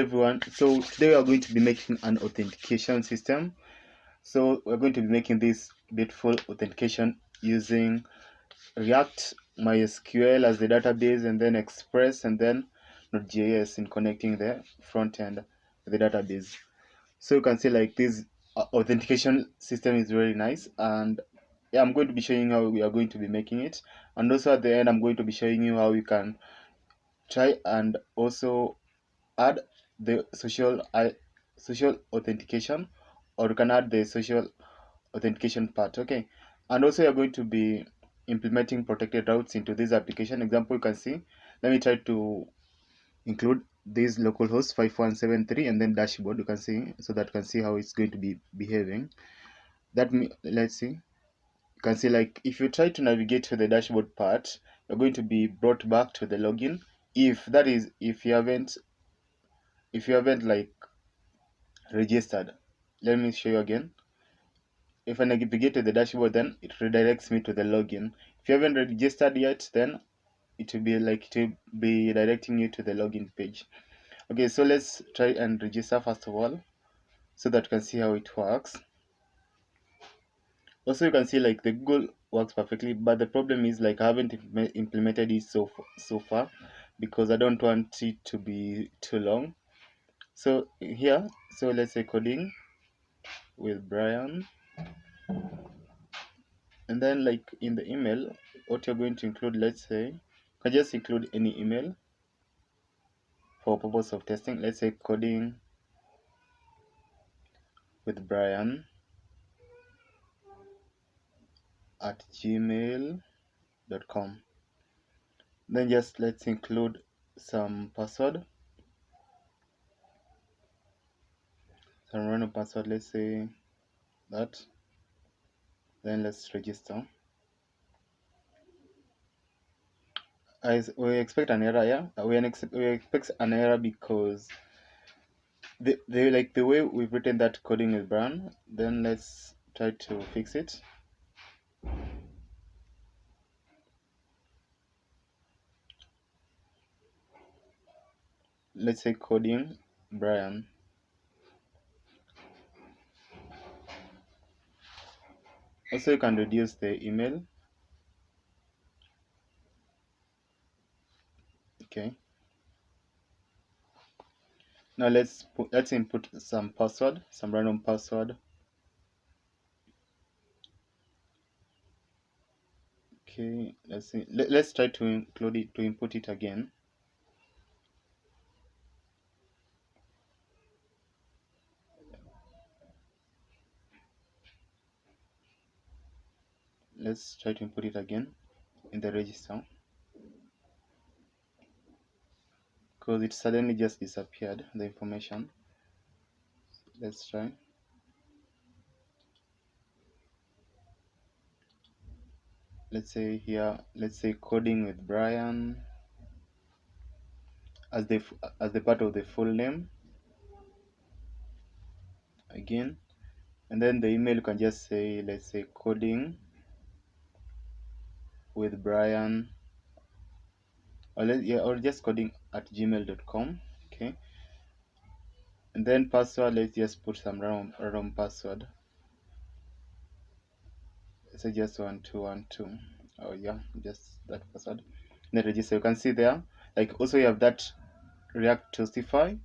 everyone. So today we are going to be making an authentication system. So we're going to be making this beautiful authentication using React, MySQL as the database, and then Express, and then NodeJs in connecting the front end with the database. So you can see like this authentication system is very nice, and yeah, I'm going to be showing you how we are going to be making it, and also at the end I'm going to be showing you how you can try and also add the social authentication, or you can add the social authentication part. Okay, and also you're going to be implementing protected routes into this application. Example, you can see, let me try to include this localhost 5173 and then dashboard, you can see, so that you can see how it's going to be behaving. Let's see, you can see like if you try to navigate to the dashboard part, you're going to be brought back to the login. If you haven't like registered. Let me show you again. If I navigate to the dashboard, then it redirects me to the login. If you haven't registered yet, then it will be directing you to the login page. Okay, so let's try and register first of all, so that you can see how it works. Also, you can see like the Google works perfectly, but the problem is like I haven't implemented it so far because I don't want it to be too long. So here, so let's say coding with Brian. And then like in the email, what you're going to include, let's say, you can just include any email for purpose of testing. Let's say coding with Brian at gmail.com. Then just let's include some password, some random password, let's say that. Then let's register. We expect an error, yeah. We expect an error because the way we've written that coding with Brian. Then let's try to fix it. Let's say coding Brian. Also, you can reduce the email. Okay. Now let's input some password, some random password. Okay, let's see. Let's try to include it, to input it again. Let's try to input it again in the register, because it suddenly just disappeared, the information. Let's try. Let's say here, let's say coding with Brian as the part of the full name again, and then the email you can just say, let's say coding with Brian, or just coding at gmail.com. Okay, and then password, let's just put some random password. Let's say just 1212. Oh yeah, just that password. Then register. You can see there, like also you have that React Toastify.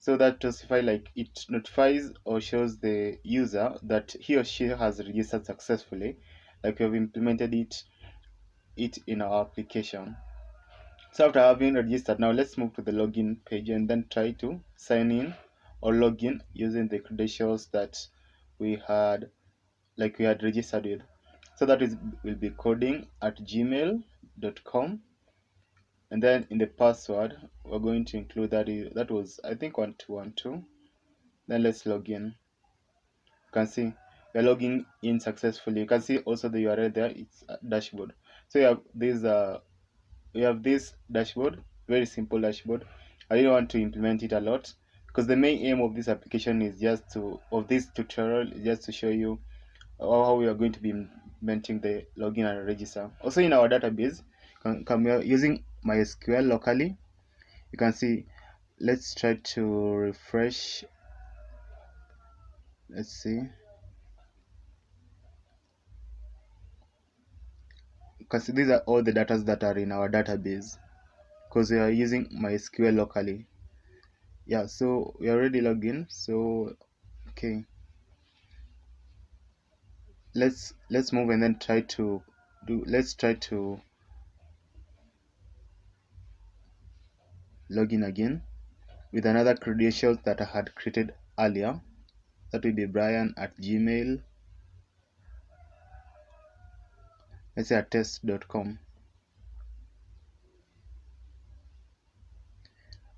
So that Toastify, like it notifies or shows the user that he or she has registered successfully, like we have implemented it in our application. So after having registered, now let's move to the login page and then try to sign in or log in using the credentials that we had registered with. So that will be coding at gmail.com, and then in the password we're going to include that was I think 1212. Then let's log in. You can see we're logging in successfully. You can see also the URL there, it's dashboard. So we have this dashboard, very simple dashboard. I didn't want to implement it a lot because the main aim of this application is of this tutorial is just to show you how we are going to be implementing the login and register. Also in our database, we are using MySQL locally. You can see let's try to refresh. Let's see. Because these are all the data that are in our database, because we are using MySQL locally. Yeah, so we are already logged in. So okay, let's move and then let's try to log in again with another credentials that I had created earlier. That will be Brian at Gmail. Let's say at test.com.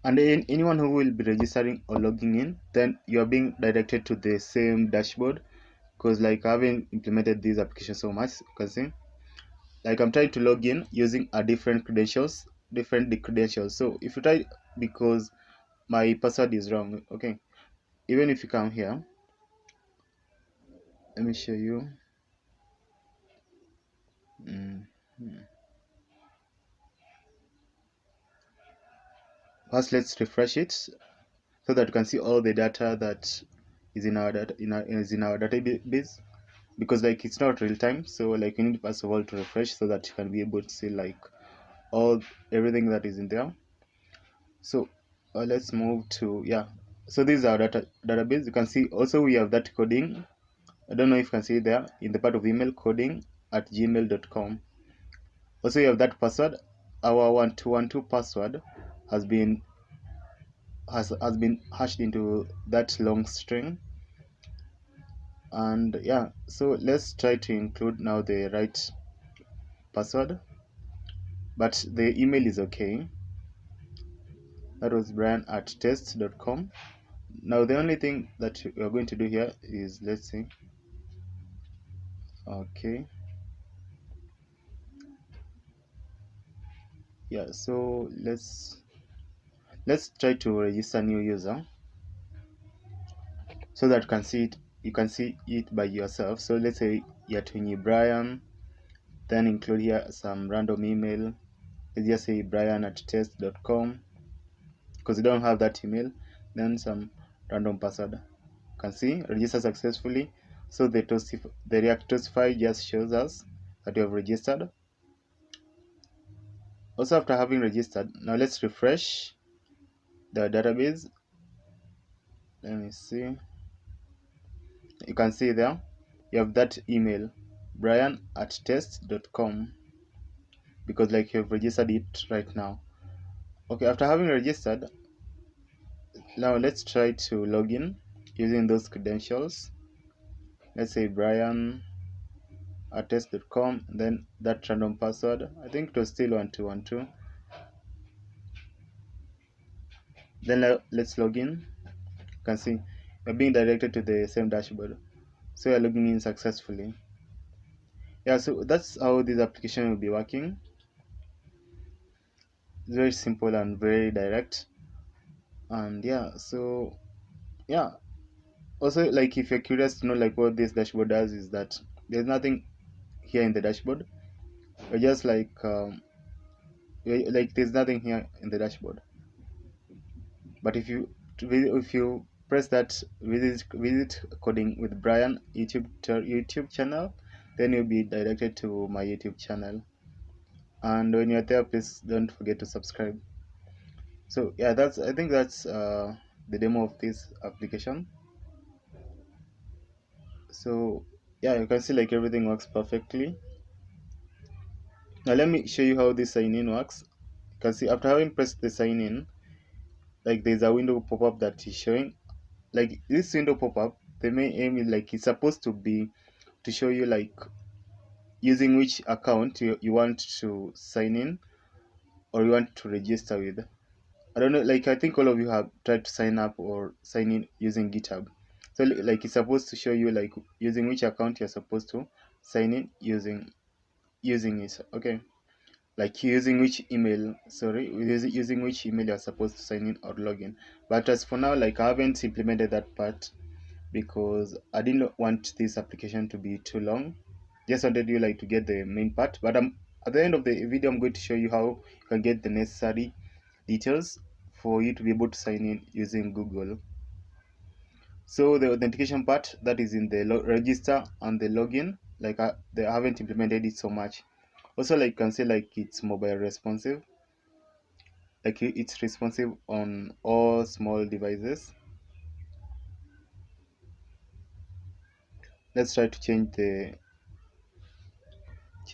And anyone who will be registering or logging in, then you are being directed to the same dashboard, because like I haven't implemented this application so much. You can see like I'm trying to log in using a different credentials, different credentials. So if you try, because my password is wrong, okay, even if you come here, let me show you. Mm. First, let's refresh it so that you can see all the data that is in our database, because like it's not real time. So like you need first of all to refresh so that you can be able to see like everything that is in there. So let's move to, yeah, so this is our database. You can see also we have that coding. I don't know if you can see there in the part of email, coding at gmail.com. Also you have that password. Our 1212 password has been hashed into that long string. And yeah, so let's try to include now the right password, but the email is okay. That was Brian at test.com. Now the only thing that we're going to do here is, let's see, okay, yeah, so let's try to register new user so that you can see it by yourself. So let's say you're Twinny Brian, then include here some random email. Let's just say Brian at test.com, because you don't have that email. Then some random password. You can see register successfully. So the React Toastify just shows us that you have registered. Also, after having registered, now let's refresh the database. Let me see. You can see there you have that email, Brian at test.com, because like you've registered it right now. Okay, after having registered, now let's try to log in using those credentials. Let's say Brian at test.com, then that random password. I think it was still 1212. Then let's log in. You can see you're being directed to the same dashboard. So you're logging in successfully. Yeah, so that's how this application will be working. It's very simple and very direct. And yeah, so yeah, also like if you're curious to know like what this dashboard does, is that there's nothing here in the dashboard. You're just like there's nothing here in the dashboard. But if you press that visit coding with Brian YouTube channel, then you'll be directed to my YouTube channel. And when you're there, please don't forget to subscribe. So yeah, I think that's the demo of this application. So yeah, you can see like everything works perfectly. Now let me show you how this sign in works. You can see after having pressed the sign in, like there's a window pop-up that is showing. Like this window pop-up, the main aim is like it's supposed to be to show you like using which account you want to sign in or you want to register with. I don't know, like I think all of you have tried to sign up or sign in using GitHub. So like it's supposed to show you like using which account you're supposed to sign in using it. Okay. Like using which email, sorry, using which email you're supposed to sign in or log in. But as for now, like I haven't implemented that part because I didn't want this application to be too long. Just wanted you like to get the main part. But at the end of the video, I'm going to show you how you can get the necessary details for you to be able to sign in using Google. So the authentication part, that is in the register and the login, like they haven't implemented it so much. Also, like you can say, like it's mobile responsive, like it's responsive on all small devices. Let's try to change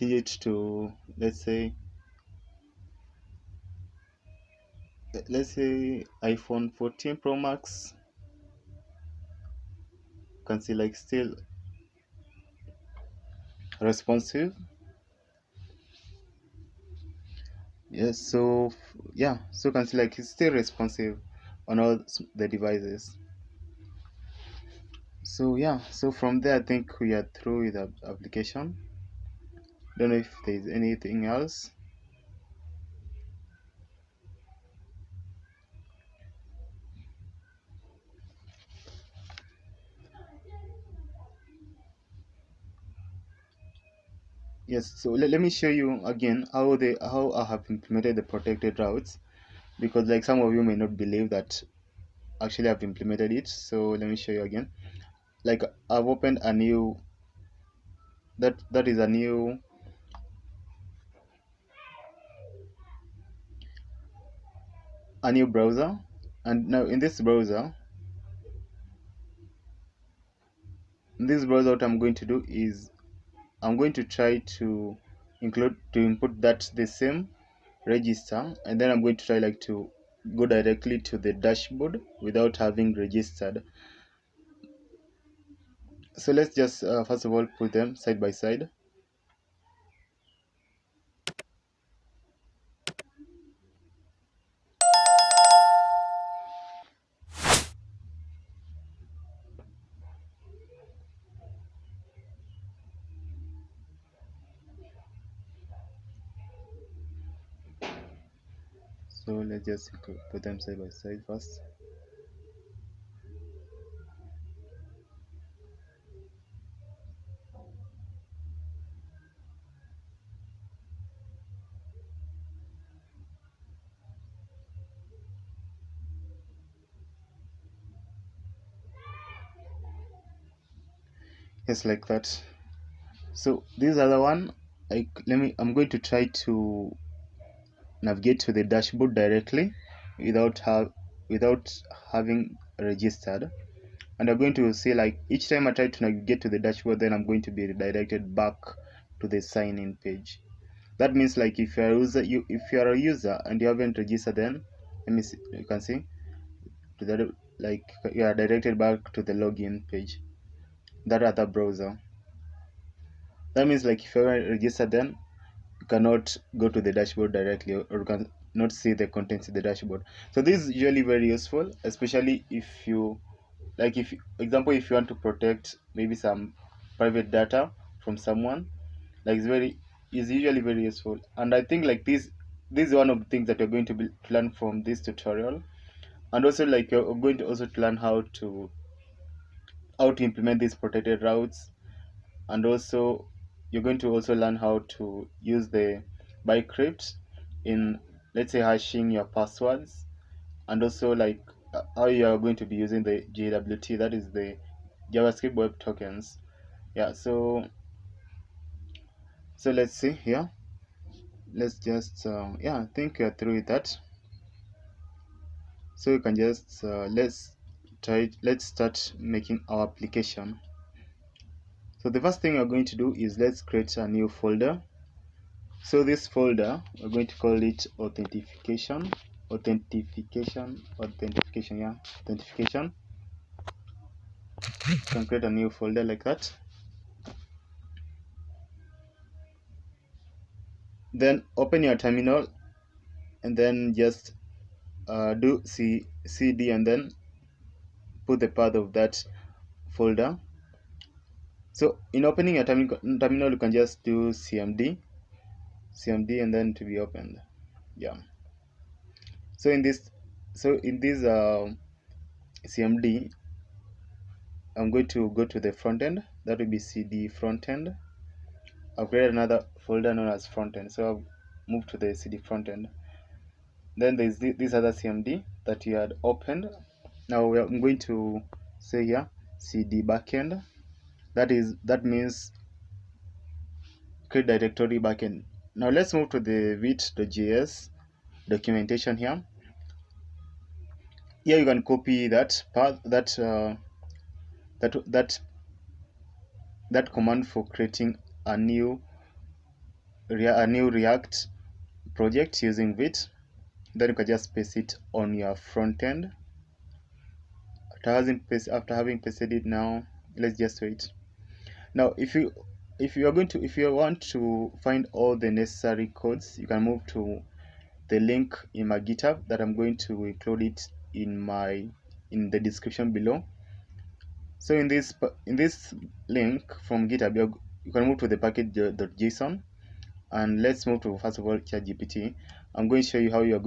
it to, let's say iPhone 14 Pro Max. You can see like still responsive. Yes, so yeah, so you can see like it's still responsive on all the devices. So yeah, so from there I think we are through with the application. Don't know if there's anything else. Yes, so let me show you again how I have implemented the protected routes, because like some of you may not believe that actually I've implemented it. So let me show you again. Like I've opened a new that is a new browser, and now in this browser what I'm going to do is I'm going to try to input that the same register, and then I'm going to try like to go directly to the dashboard without having registered. So let's just first of all put them side by side. So let's just put them side by side first. Yes, like that. So this other one, I'm going to try to navigate to the dashboard directly without having registered. And I'm going to see like each time I try to navigate to the dashboard, then I'm going to be redirected back to the sign in page. That means like if you're a user and you haven't registered, then let me see, you can see to the, like you are directed back to the login page, that other browser. That means like if you haven't registered, then you cannot go to the dashboard directly, or you can not see the contents in the dashboard. So this is usually very useful, especially if you like, if example, if you want to protect maybe some private data from someone, like is usually very useful. And I think like this is one of the things that you're going to learn from this tutorial. And also like you're going to also learn how to implement these protected routes. And also you're going to also learn how to use the bycrypt in, let's say, hashing your passwords. And also like how you are going to be using the JWT, that is the JavaScript Web Tokens. Yeah, so let's see here. Let's just yeah, I think you're through with that. So you can just let's start making our application. So the first thing we're going to do is let's create a new folder. So this folder, we're going to call it authentication. Yeah, authentication. You can create a new folder like that. Then open your terminal and then just do cd and then put the path of that folder. So in opening your terminal, you can just do cmd and then to be opened. Yeah. So in this cmd, I'm going to go to the front end. That will be cd front end. I've created another folder known as front end, so I'll move to the cd front end. Then there's this other CMD that you had opened. Now I'm going to say here cd backend. That means create directory backend. Now let's move to the vite.js documentation here. Here you can copy that path, that command for creating a new React project using Vite. Then you can just paste it on your front end. After having pasted it, now let's just wait. Now if you want to find all the necessary codes, you can move to the link in my GitHub that I'm going to include it in the description below. So in this link from GitHub, you can move to the package.json, and let's move to, first of all, JWT. I'm going to show you how you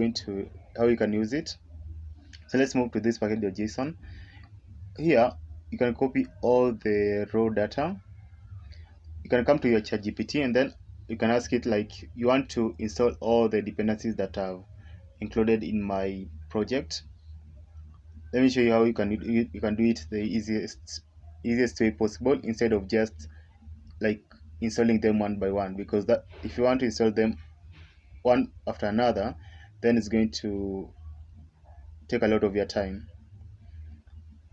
can use it. So let's move to this package.json. Here you can copy all the raw data. You can come to your ChatGPT and then you can ask it, like, you want to install all the dependencies that I've included in my project. Let me show you how you can do it the easiest way possible, instead of just like installing them one by one, because that if you want to install them one after another, then it's going to take a lot of your time.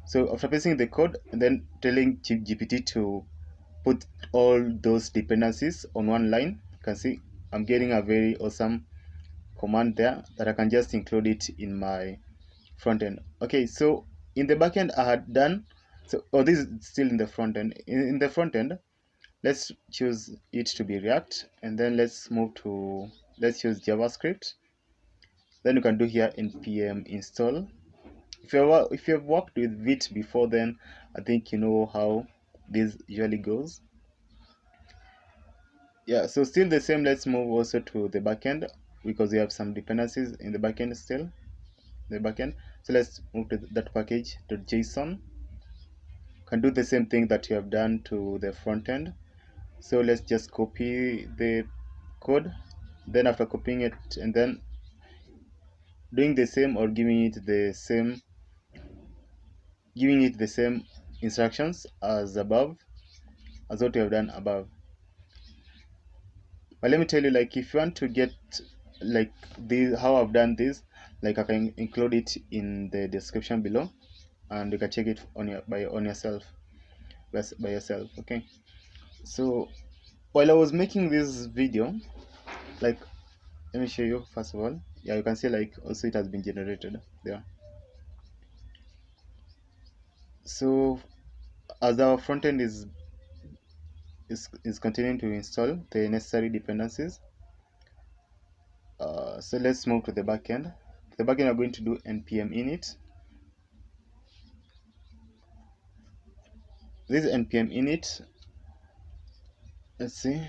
So after pasting the code and then telling GPT to put all those dependencies on one line, you can see I'm getting a very awesome command there that I can just include it in my front end. Okay, so in the backend I had done, this is still in the front end. In the front end, let's choose it to be React, and then let's choose JavaScript. Then you can do here npm install. If you have worked with Vite before, then I think you know how this usually goes. Yeah, so still the same. Let's move also to the backend, because we have some dependencies in the backend still. So let's move to that package.json. Can do the same thing that you have done to the front end. So let's just copy the code. Then after copying it and then doing the same, or giving it the same instructions as what you have done above. But let me tell you, like, if you want to get like this, how I've done this, like, I can include it in the description below, and you can check it on yourself. Okay, so while I was making this video, like, let me show you first of all. Yeah, you can see, like, also it has been generated there. So as our front end is continuing to install the necessary dependencies, so let's move to the backend. The backend, are going to do npm init. This npm init, let's see.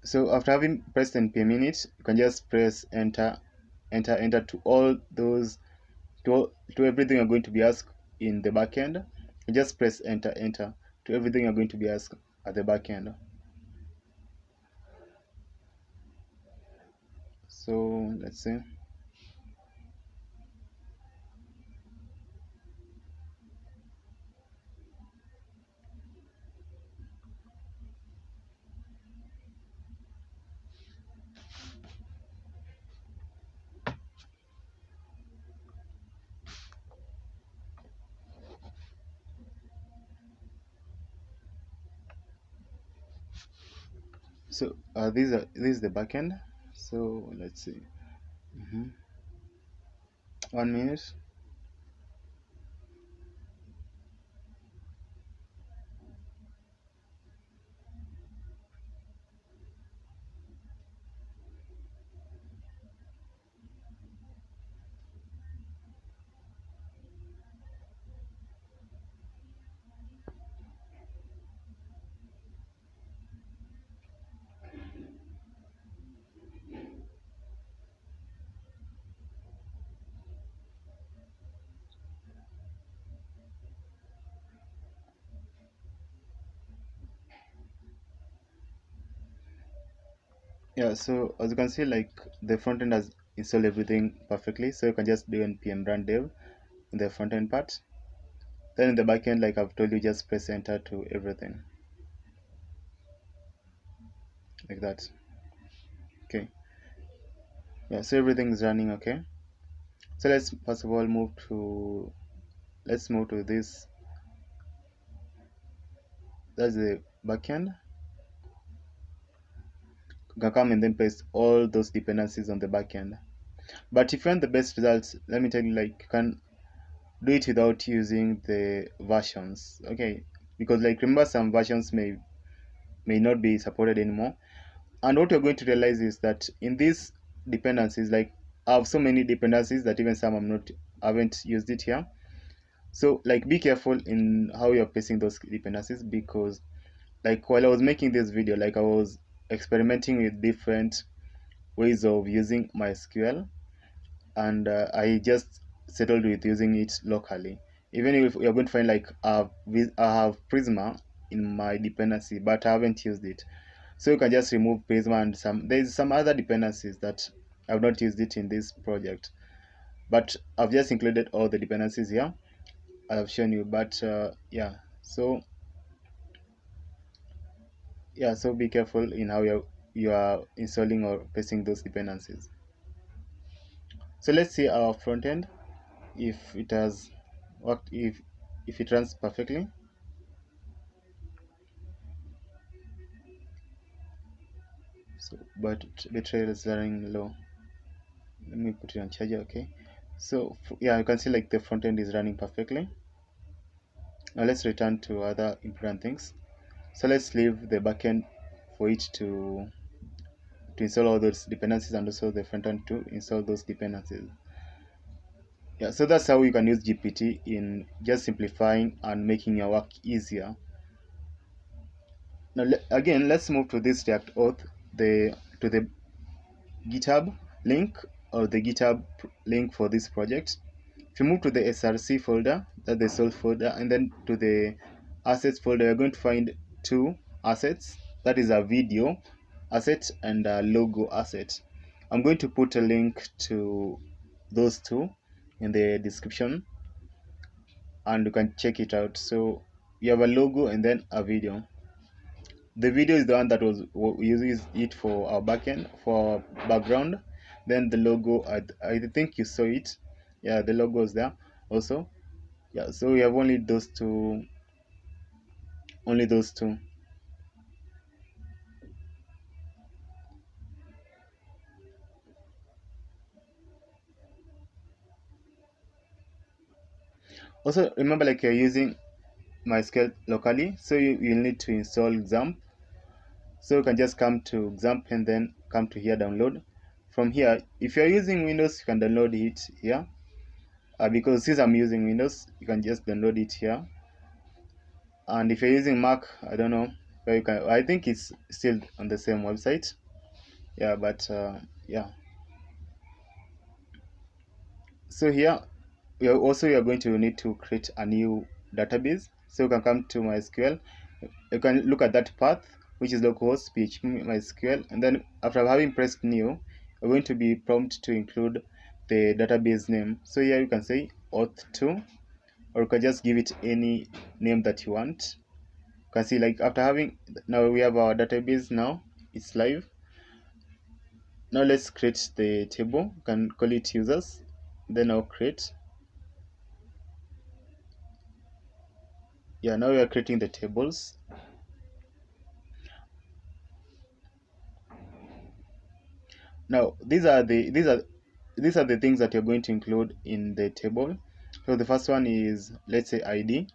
So after having pressed npm init, you can just press enter to all those, to everything you're going to be asked in the backend. You just press enter to everything you're going to be asked at the backend. So let's see. So this is the backend. So let's see. 1 minute. Yeah, so as you can see, like the front end has installed everything perfectly, so you can just do npm run dev in the front end part. Then in the back end, like I've told you, just press enter to everything like that. Okay, yeah, so everything is running okay. So let's first of all move to this. That's the backend. You can come and then paste all those dependencies on the backend. But if you want the best results, let me tell you, like you can do it without using the versions. Okay, because like remember, some versions may not be supported anymore. And what you're going to realize is that in these dependencies, like I have so many dependencies that even some haven't used it here. So like be careful in how you're pasting those dependencies, because like while I was making this video, like I was experimenting with different ways of using MySQL, and I just settled with using it locally. Even if you're going to find like I have Prisma in my dependency, but I haven't used it. So you can just remove Prisma, and there's some other dependencies that I've not used it in this project. But I've just included all the dependencies here. I've shown you, but so so be careful in how you are installing or pasting those dependencies. So let's see our front end, if it has worked, if it runs perfectly. So but battery is running low. Let me put it on charger. Okay, so yeah, you can see like the front end is running perfectly. Now let's return to other important things. So let's leave the backend for it to install all those dependencies, and also the front end to install those dependencies. Yeah, so that's how you can use GPT in just simplifying and making your work easier. Now again, let's move to this React Auth, to the GitHub link, or the GitHub link for this project. If you move to the SRC folder, that's the source folder, and then to the assets folder, you're going to find two assets. That is a video asset and a logo asset. I'm going to put a link to those two in the description, and you can check it out. So you have a logo and then a video. The video is the one that we use it for our backend, for background. Then the logo, I think you saw it. Yeah, the logo is there also. Yeah, so we have only those two. Only those two. Also remember, like you're using MySQL locally, so you'll need to install XAMPP. So you can just come to XAMPP and then come to here, download. From here, if you're using Windows, you can download it here. Because since I'm using Windows, you can just download it here. And if you're using Mac, I don't know where you can. I think it's still on the same website. Yeah, but yeah. So here, you're going to need to create a new database. So you can come to MySQL. You can look at that path, which is localhost php MySQL, and then after having pressed new, you're going to be prompted to include the database name. So here you can say auth2, or you can just give it any name that you want. You can see, like after having, now we have our database. Now it's live. Now let's create the table. You can call it users, then I'll create. Yeah, now we are creating the tables. Now these are the things that you're going to include in the table. So the first one is, let's say, ID.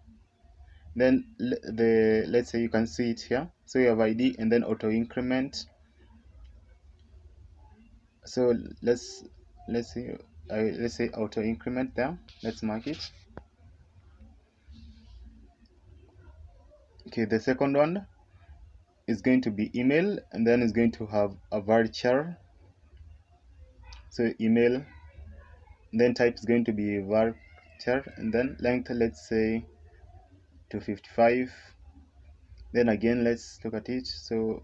Then let's say, you can see it here. So you have ID and then auto increment. So let's see, let's say auto increment there. Let's mark it. Okay, the second one is going to be email, and then it's going to have a varchar. So email, then type is going to be varchar, and then length, let's say 255. Then again, let's look at it. So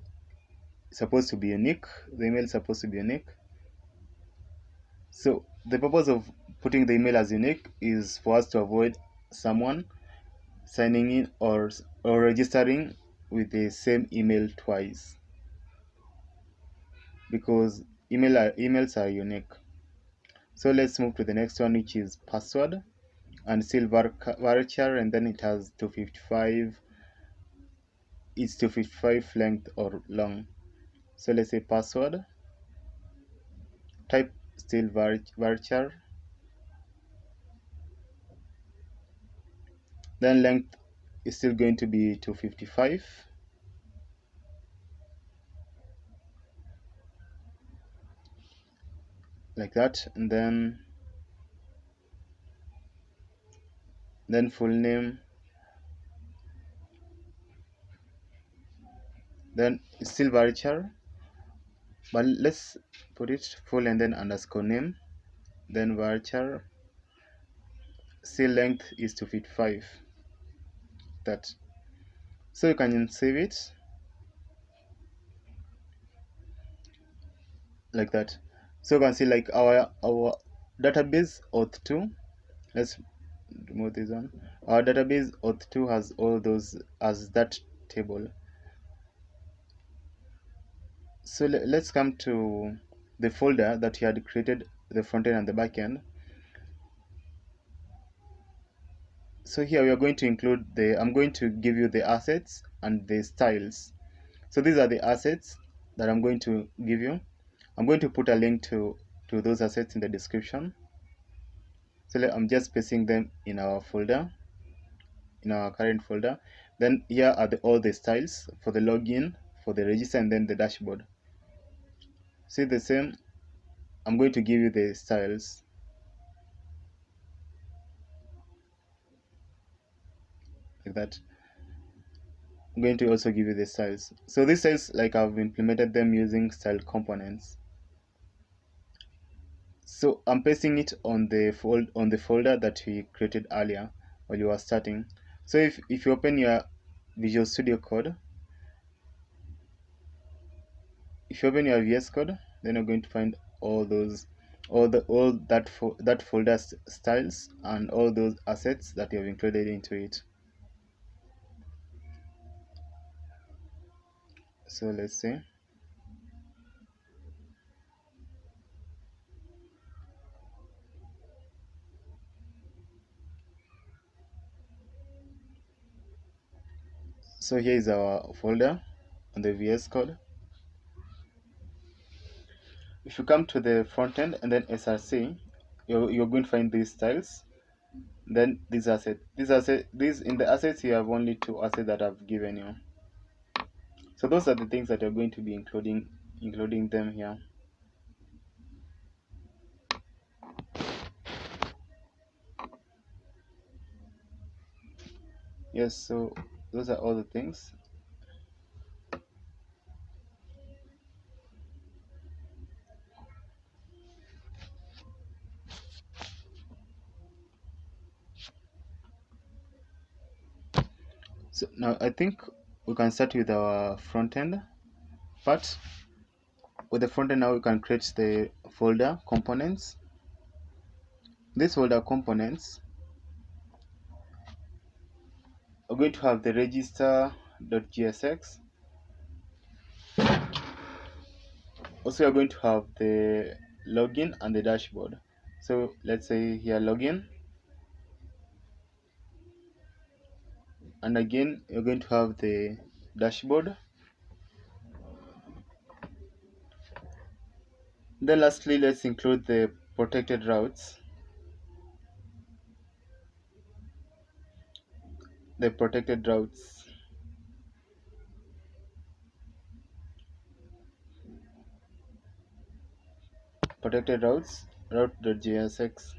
supposed to be unique. The email is supposed to be unique. So the purpose of putting the email as unique is for us to avoid someone signing in or registering with the same email twice, because emails are unique. So let's move to the next one, which is password, and still varchar, and then it has 255. It's 255 length or long. So let's say password, type still varchar, then length is still going to be 255, like that, and then full name, then it's still varchar, but let's put it full and then underscore name, then varchar, still length is 255, that. So you can save it like that. So you can see like our database auth2. Let's remove this one. Our database auth2 has all those as that table. So let's come to the folder that you had created, the frontend and the backend. So here we are going to include I'm going to give you the assets and the styles. So these are the assets that I'm going to give you. I'm going to put a link to those assets in the description. So I'm just pasting them in our folder, in our current folder. Then here are all the styles for the login, for the register, and then the dashboard. See the same, I'm going to give you the styles like that. I'm going to also give you the styles. So these styles, like I've implemented them using style components. So I'm pasting it on the folder that we created earlier while you were starting. So if you open your Visual Studio Code, if you open your VS Code, then you're going to find all that folder styles and all those assets that you have included into it. So let's see. So here is our folder on the VS Code. If you come to the front end and then SRC, you're going to find these styles. Then these assets. These in the assets you have only two assets that I've given you. So those are the things that you're going to be including them here. Yes, so those are all the things. So now I think we can start with our front end part. With the front end now we can create the folder components. This folder components are going to have the register.jsx. Also you're going to have the login and the dashboard. So let's say here login, and again you're going to have the dashboard. Then lastly, let's include the protected routes. The protected routes. Protected routes, route.jsx.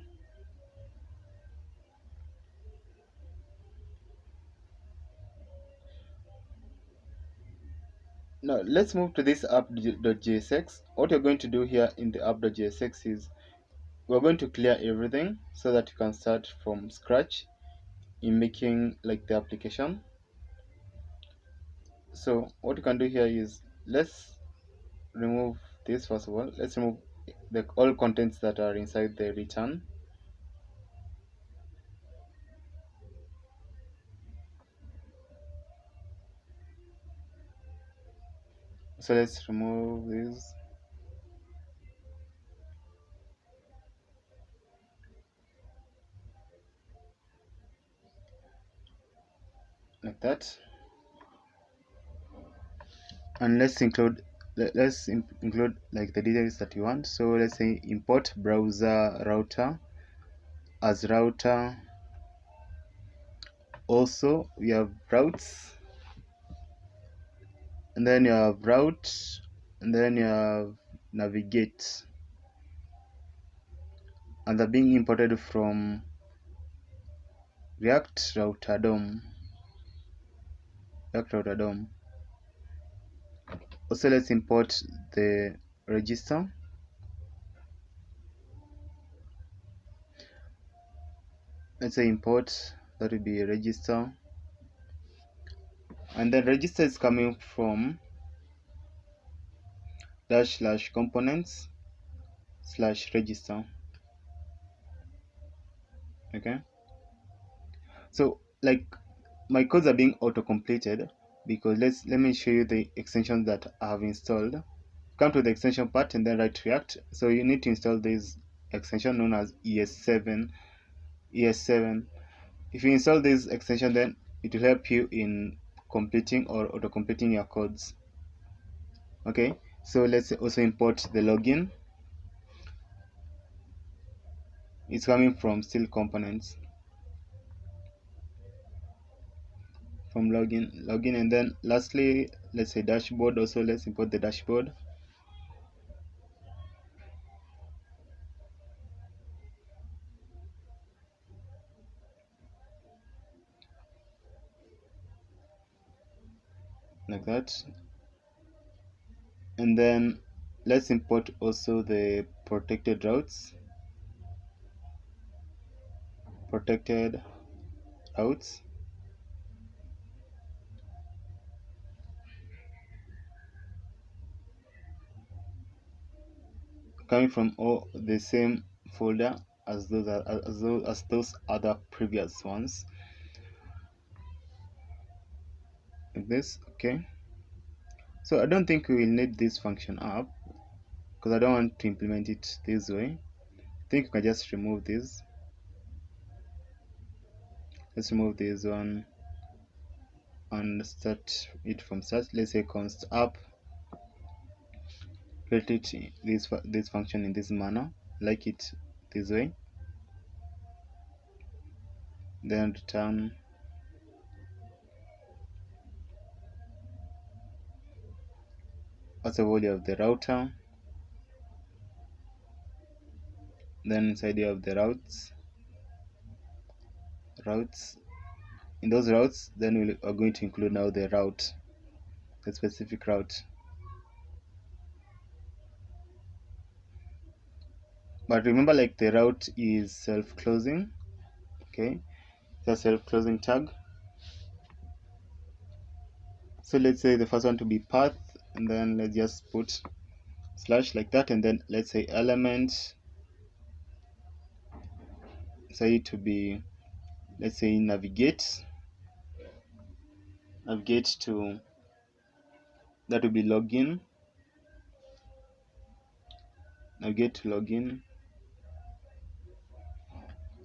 Now let's move to this app.jsx. What you're going to do here in the app.jsx is we're going to clear everything so that you can start from scratch in making like the application. So what you can do here is let's remove this first of all. Let's remove the all contents that are inside the return. So let's remove this. Like that. And let's include like the details that you want. So let's say import browser router as router. Also we have routes, and then you have route, and then you have navigate, and they're being imported from React Router DOM. Also let's import the register. Let's say import, that will be register, and then register is coming from /components/register. Okay, so like my codes are being auto completed because let me show you the extensions that I have installed. Come to the extension part and then write React. So you need to install this extension known as ES7. If you install this extension, then it will help you in completing or auto completing your codes. Okay, so let's also import the login. It's coming from still components, from login, and then lastly, let's say dashboard. Also let's import the dashboard. Like that. And then let's import also the protected routes coming from all the same folder as those other previous ones, like this. Okay, so I don't think we will need this function up because I don't want to implement it this way. I think we can just remove this. Let's remove this one and start it from start. Let's say const app, create it this function in this manner, like it this way, then return. First of all, you have the router, then inside you have the routes. In those routes, then we are going to include now the route, the specific route. But remember, like the route is self-closing. Okay, the self-closing tag. So let's say the first one to be path, and then let's just put slash like that, and then let's say element, say it to be, let's say navigate to, that will be login, navigate to login.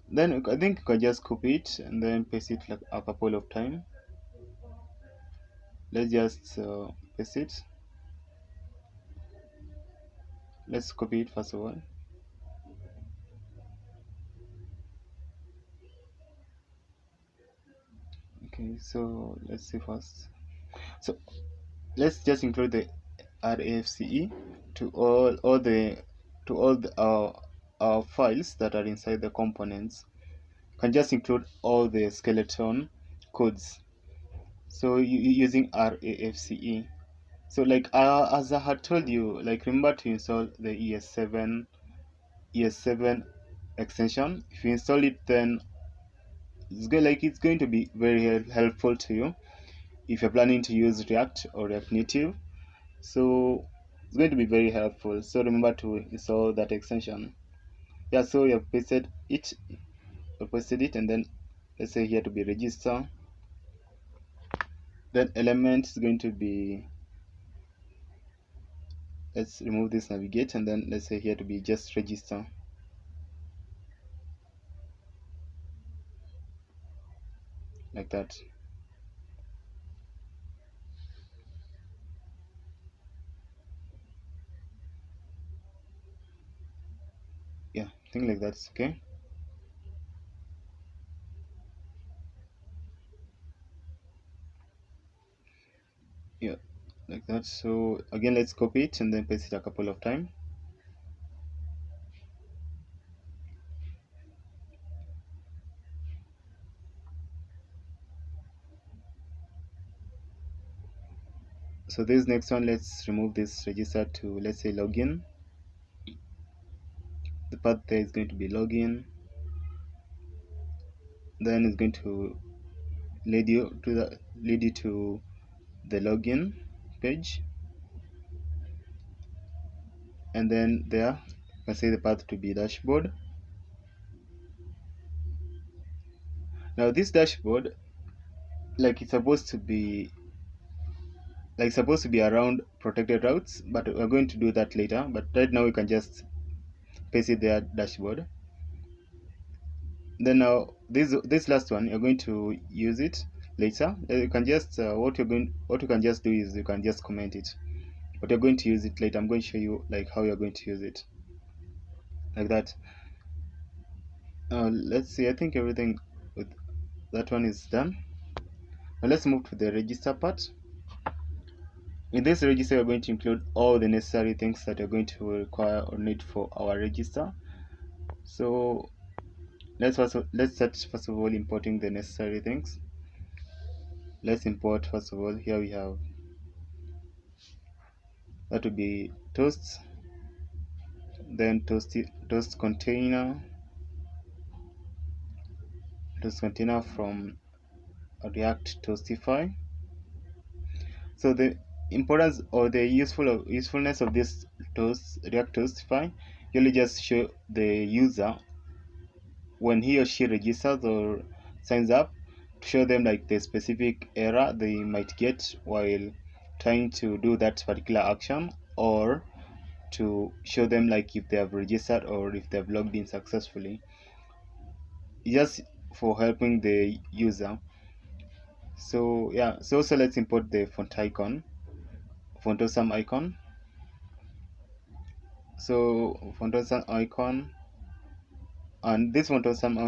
Then I think you can just copy it and then paste it like a couple of times. Let's just paste it. Let's copy it first of all. Okay, so let's see first. So let's just include the RAFCE to all the our files that are inside the components. Can just include all the skeleton codes. So using RAFCE. So like as I had told you, like remember to install the ES7 extension. If you install it, then it's going to be very helpful to you if you're planning to use React or React Native. So It's going to be very helpful. So remember to install that extension. Yeah, so you have pasted it, and then let's say here to be register. Then element is going to be, let's remove this navigate, and then let's say here to be just register. Like that. Yeah, I think like that's okay. Yeah, like that. So again, let's copy it and then paste it a couple of times. So this next one, let's remove this register to, let's say, login. The path there is going to be login. Then it's going to lead you to the login page, and then there you can say the path to be dashboard. Now this dashboard, like it's supposed to be around protected routes, but we're going to do that later. But right now we can just paste it there, dashboard. Then now this last one, you're going to use it later. You can just what you can just do is you can just comment it, but you're going to use it later. I'm going to show you like how you're going to use it, like that. Let's see, I think everything with that one is done. Now let's move to the register part. In this register, we're going to include all the necessary things that you're going to require or need for our register. So let's start first of all importing the necessary things. Let's import first of all. Here we have, that would be toast, then toast container from React Toastify. So the importance or the usefulness of this React Toastify really just show the user when he or she registers or signs up, to show them like the specific error they might get while trying to do that particular action, or to show them like if they have registered or if they have logged in successfully, just for helping the user. So yeah, so let's import the font awesome icon. So font awesome icon, and this font awesome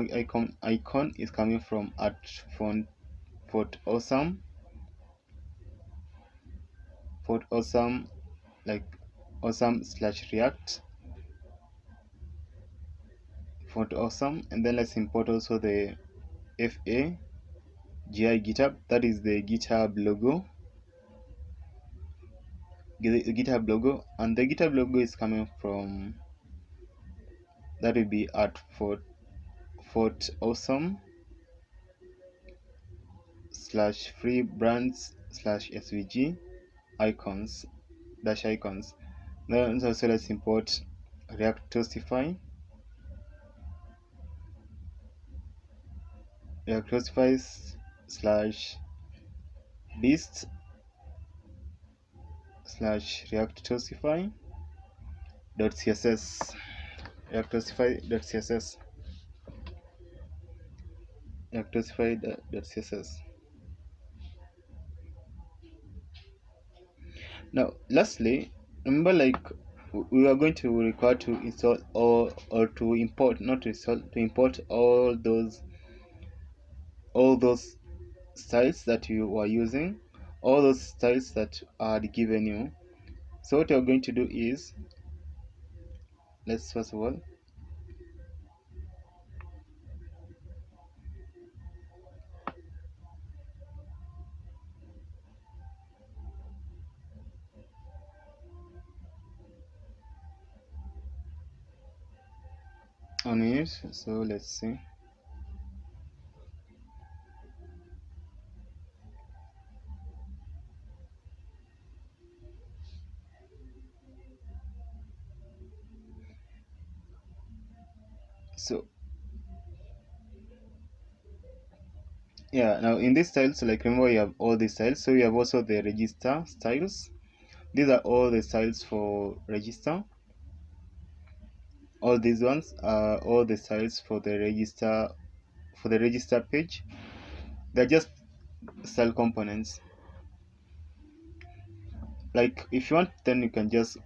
icon is coming from at font awesome like awesome / react font awesome. And then let's import also the fa gi github, that is the GitHub logo, and the GitHub logo is coming from, that will be at fort awesome / free brands / svg icons icons. Then also let's import React Toastify / beast / React Toastify .css React Toastify.css. Now lastly, remember, like, we are going to require to install or to import, not to install, to import all those styles that you are using, all those styles that are given you. So what you're going to do is, let's first of all on it. So let's see. So yeah, now in this styles, like remember you have all these styles, so you have also the register styles. These are all the styles for register. All these ones are all the styles for the register page. They're just style components. Like if you want, then you can just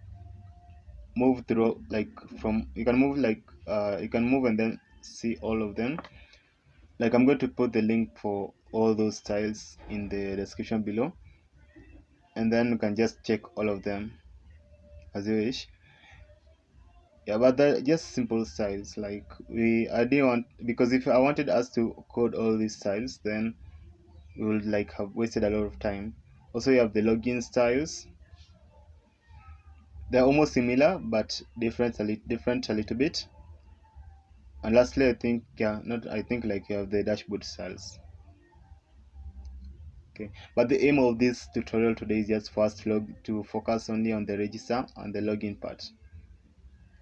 move through, like from you can move and then see all of them. Like I'm going to put the link for all those styles in the description below, and then you can just check all of them as you wish. Yeah, but they're just simple styles. Like I didn't want, because if I wanted us to code all these styles, then we would like have wasted a lot of time. Also, you have the login styles. They're almost similar but different a little bit. And lastly, I think, yeah, not I think, like you have the dashboard styles. Okay, but the aim of this tutorial today is just for us to focus only on the register and the login part.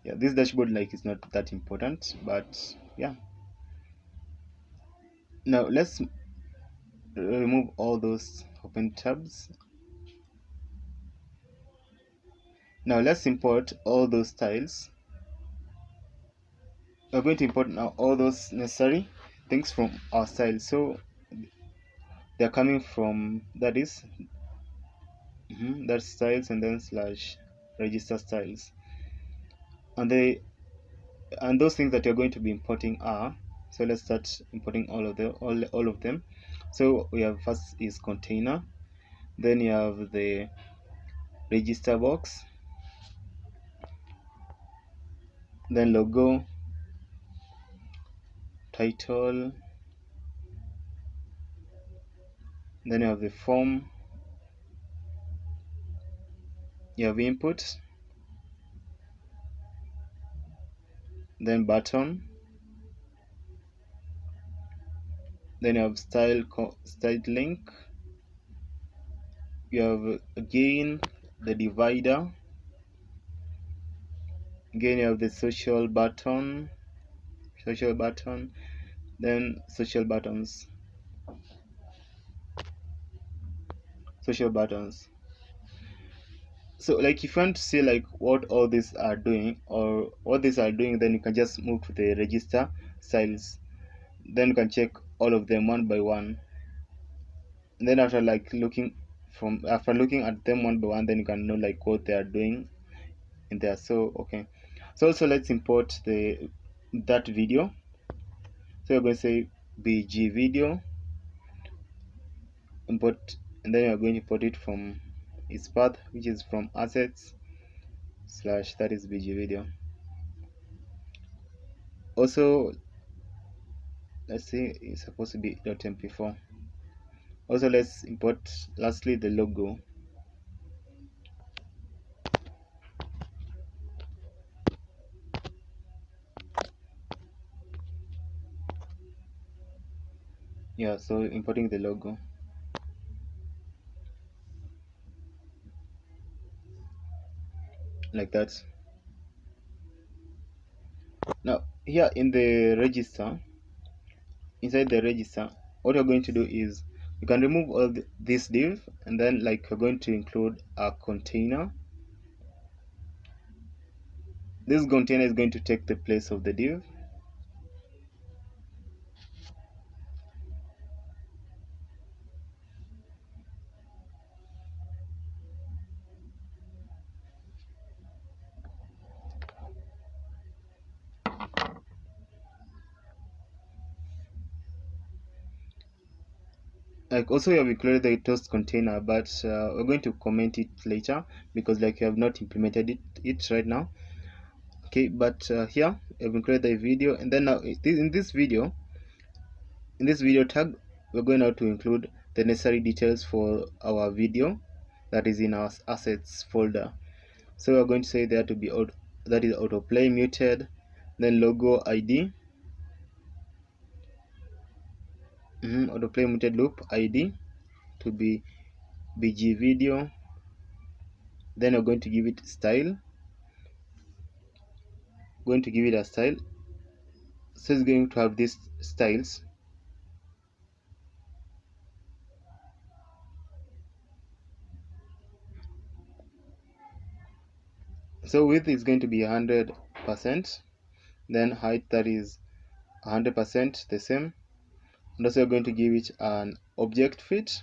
Yeah, this dashboard like is not that important, but yeah. Now let's remove all those open tabs. Now let's import all those styles. We're going to import now all those necessary things from our style. So they're coming from that styles and then slash register styles. And those things that you're going to be importing are, so let's start importing all of them. So we have, first is container, then you have the register box, then logo, title, then you have the form, you have input, then button, then you have style link, you have again the divider, again you have the social button, then social buttons. So like if you want to see like what all these are doing or what these are doing, then you can just move to the register styles, then you can check all of them one by one, and then after looking at them one by one, then you can know like what they are doing in there. So okay, so also let's import that video. So you're going to say bg video import, and then you're going to import it from its path, which is from assets slash that is bg video. Also, let's say it's supposed to be .mp4. Also, let's import lastly the logo. Yeah, so importing the logo like that. Now here in the register, inside the register, what you're going to do is you can remove all this div, and then like you're going to include a container. This container is going to take the place of the div. Like also you have included the toast container, but we're going to comment it later because like you have not implemented it right now. Okay, but here I've included the video, and then now in this video tag, we're going now to include the necessary details for our video that is in our assets folder. So we're going to say there to be that is autoplay muted, then logo ID, autoplay muted loop ID to be bg video. Then we're going to give it style, going to give it a style, So it's going to have these styles. So width is going to be 100%, then height, that is 100% the same, and also you're going to give it an object fit.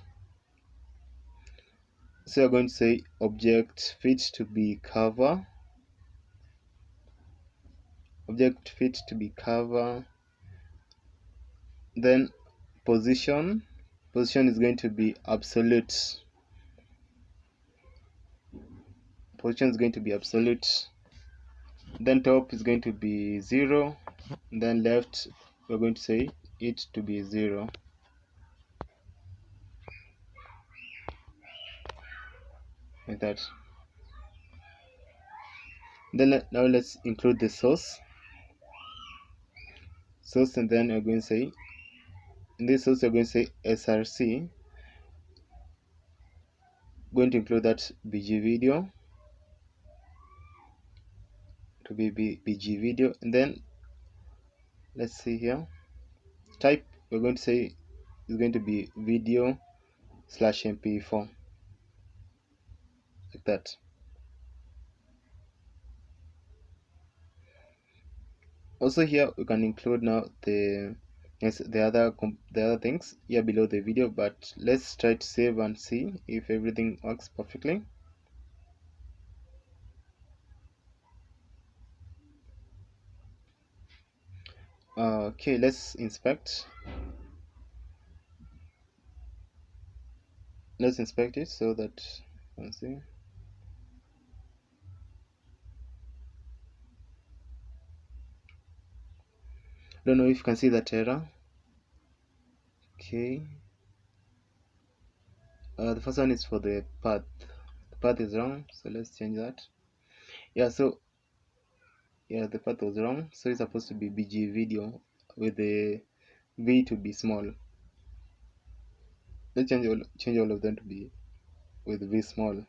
So you're going to say object fit to be cover, object fit to be cover, then position is going to be absolute, position is going to be absolute, then top is going to be 0, then left we're going to say it to be 0, like that. Then now let's include the source, and then we're going to say in this source we're going to say src, going to include that bg video to be bg video, and then let's see here, type we're going to say is going to be video slash mp4, like that. Also here we can include now the other things here below the video, but let's try to save and see if everything works perfectly. Okay, let's inspect. Let's inspect it so that let's see. Don't know if you can see that error. Okay. The first one is for the path. The path is wrong, so let's change that. Yeah, so yeah, the path was wrong. So it's supposed to be BG video with the V to be small. Let's change all of them to be with V small.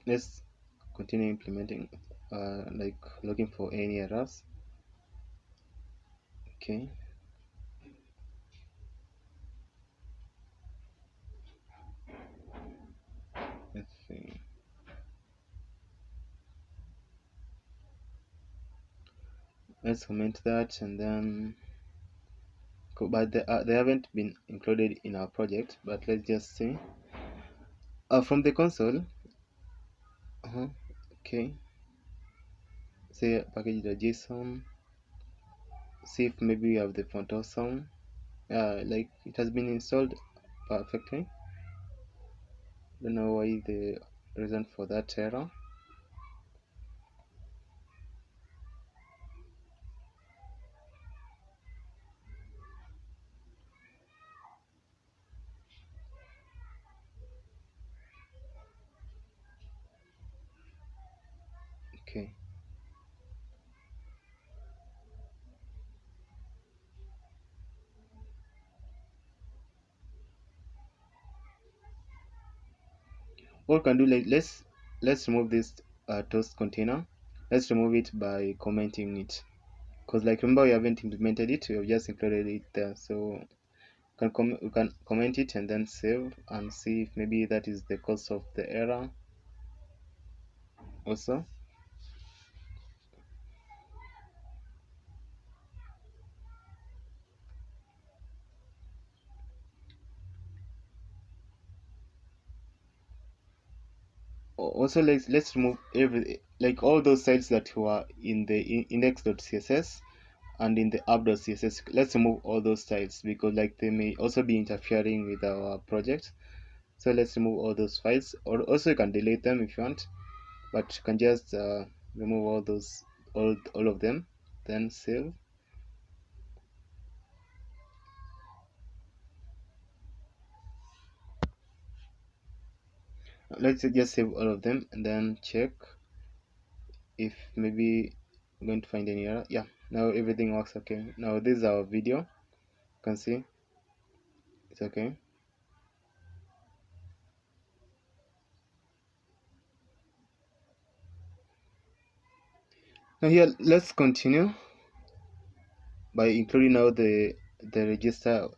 Let's continue implementing, like looking for any errors. Okay. Let's see. Let's comment that, and then but they haven't been included in our project, but let's just see. From the console, okay, say package.json, see if maybe we have the font awesome. Like it has been installed perfectly. Don't know why the reason for that error. Okay. What we can do, like let's remove this toast container. Let's remove it by commenting it, because like remember we haven't implemented it, we have just included it there. So we can comment it and then save and see if maybe that is the cause of the error also. Also, let's remove like all those styles that were in the index.css and in the app.css. Let's remove all those styles because like they may also be interfering with our project. So let's remove all those files, or also you can delete them if you want, but you can just remove all those, all of them, then save. Let's just save all of them and then check if maybe I'm going to find any error. Yeah, now everything works okay. Now this is our video, you can see it's okay. Now here let's continue by including now the register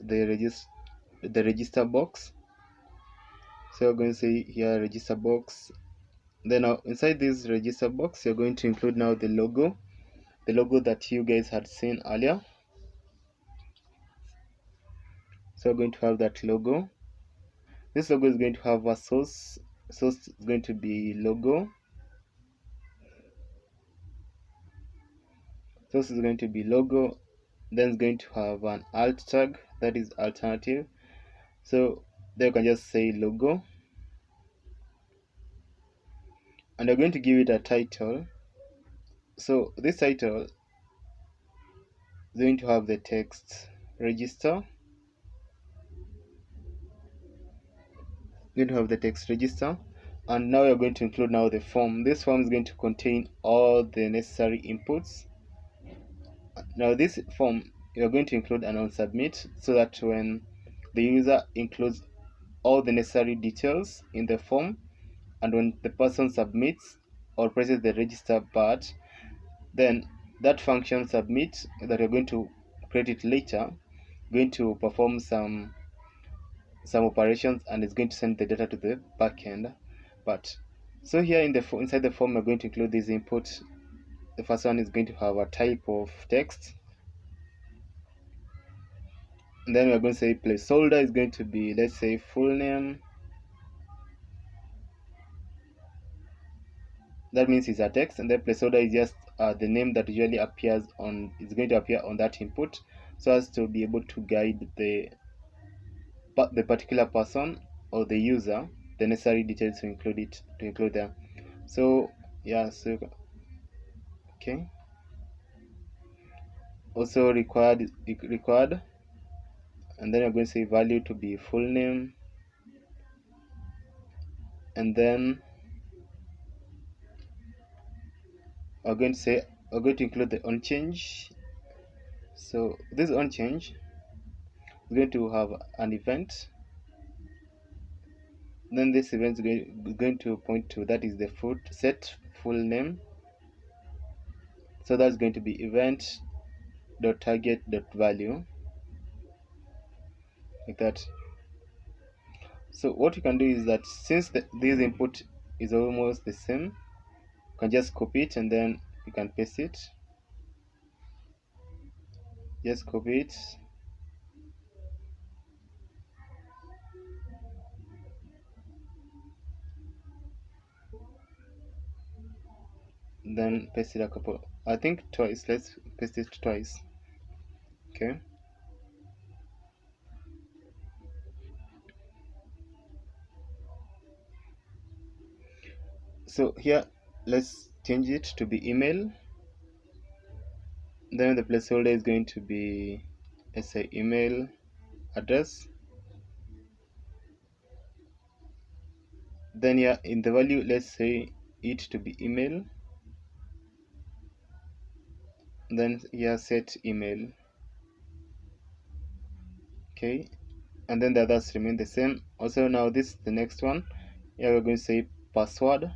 box. So we're going to say here register box. Then now inside this register box, you're going to include now the logo that you guys had seen earlier. So we're going to have that logo. This logo is going to have a source. Source is going to be logo. Source is going to be logo. Then it's going to have an alt tag, that is alternative. So there you can just say logo. And you're going to give it a title. So this title is going to have the text register. Going to have the text register. And now you're going to include now the form. This form is going to contain all the necessary inputs. Now this form you're going to include an on submit, so that when the user includes all the necessary details in the form, and when the person submits or presses the register button, then that function submit that you're going to create it later, going to perform some operations, and it's going to send the data to the backend. But so here in the inside the form, we're going to include this input. The first one is going to have a type of text. And then we're going to say placeholder is going to be, let's say, full name. That means it's a text, and then placeholder is just the name that usually appears on, is going to appear on that input, so as to be able to guide the particular person or the user the necessary details to include there. So yeah, so okay. Also required, and then you're going to say value to be full name, and then we're going to include the on change. So this on change is going to have an event. Then this event is going to point to, that is the set full name. So that's going to be event dot target dot value, like that. So what you can do is that since this input is almost the same, you can just copy it and then you can paste it. Just copy it. Then paste it I think twice. Let's paste it twice. Okay. So here let's change it to be email. Then the placeholder is going to be, let's say, email address. Then here in the value, let's say it to be email. Then here set email. Okay, and then the others remain the same. Also now this the next one. Here we're going to say password.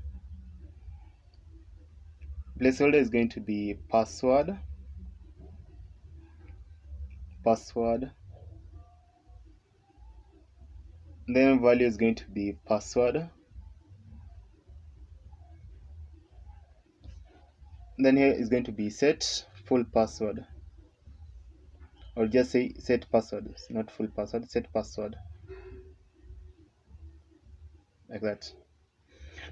Placeholder is going to be password. Then value is going to be password. Then here is going to be set full password, or just say set password. It's not full password, set password, like that.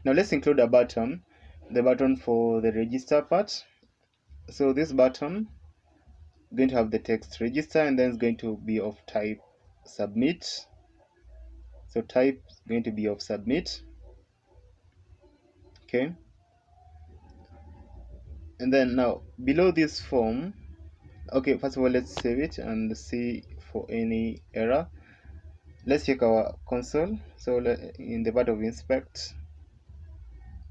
Now let's include a button, the button for the register part. So this button is going to have the text register, and then it's going to be of type submit. So type is going to be of submit. Okay. And then now below this form, okay, first of all let's save it and see for any error. Let's check our console. So in the part of inspect,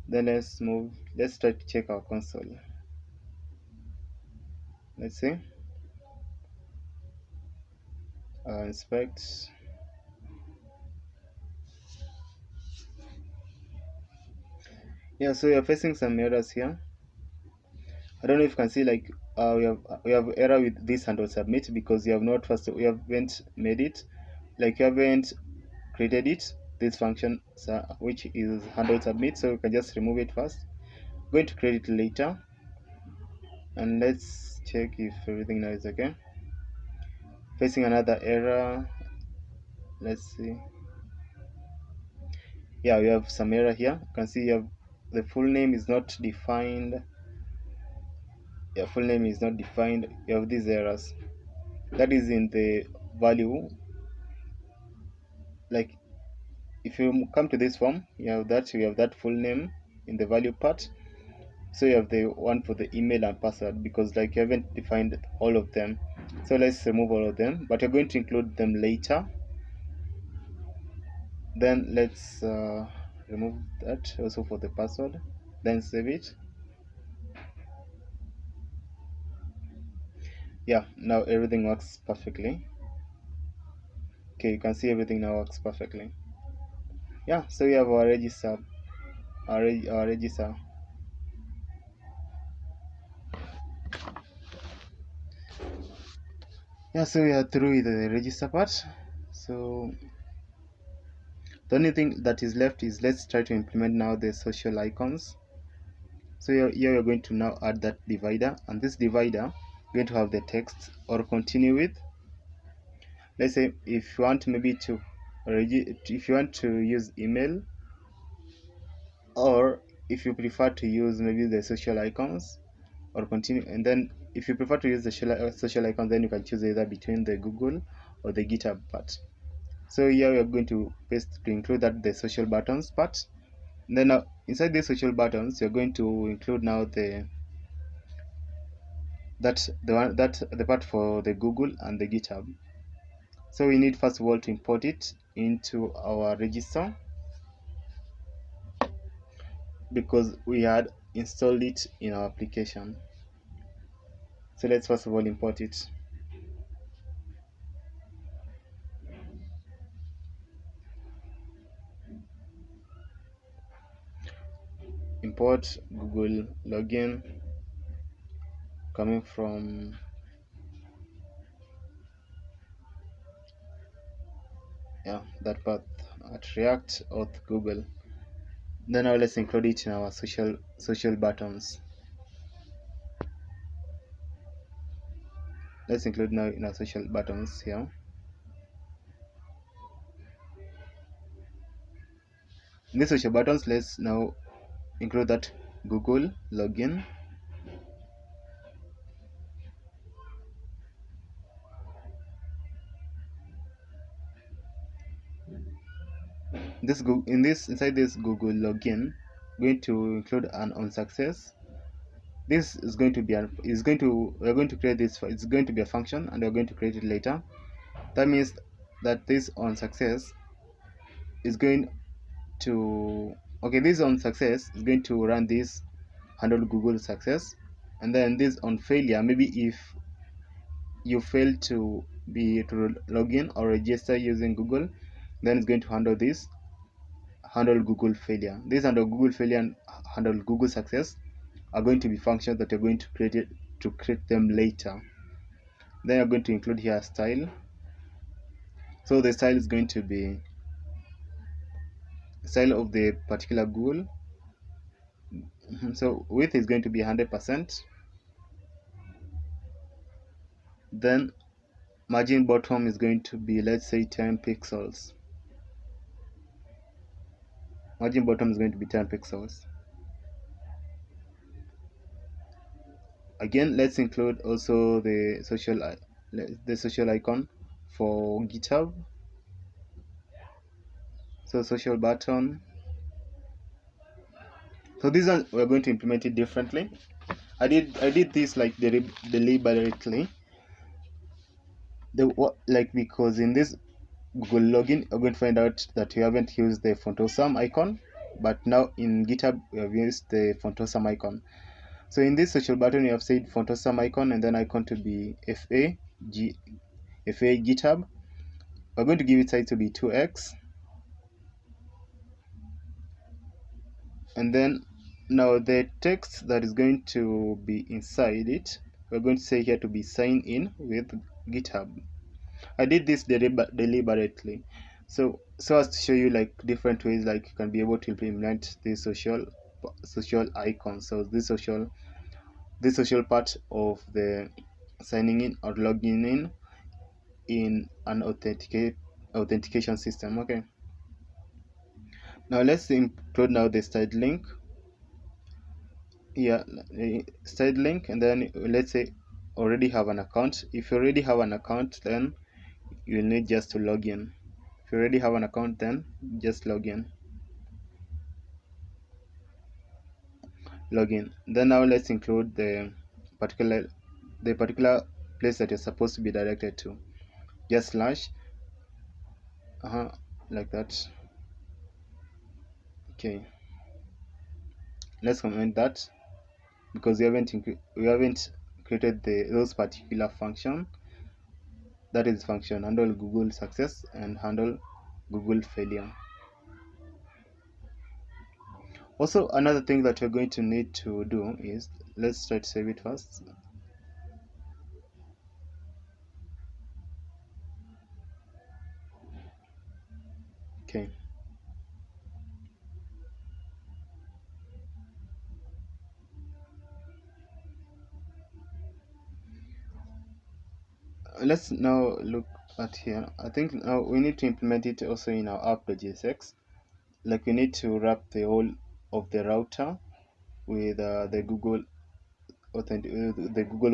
then let's try to check our console. Let's see, inspect. Yeah, so you're facing some errors here. I don't know if you can see, like we have error with this handle submit because we haven't made it, like you haven't created it, this function which is handle submit. So you can just remove it first. Going to create it later, and let's check if everything now is okay. Facing another error. Let's see. Yeah, we have some error here. You can see you have the full name is not defined. Your full name is not defined. You have these errors. That is in the value. Like if you come to this form, you have that full name in the value part. So you have the one for the email and password, because like you haven't defined all of them. So let's remove all of them, but you're going to include them later. Then let's remove that also for the password, then save it. Yeah, now everything works perfectly. Okay, you can see everything now works perfectly. Yeah, so we have our register, our register. Yeah, so we are through with the register part. So the only thing that is left is, let's try to implement now the social icons. So here we're going to now add that divider, and this divider going to have the text or continue with. Let's say if you want maybe to if you want to use email, or if you prefer to use maybe the social icons or continue. And then if you prefer to use the social icons, then you can choose either between the Google or the GitHub part. So here we are going to paste to include that the social buttons part. And then inside the social buttons, you're going to include now the part for the Google and the GitHub. So we need first of all to import it into our register, because we had installed it in our application. So let's first of all import it. Import Google login, coming from that path at React auth Google. Then now let's include it in our social buttons. Let's include now in our social buttons here. In these social buttons, let's now include that Google login. Inside this Google login, going to include an on success. This is going to be we're going to create this. It's going to be a function, and we're going to create it later. That means that this on success is going to this on success is going to run this handle Google success, and then this on failure, maybe if you fail to log in or register using Google, then it's going to handle Google failure. This handle Google failure and handle Google success are going to be functions that you're going to create them later. Then you're going to include here style. So the style is going to be style of the particular Google. So width is going to be 100%. Then margin bottom is going to be, let's say, 10 pixels. Margin bottom is going to be 10 pixels. Again, let's include also the social icon for GitHub. So social button. So this one we're going to implement it differently. I did this like deliberately. Because in this Google login, you're going to find out that you haven't used the font awesome icon, but now in GitHub we have used the font awesome icon. So in this social button, you have said font awesome icon, and then icon to be FA GitHub. We're going to give it size to be 2x, and then Now the text that is going to be inside it, we're going to say here to be signed in with GitHub. I did this deliberately, so as to show you like different ways like you can be able to implement this social icon. So this social part of the signing in or logging in an authentication system. Okay, now let's include now the side link here, side link, and then let's say already have an account. If you already have an account, then you'll need just to log in. If you already have an account, then just log in. Then now let's include the particular place that you're supposed to be directed to. Just slash like that. Okay, let's comment that because we haven't created those particular function. That is function handle Google success and handle Google failure. Also, another thing that you're going to need to do is, let's try to save it first. Okay, let's now look at here. I think now we need to implement it also in our app.js. Like we need to wrap the whole of the router with the Google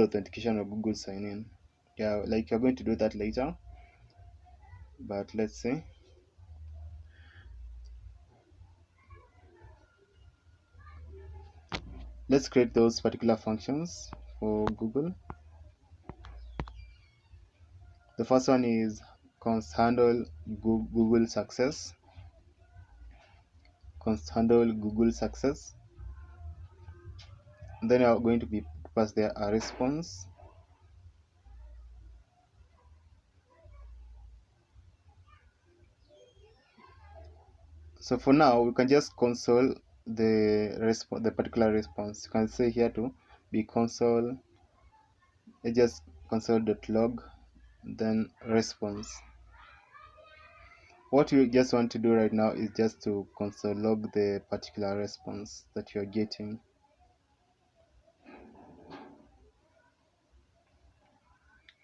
authentication or Google sign in. Yeah, like you're going to do that later, but let's see. Let's create those particular functions for Google. The first one is const handle Google success. Const handle Google success. And then you are going to be pass there a response. So for now, we can just console the particular response. You can say here to be console. Just console.log, then response. What you just want to do right now is just to console log the particular response that you're getting.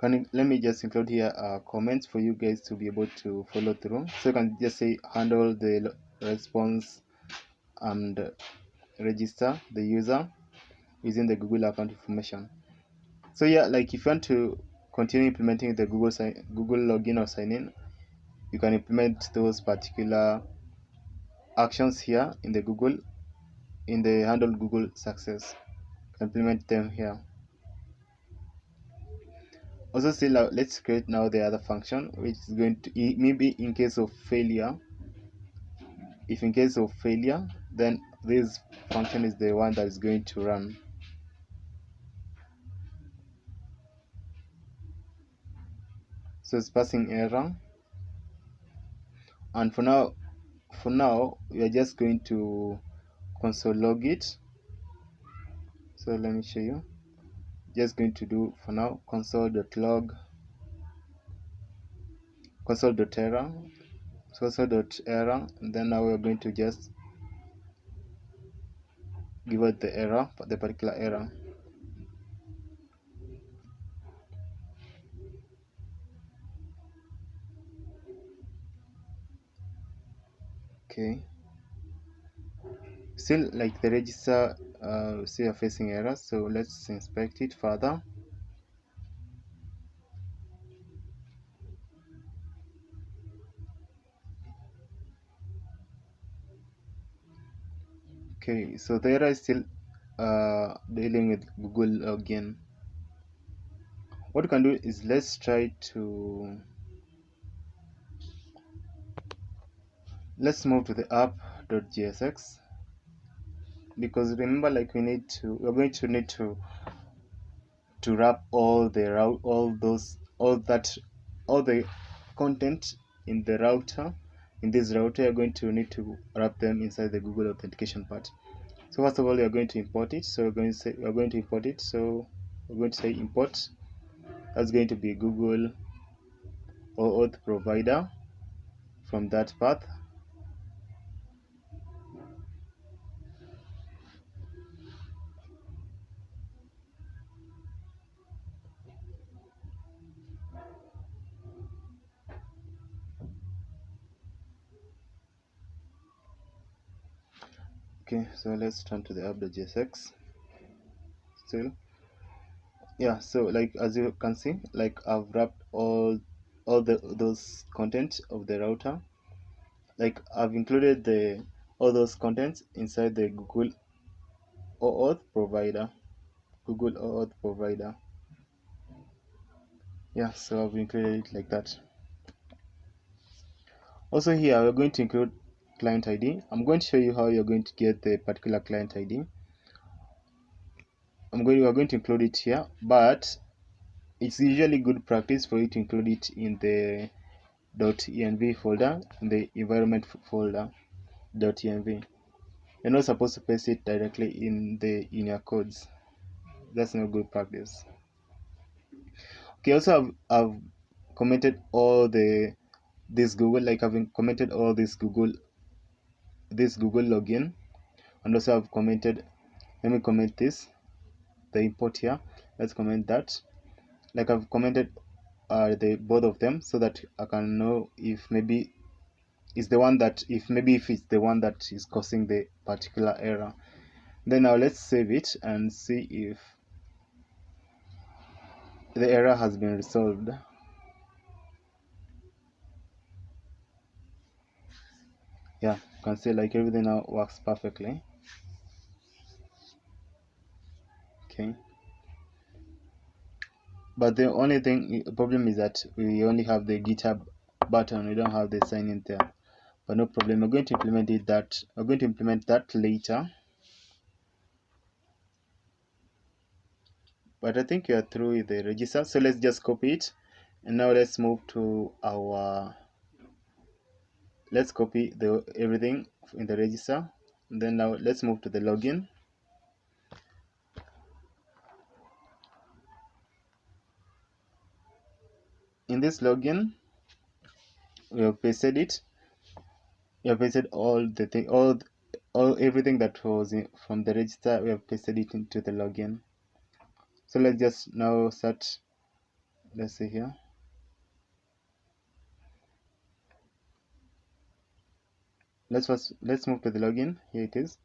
Let me just include here comments for you guys to be able to follow through. So you can just say handle the response and register the user using the Google account information. So yeah, like if you want to continue implementing the Google login or sign in, you can implement those particular actions here in the handle Google success. Implement them here. Also still let's create now the other function, which is going to maybe in case of failure. If in case of failure, then this function is the one that is going to run. So it's passing error, and for now we are just going to console log it. So let me show you. Just going to do for now console.log console.error, and then now we're going to just give it the particular error. Okay, still like the register still facing error, so let's inspect it further. Okay, so the error is still dealing with Google login. What you can do is let's move to the app.jsx, because remember, like we're going to need to wrap all the content in the router. In this router, you're going to need to wrap them inside the Google authentication part. So first of all, we are going to import it. So we're going to import it. So we're going to say import. That's going to be Google OAuth provider from that path. Okay, so let's turn to the app.jsx. Still, yeah. So like as you can see, like I've wrapped all those content of the router. Like I've included all those contents inside the Google OAuth provider. Google OAuth provider. Yeah, so I've included it like that. Also here we're going to include client ID. I'm going to show you how you're going to get the particular client ID. We're going to include it here, but it's usually good practice for you to include it in the .env folder, in the environment folder .env. You're not supposed to paste it directly in your codes. That's not good practice. Okay, also I've commented all this Google, like I've commented all this Google login, and also I've commented, let me comment this, the import here. Let's comment that. Like I've commented the both of them so that I can know if maybe it's the one that if it's the one that is causing the particular error. Then now let's save it and see if the error has been resolved. Yeah, you can see like everything now works perfectly. Okay, but the only problem is that we only have the GitHub button, we don't have the sign in there. But no problem, we're going to implement that later. But I think you are through with the register, so let's just copy it. And now let's move to let's copy everything in the register. And then now let's move to the login. In this login, we have pasted it. We have pasted all the thing, all everything that was from the register. We have pasted it into the login. So let's just now start. Let's see here. Let's move to the login. Here it is.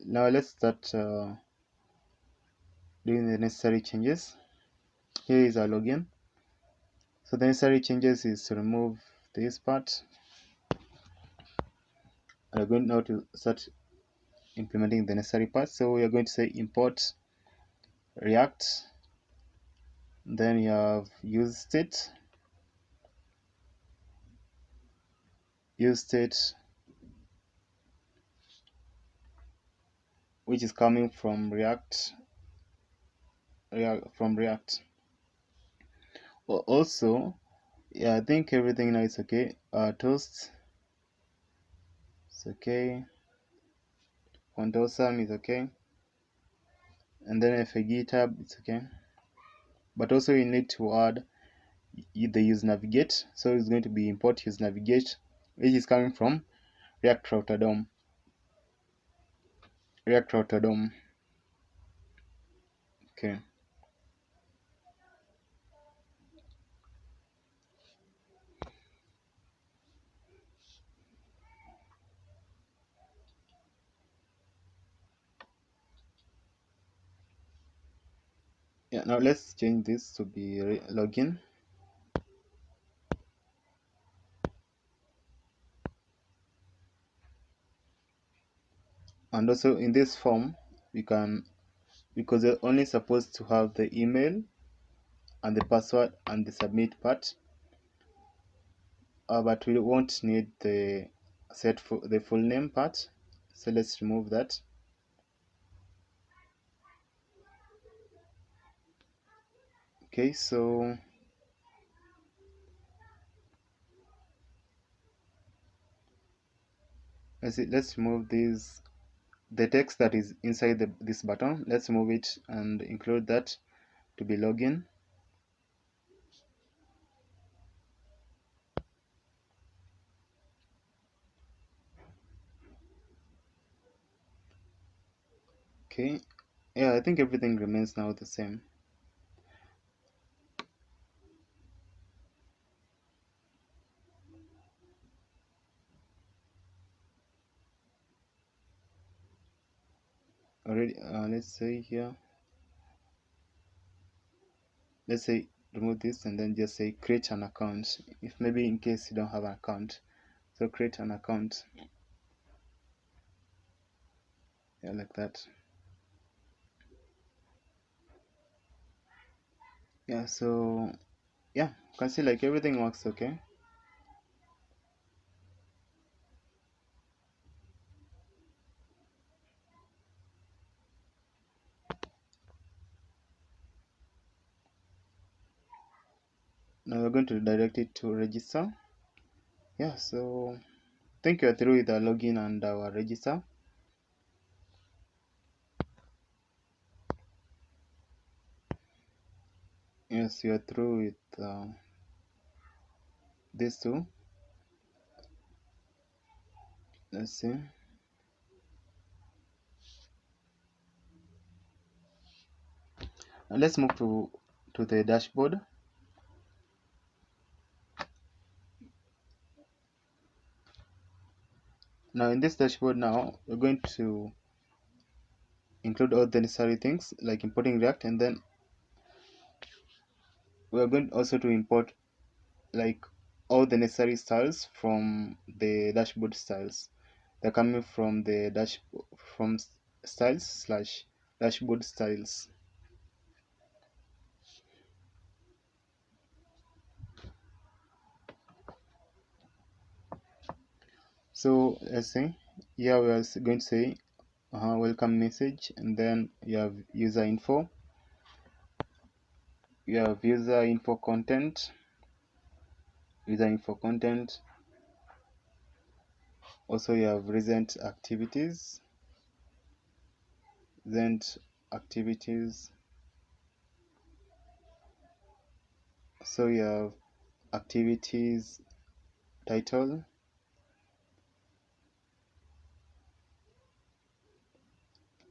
Now let's start doing the necessary changes. Here is our login. So the necessary changes is to remove this part. We're going now to start implementing the necessary parts. So we are going to say import React. Then you have use state, which is coming from React. Also, yeah, I think everything now is okay. Toast, it's okay. Font awesome is okay. And then if a GitHub, it's okay. But also you need to add the use navigate. So it's going to be import use navigate, which is coming from React Router DOM. Okay. Yeah, now let's change this to be login. And also in this form, we can, because we're only supposed to have the email and the password and the submit part, but we won't need the set for the full name part. So let's remove that. Okay, so let's remove this the text that is inside this button. Let's move it and include that to be login. Okay, yeah, I think everything remains now the same. Already, let's say here, let's say remove this and then just say create an account, if maybe in case you don't have an account. So create an account, yeah, like that. Yeah, so yeah, you can see like everything works okay. Now we're going to direct it to register. Yeah, so I think you're through with the login and our register. Yes, you're through with these two. Let's see. And let's move to the dashboard. Now in this dashboard now, we're going to include all the necessary things like importing React, and then we're going also to import like all the necessary styles from the dashboard styles. They're coming from the from styles slash dashboard styles. So let's say here we are going to say welcome message, and then you have user info, you have user info content. Also you have recent activities, recent activities. So you have activities title,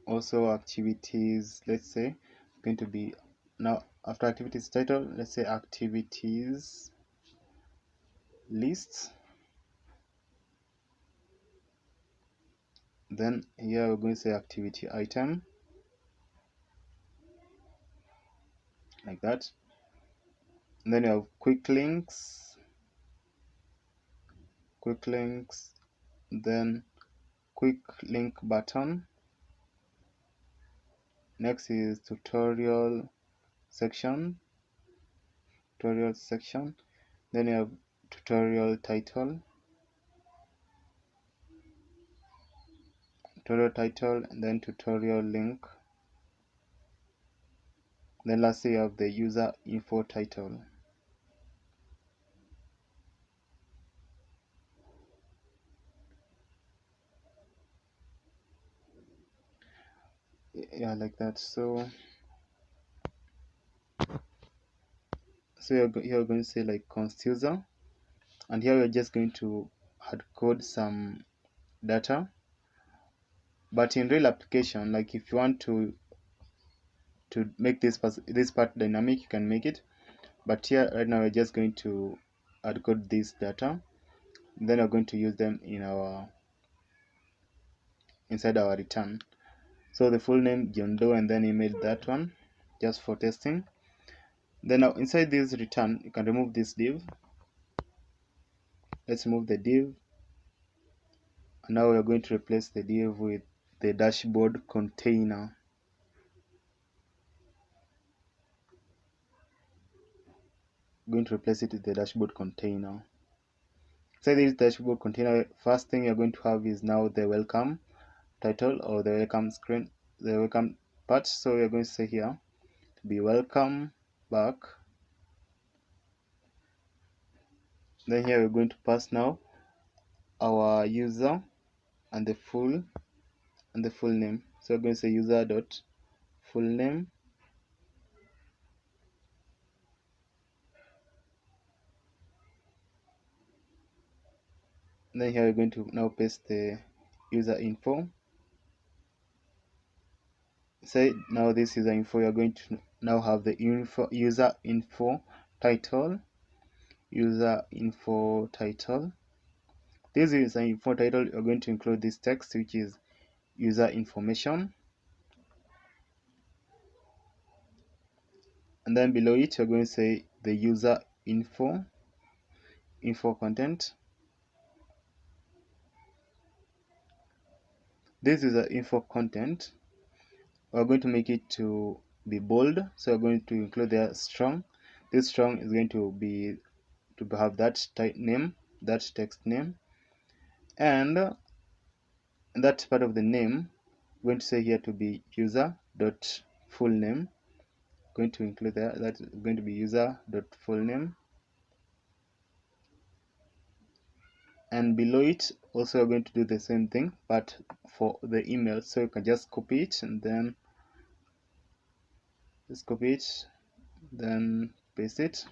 also activities, let's say going to be now after activities title, let's say activities list. Then here we're going to say activity item, like that. And then you have quick links, then quick link button. Next is section, tutorial section. Then you have tutorial title, and then tutorial link. Then lastly you have the user info title. Yeah, like that. So you're going to say like const user, and here we're just going to hard code some data. But in real application, like if you want to make this part dynamic, you can make it. But here right now we're just going to hard code this data, then we're going to use them in inside our return. So the full name John Doe, and then email, that one just for testing. Then now inside this return you can remove this div. Let's remove the div, and now we're going to replace the div with the dashboard container. Going to replace it with the dashboard container. So this dashboard container, first thing you're going to have is now the welcome title, or the welcome screen, the welcome part. So we're going to say here to be welcome back. Then here we're going to pass now our user and the full and the full name. So we're going to say user dot full name, and then here we're going to now paste the user info. Say now this user info, you're going to now have the user info title, user info title. This user info title, you're going to include this text, which is user information, and then below it you're going to say the user info content. This user info content, we're going to make it to be bold, so we're going to include the strong. This strong is going to be to have that name, that text name, and that part of the name we're going to say here to be user dot full name. Going to include that's going to be user dot full name, and below it also we're going to do the same thing but for the email. So you can just copy it and then just copy it, then paste it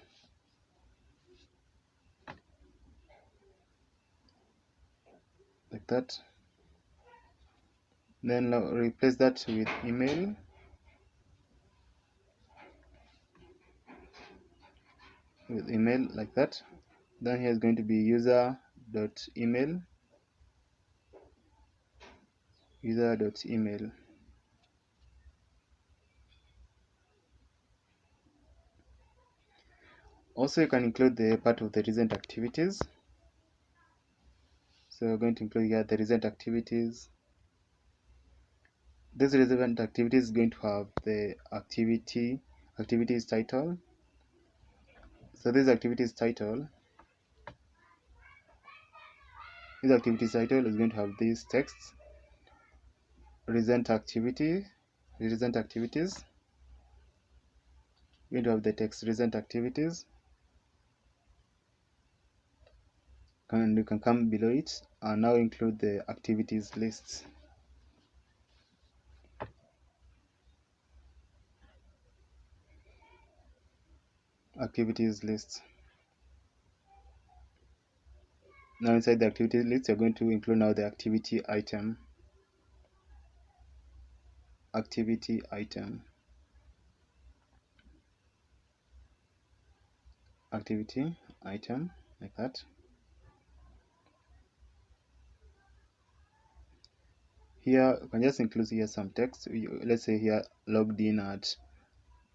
like that. Then now replace that with email, like that. Then here is going to be user dot email, user dot email. Also you can include the part of the recent activities. So we're going to include here the recent activities. This relevant activity is going to have the activities title. So this activities title is going to have these texts: recent activities. We're going to have the text recent activities, and you can come below it and now include the activities lists. Activities list. Now inside the activities list, you're going to include now the activity item. Activity item. Activity item, like that. Here you can just include here some text. Let's say here logged in at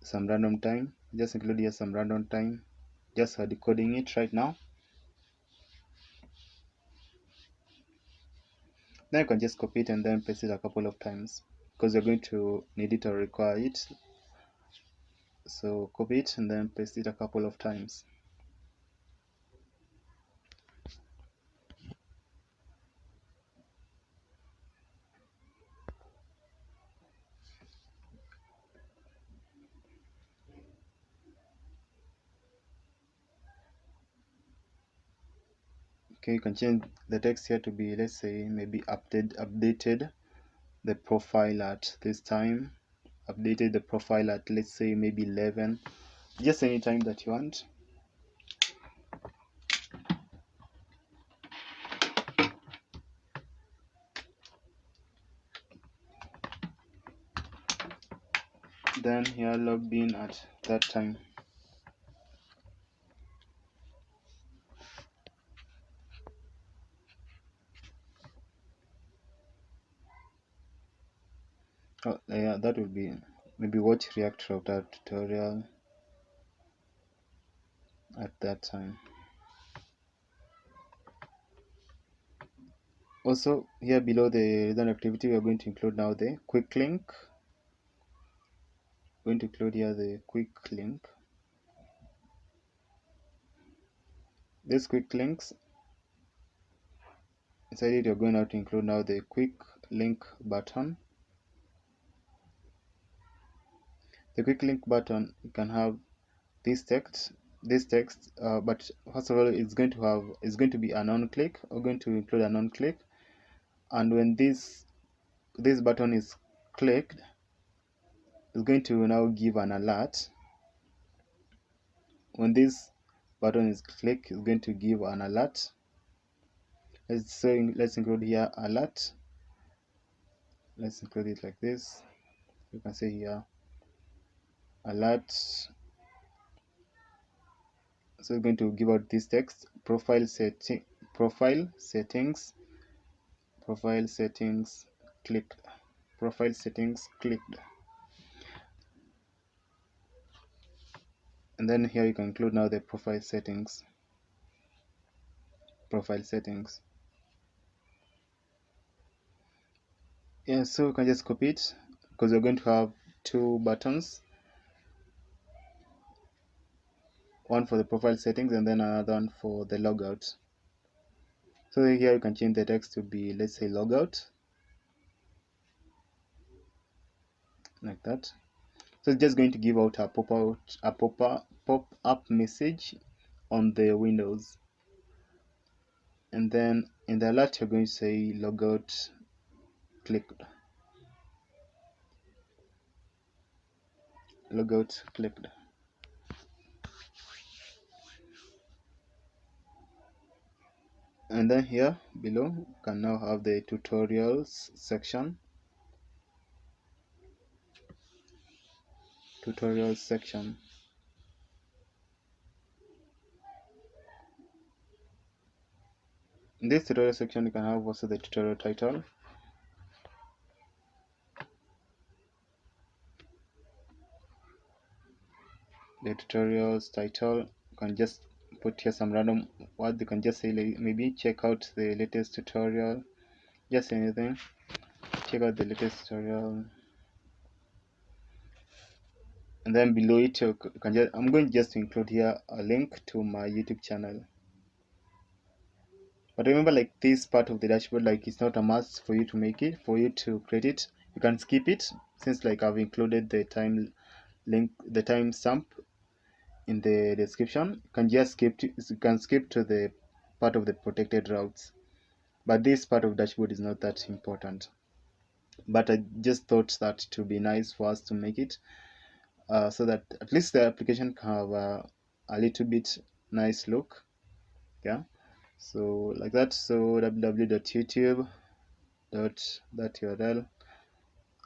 some random time. Just include here some random time. Just for decoding it right now. Then you can just copy it and then paste it a couple of times because you're going to need it or require it. So copy it and then paste it a couple of times. Okay, you can change the text here to be, let's say, maybe updated the profile at this time. Updated the profile at, let's say, maybe 11. Just any time that you want. Then here logged in at that time. Oh, yeah, that would be maybe watch React Router tutorial at that time. Also, here below the result activity, we are going to include now the quick link. We're going to include here the quick link. These quick links, inside it, you're going to include now the quick link button. The quick link button, you can have this text, but first of all, it's going to be an on click. We're going to include an on click, and when this this button is clicked, it's going to now give an alert. When this button is clicked, it's going to give an alert. Let's include here alert. Let's include it like this. You can say here alert. So it's going to give out this text: profile settings, clicked, profile settings clicked. And then here you can include now the profile settings. Yeah, so you can just copy it, because we're going to have two buttons, one for the profile settings and then another one for the logout. So here you can change the text to be, let's say, logout, like that. So it's just going to give out a pop-up message on the windows. And then in the alert you're going to say logout clicked. And then here below you can now have the tutorials section. In this tutorial section you can have also the tutorial title. The tutorials title, you can just put here some random word. You can just say, like, maybe check out the latest tutorial, just anything, check out the latest tutorial. And then below it you can just, I'm going just to include here a link to my YouTube channel. But remember, like, this part of the dashboard, like, it's not a must for you to make it, for you to create it. You can skip it, since like I've included the time stamp in the description. You can just skip to the part of the protected routes. But this part of dashboard is not that important. But I just thought that it would be nice for us to make it, so that at least the application can have a little bit nice look. Yeah, so like that. So www.youtube.that.url,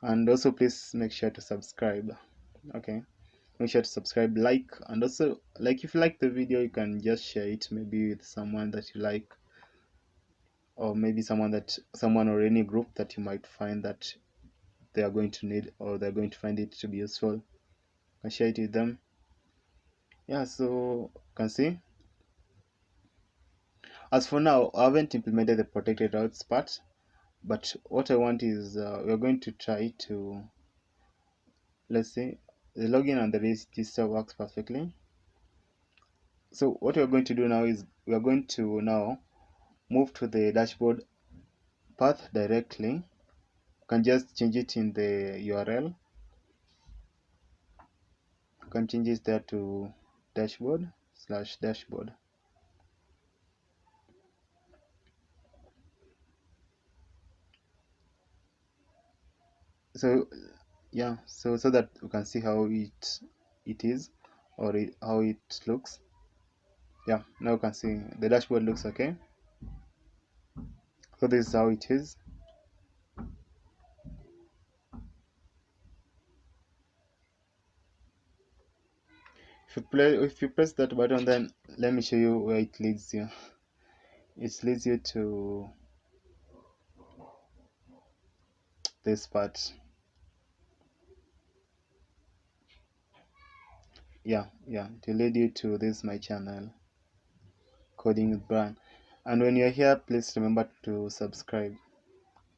and also please make sure to subscribe. Okay, make sure to subscribe, like, and also, like, if you like the video, you can just share it maybe with someone that you like, or maybe someone or any group that you might find that they are going to need, or they're going to find it to be useful. I share it with them. Yeah, so you can see, as for now I haven't implemented the protected routes part, but what I want is, we're going to try to, let's say, the login and the register works perfectly. So what we're going to do now is we are going to now move to the dashboard path directly. You can just change it in the URL. You can change it there to dashboard. So yeah, so that you can see how it is, or how it looks. Yeah, now you can see the dashboard looks okay. So this is how it is. If you press that button, then let me show you where it leads you. It leads you to this part. Yeah, it will lead you to this my channel, Coding with Brian. And when you're here, please remember to subscribe.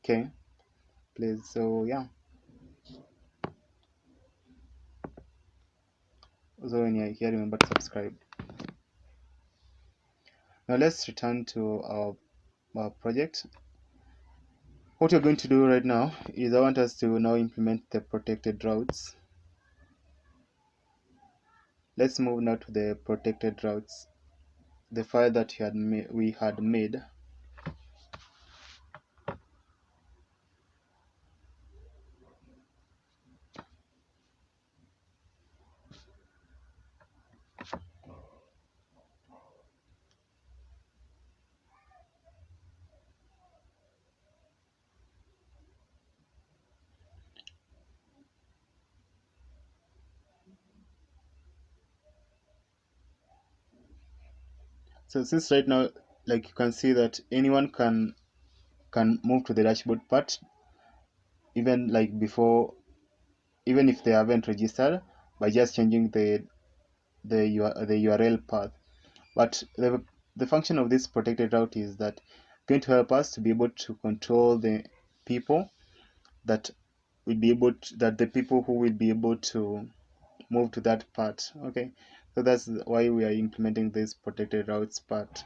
Okay, please. So yeah, so when you're here, remember to subscribe. Now let's return to our project. What we're going to do right now is I want us to now implement the protected routes. Let's move now to the protected routes, the file that we had made. So since right now, like you can see that anyone can move to the dashboard part, even like before, even if they haven't registered, by just changing the URL path. But the function of this protected route is that going to help us to be able to control the people that will be able to, that the people who will be able to move to that part. Okay, so that's why we are implementing this protected routes part.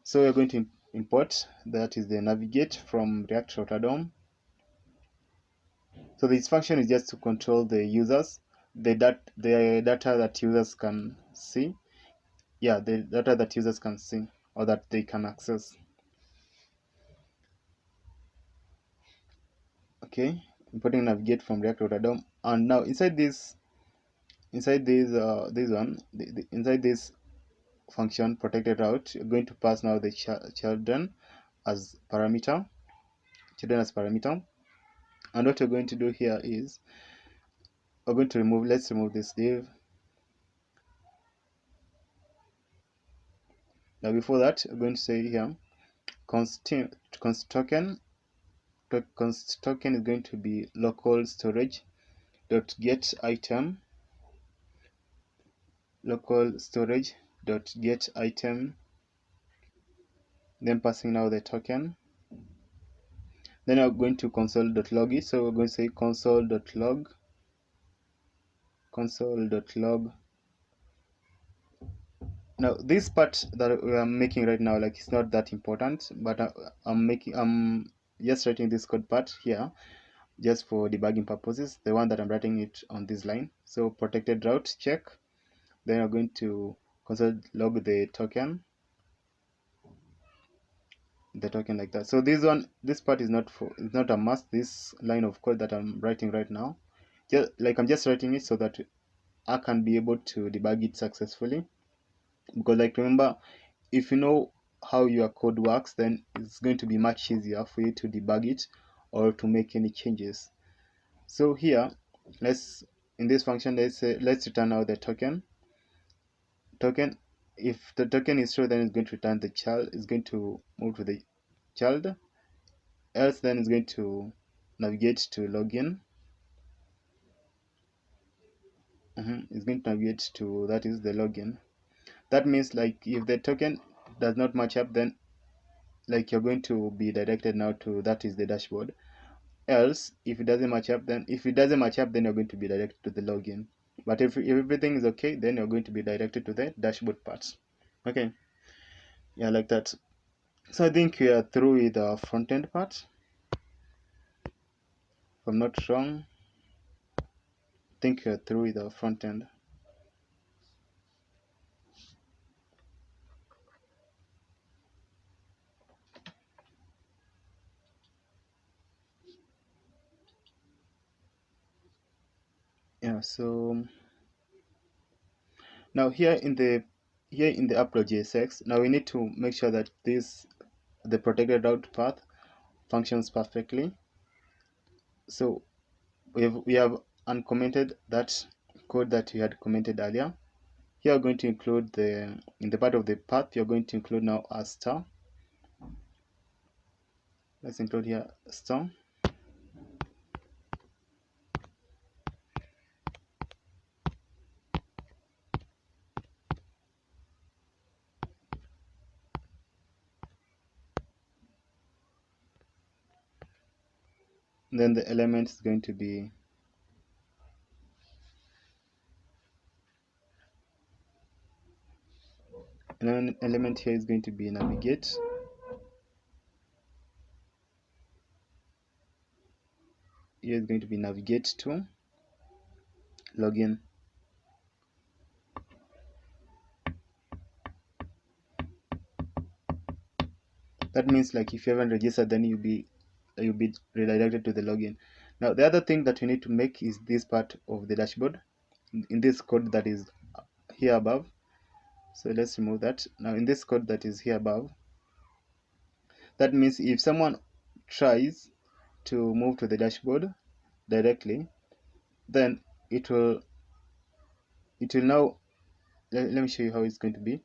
So we're going to import, that is the navigate from React Router DOM. So this function is just to control the users, the data that users can see. Yeah, the data that users can see or that they can access. Okay, importing navigate from React Router DOM, and now inside this inside this function protected route, you're going to pass now the children as parameter, and what you're going to do here is we're going to let's remove this div. Now before that, we're going to say here const token is going to be local storage dot get item, local storage dot get item, then passing now the token. Then we're going to console.log it. So we're going to say console.log. Now this part that we are making right now, like it's not that important, but I'm just writing this code part here just for debugging purposes, the one that I'm writing it on this line. So protected route check, then we're going to console log the token like that. So this part is not a must, this line of code that I'm writing right now. I'm just writing it so that I can be able to debug it successfully. Because like remember, if you know how your code works, then it's going to be much easier for you to debug it or to make any changes. So here, in this function, let's return out the token. If the token is true, then it's going to return the child. It's going to move to the child. Else, then it's going to navigate to login. It's going to navigate to, that is the login. That means like if the token does not match up, then like you're going to be directed now to, that is the dashboard. Else, if it doesn't match up, then you're going to be directed to the login. But if everything is okay, then you're going to be directed to the dashboard part. Okay, yeah, like that. So I think we are through with the front end part, if I'm not wrong. I think we are through with the front end. Yeah, so now here in the upload.jsx, now we need to make sure that the protected route path functions perfectly. So we have uncommented that code that we had commented earlier. Here we're going to include in the part of the path, you're going to include now a star. Let's include here a star. And then the element is going to be element here is going to be navigate. Here is going to be navigate to login. That means like if you haven't registered, then you'll be redirected to the login. Now the other thing that we need to make is this part of the dashboard in this code that is here above. So let's remove that. Now in this code that is here above, that means if someone tries to move to the dashboard directly, then it will now let me show you how it's going to be.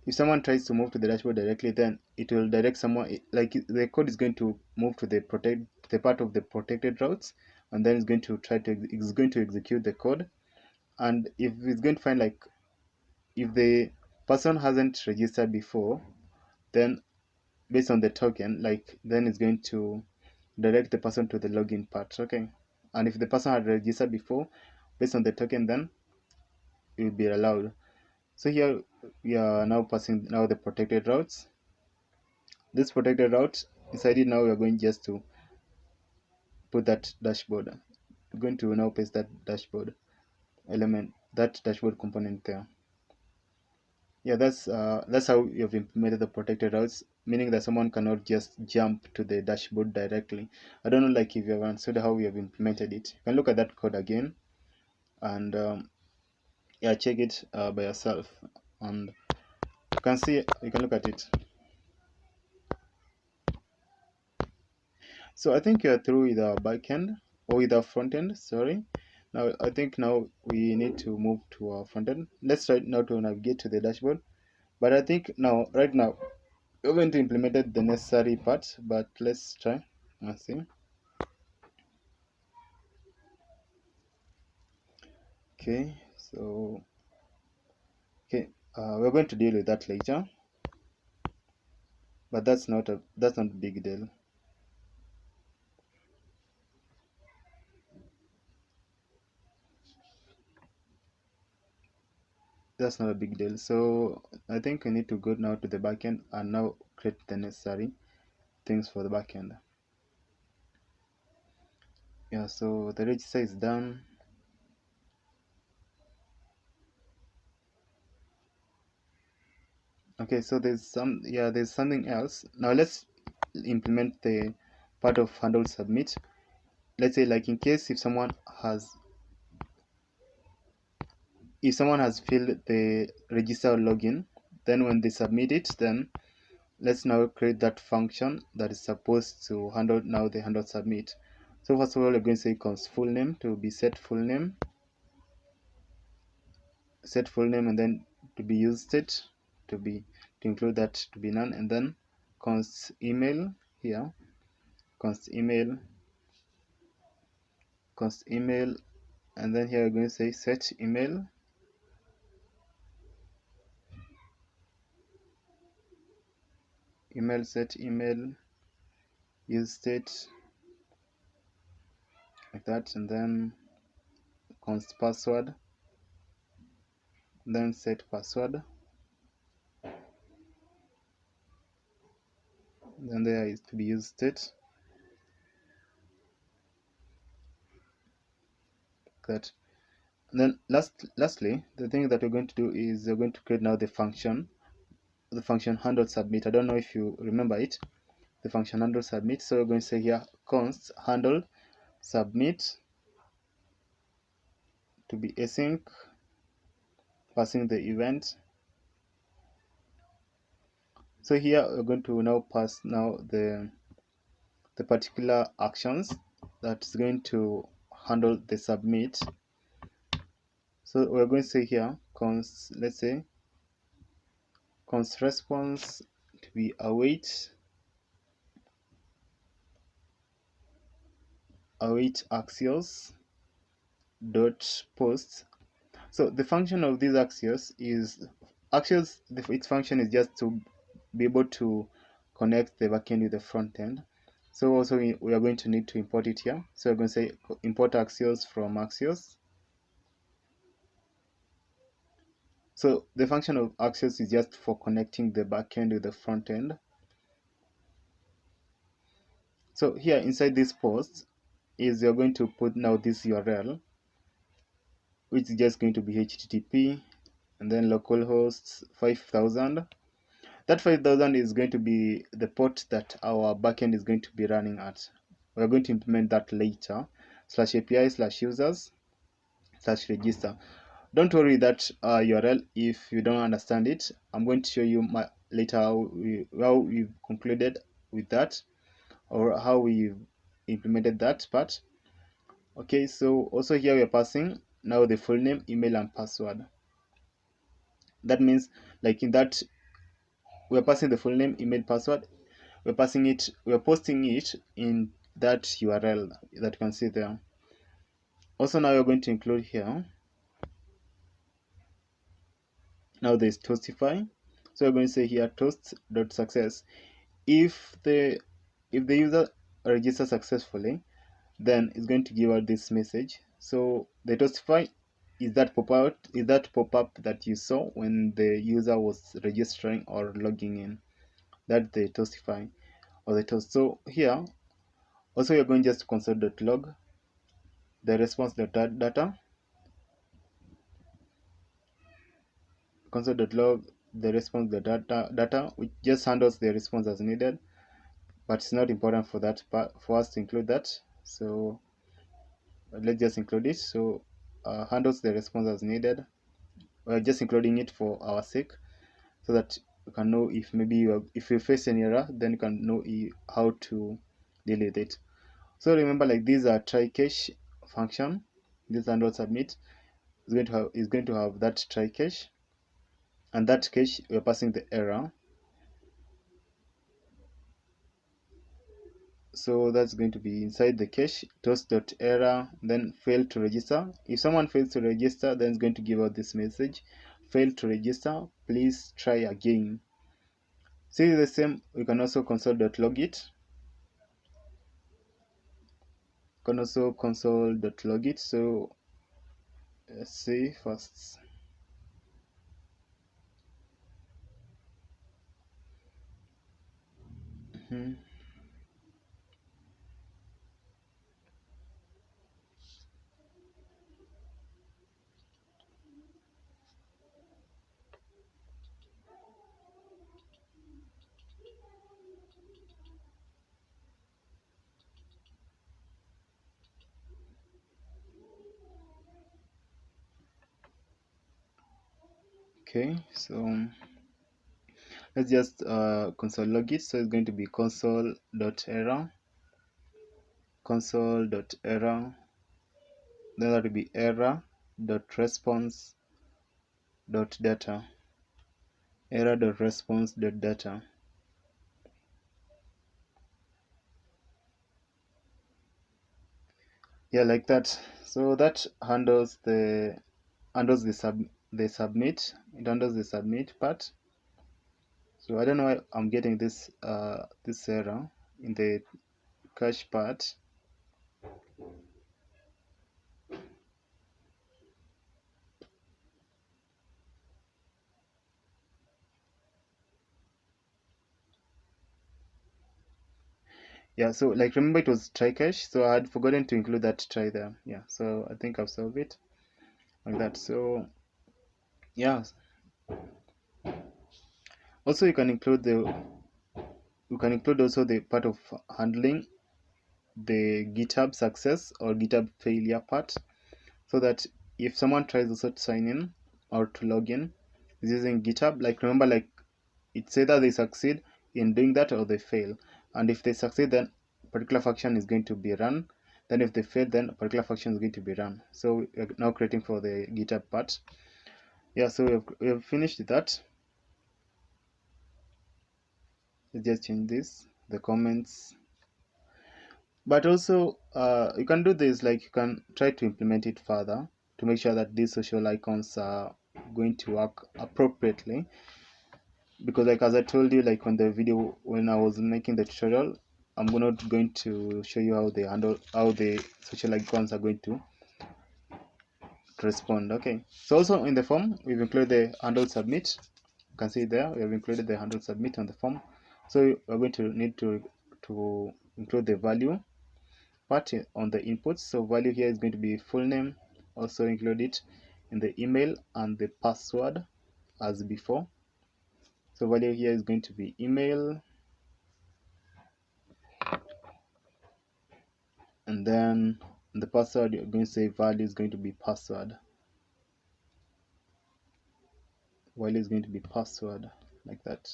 if someone tries to move to the dashboard directly, then it will direct someone, like the code is going to move to the part of the protected routes, and then it's going to execute the code. And if it's going to find, like, if the person hasn't registered before, then based on the token, like, then it's going to direct the person to the login part. Okay, and if the person had registered before, based on the token, then it will be allowed. So here we are now passing now the protected routes. This protected route, inside it now we are going just to put that dashboard. We're going to now paste that dashboard element, that dashboard component there. Yeah, that's how you've implemented the protected routes, meaning that someone cannot just jump to the dashboard directly. I don't know, like, if you have understood how we have implemented it. You can look at that code again, and yeah, check it by yourself, and you can see, you can look at it. So I think you are through with our backend, or with our front end, sorry. Now I think now we need to move to our front end. Let's try now to navigate to the dashboard. But I think now, right now, we're going to implement the necessary parts, but let's try and see. Okay, so okay, we're going to deal with that later, but that's not a big deal. That's not a big deal. So I think we need to go now to the backend and now create the necessary things for the backend. Yeah, so the register is done. Okay, so there's something else. Now let's implement the part of handle submit. Let's say, like, in case if someone has filled the register login, then when they submit it, then let's now create that function that is supposed to handle now the handle submit. So first of all, we're going to say const full name to be set full name, and then to be used state to include that to be none, and then const email here, const email, and then here we're going to say set email, set email, use state, like that, and then const password, then set password, then there is to be used state, that. And then lastly, the thing that we're going to do is we're going to create now the function handle submit. I don't know if you remember it, the function handle submit. So we're going to say here const handle submit to be async, passing the event. So here we're going to now pass now the particular actions that's going to handle the submit. So we're going to say here const, let's say const response to be await axios dot post. So the function of these axios is its function is just to be able to connect the backend with the front end. So also we are going to need to import it here. So we're going to say import axios from axios. So the function of axios is just for connecting the backend with the front end. So here inside this post is you're going to put now this URL, which is just going to be HTTP and then localhost 5000. That 5000 is going to be the port that our backend is going to be running at. We're going to implement that later. /API/users/register. Don't worry that URL if you don't understand it. I'm going to show you later how we've concluded with that, or how we've implemented that part. Okay, so also here we're passing now the full name, email, and password. That means, like, in that we're passing the full name, email, password. We're posting it in that URL that you can see there. Also, now we're going to include here. Now there's Toastify. So we're going to say here toast.success. If the user registers successfully, then it's going to give out this message. So the Toastify is that pop-up that you saw when the user was registering or logging in. That's the Toastify or the toast. So here also you're going just to console.log the response.data, console.log the response.data, which just handles the response as needed, but it's not important for that part for us to include that. So let's just include it. So handles the response as needed. We're just including it for our sake, so that you can know if maybe if you face any error, then you can know how to deal with it. So remember, like, these are try catch function. This handle submit is going to have that try catch, and that catch we're passing the error. So that's going to be inside the cache, toast.error, then fail to register. If someone fails to register, then it's going to give out this message, fail to register, please try again. See the same, we can also console.log it. You can also console.log it. So let's see first. Okay, so let's just console log it. So it's going to be console.error, console.error, then that will be error.response.data, error.response.data. Yeah, like that. So that handles the submit. It handles the submit part. So I don't know why I'm getting this this error in the cache part. Yeah, so like, remember, it was try cache, so I had forgotten to include that try there. Yeah, so I think I've solved it like that. So yeah, also you can include also the part of handling the GitHub success or GitHub failure part, so that if someone tries also to sign in or to log in using GitHub, like, remember, like, it's either they succeed in doing that or they fail. And if they succeed, then a particular function is going to be run. Then if they fail, then a particular function is going to be run. So we're now creating for the GitHub part. Yeah, so we have finished that. Let's just change this, the comments. But also you can do this, like, you can try to implement it further to make sure that these social icons are going to work appropriately, because, like, as I told you, like, on the video when I was making the tutorial, I'm not going to show you how the social icons are going to respond. Okay, so also in the form we've included the handle submit. You can see there we have included the handle submit on the form. So we're going to need to include the value part on the inputs. So value here is going to be full name. Also include it in the email and the password as before. So value here is going to be email, and then the password you're going to say value is going to be password. Value is going to be password, like that.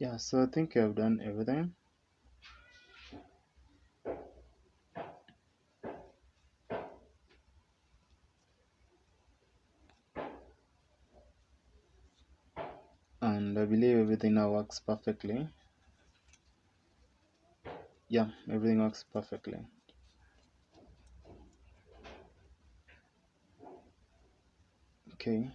Yeah, so I think I've done everything. And I believe everything now works perfectly. Yeah, everything works perfectly. Okay,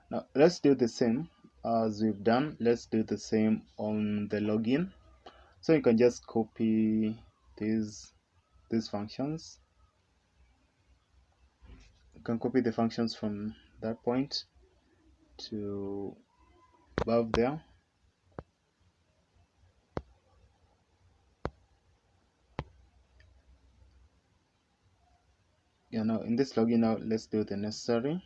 now let's do the same as we've done. Let's do the same on the login. So you can just copy these functions. You can copy the functions from that point to above there. Yeah, now in this login, now let's do the necessary.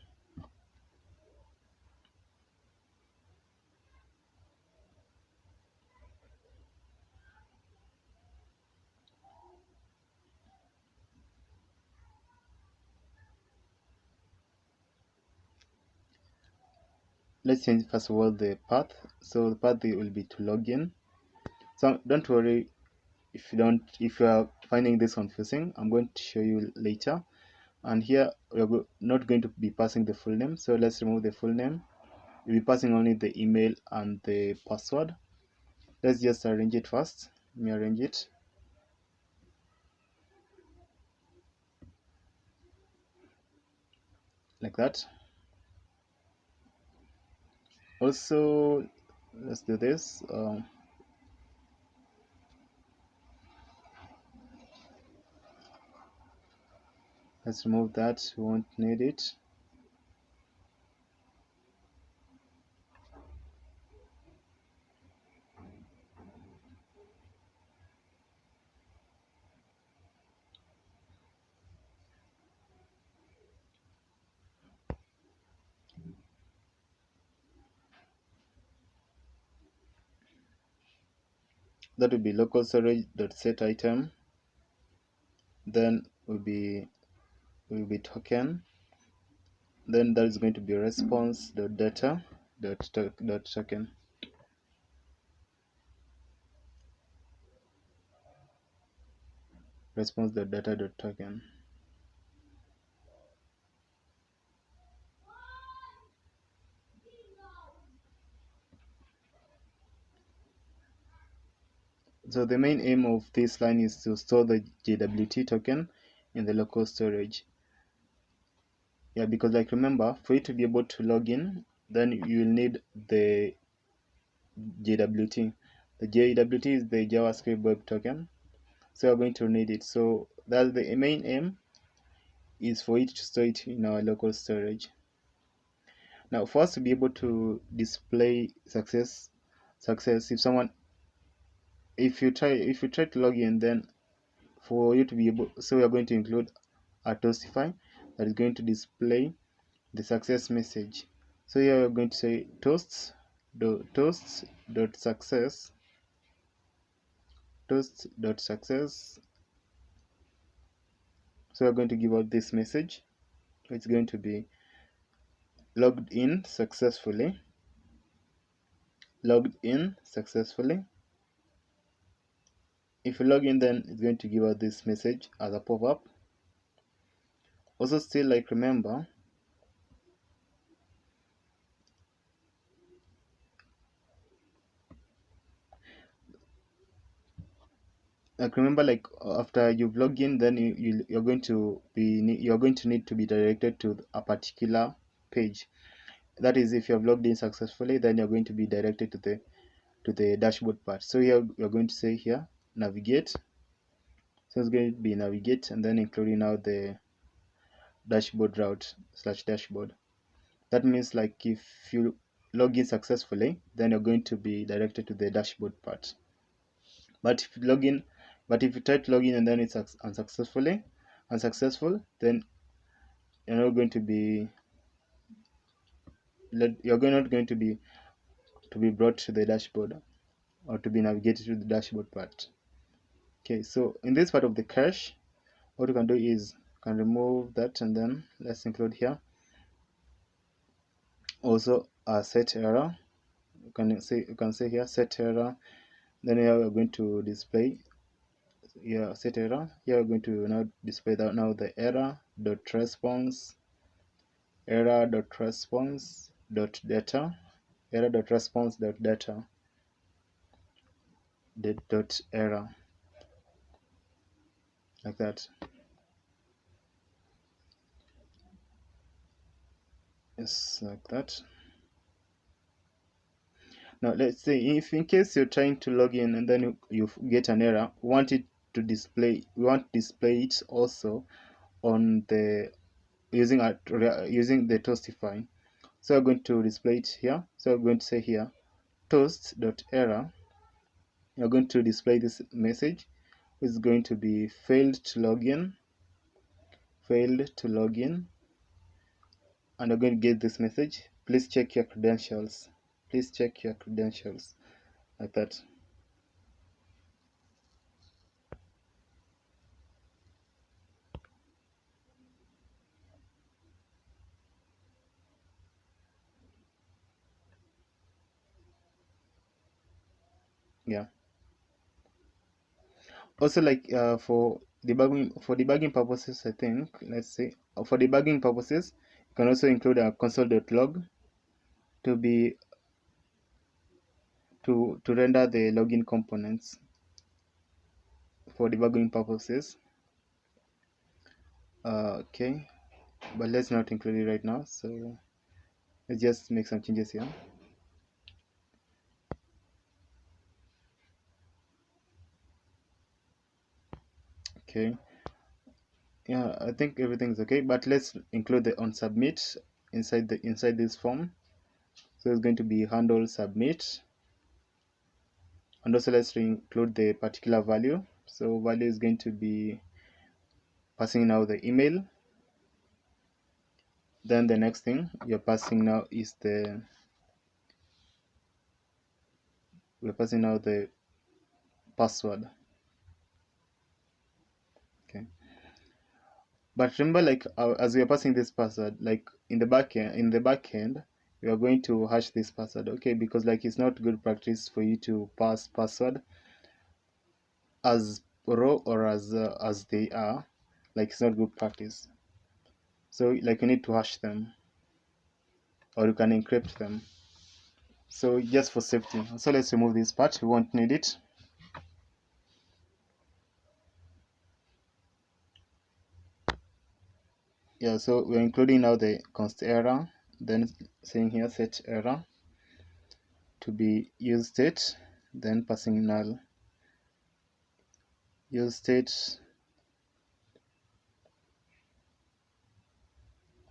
Let's change first of all the path. So the path will be to login. So don't worry if you are finding this confusing. I'm going to show you later. And here we're not going to be passing the full name. So let's remove the full name. We'll be passing only the email and the password. Let's just arrange it first. Let me arrange it. Like that. Also, let's do this. Let's remove that. We won't need it. That will be local storage.set item. Then will be token. Then that is going to be response.data.token. Response.data.token. So the main aim of this line is to store the JWT token in the local storage. Yeah, because like remember, for you to be able to log in, then you will need the JWT. The JWT is the JavaScript web token. So we're going to need it. So that's the main aim, is for it to store it in our local storage. Now for us to be able to display success, if you try to log in, then for you to be able, so we are going to include a toastify that is going to display the success message. So here we're going to say toast.success. So we're going to give out this message. It's going to be logged in successfully. If you log in, then it's going to give out this message as a pop-up. Also, still, like remember, after you've logged in, then you're going to need to be directed to a particular page. That is, if you have logged in successfully, then you're going to be directed to the dashboard part. So here you're going to say here navigate. So it's going to be navigate, and then including now the dashboard route / dashboard. That means like if you log in successfully, then you're going to be directed to the dashboard part. But if you try to log in and then it's unsuccessful, then you're not going to be not going to be brought to the dashboard, or to be navigated to the dashboard part. Okay, so in this part of the cache, what you can do is you can remove that, and then let's include here also a set error. you can say here set error. Then here we're going to display set error. Here we're going to now display the error.response error.response.data error.response.data dot error, like that. Yes, like that. Now let's say if in case you're trying to log in and then you get an error, we want to display it also on the using the Toastify. So we're going to display it here. So we're going to say here toast.error. You're going to display this message, which is going to be failed to log in, and you're going to get this message. Please check your credentials. Like that. Yeah. Also, like for debugging purposes, I think, let's say for debugging purposes, you can also include a console.log to be to render the login components for debugging purposes. Okay, but let's not include it right now. So let's just make some changes here. Okay. Yeah, I think everything is okay, but let's include the on submit inside this form. So it's going to be handle submit, and also let's include the particular value. So value is going to be passing now the email. Then the next thing you're passing now is we're passing now the password. Okay, but remember, like as we are passing this password, like in the backend we are going to hash this password, okay, because like it's not good practice for you to pass password as raw or as they are. Like it's not good practice. So like you need to hash them, or you can encrypt them, so just for safety. So let's remove this part, we won't need it. Yeah, so we're including now the const error, then saying here set error to be use state, then passing null use state,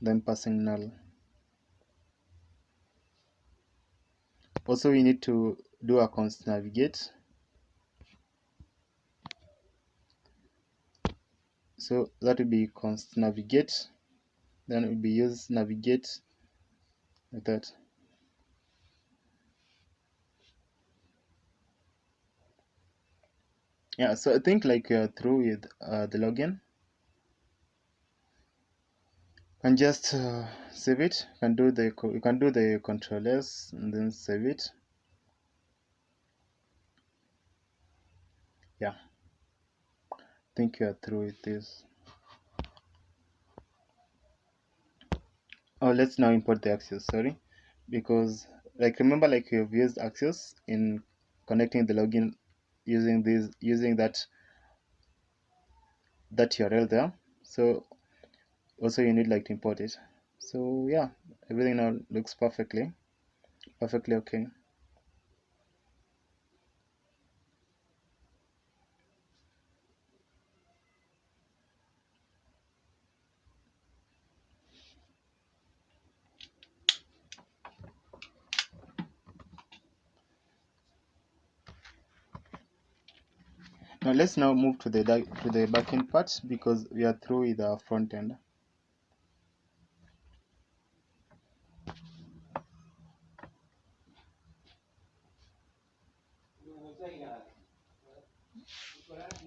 then passing null. Also we need to do a const navigate. So that will be const navigate, then it will be use navigate, like that. Yeah, so I think like you're through with the login. And just save it. You can do the Control S and then save it. Yeah, I think you are through with this. Oh, let's now import the Axios. Sorry, because like remember, like you've used Axios in connecting the login using that URL there. So also you need like to import it. So yeah, everything now looks perfectly okay. Now let's now move to the backend part, because we are through with our front end.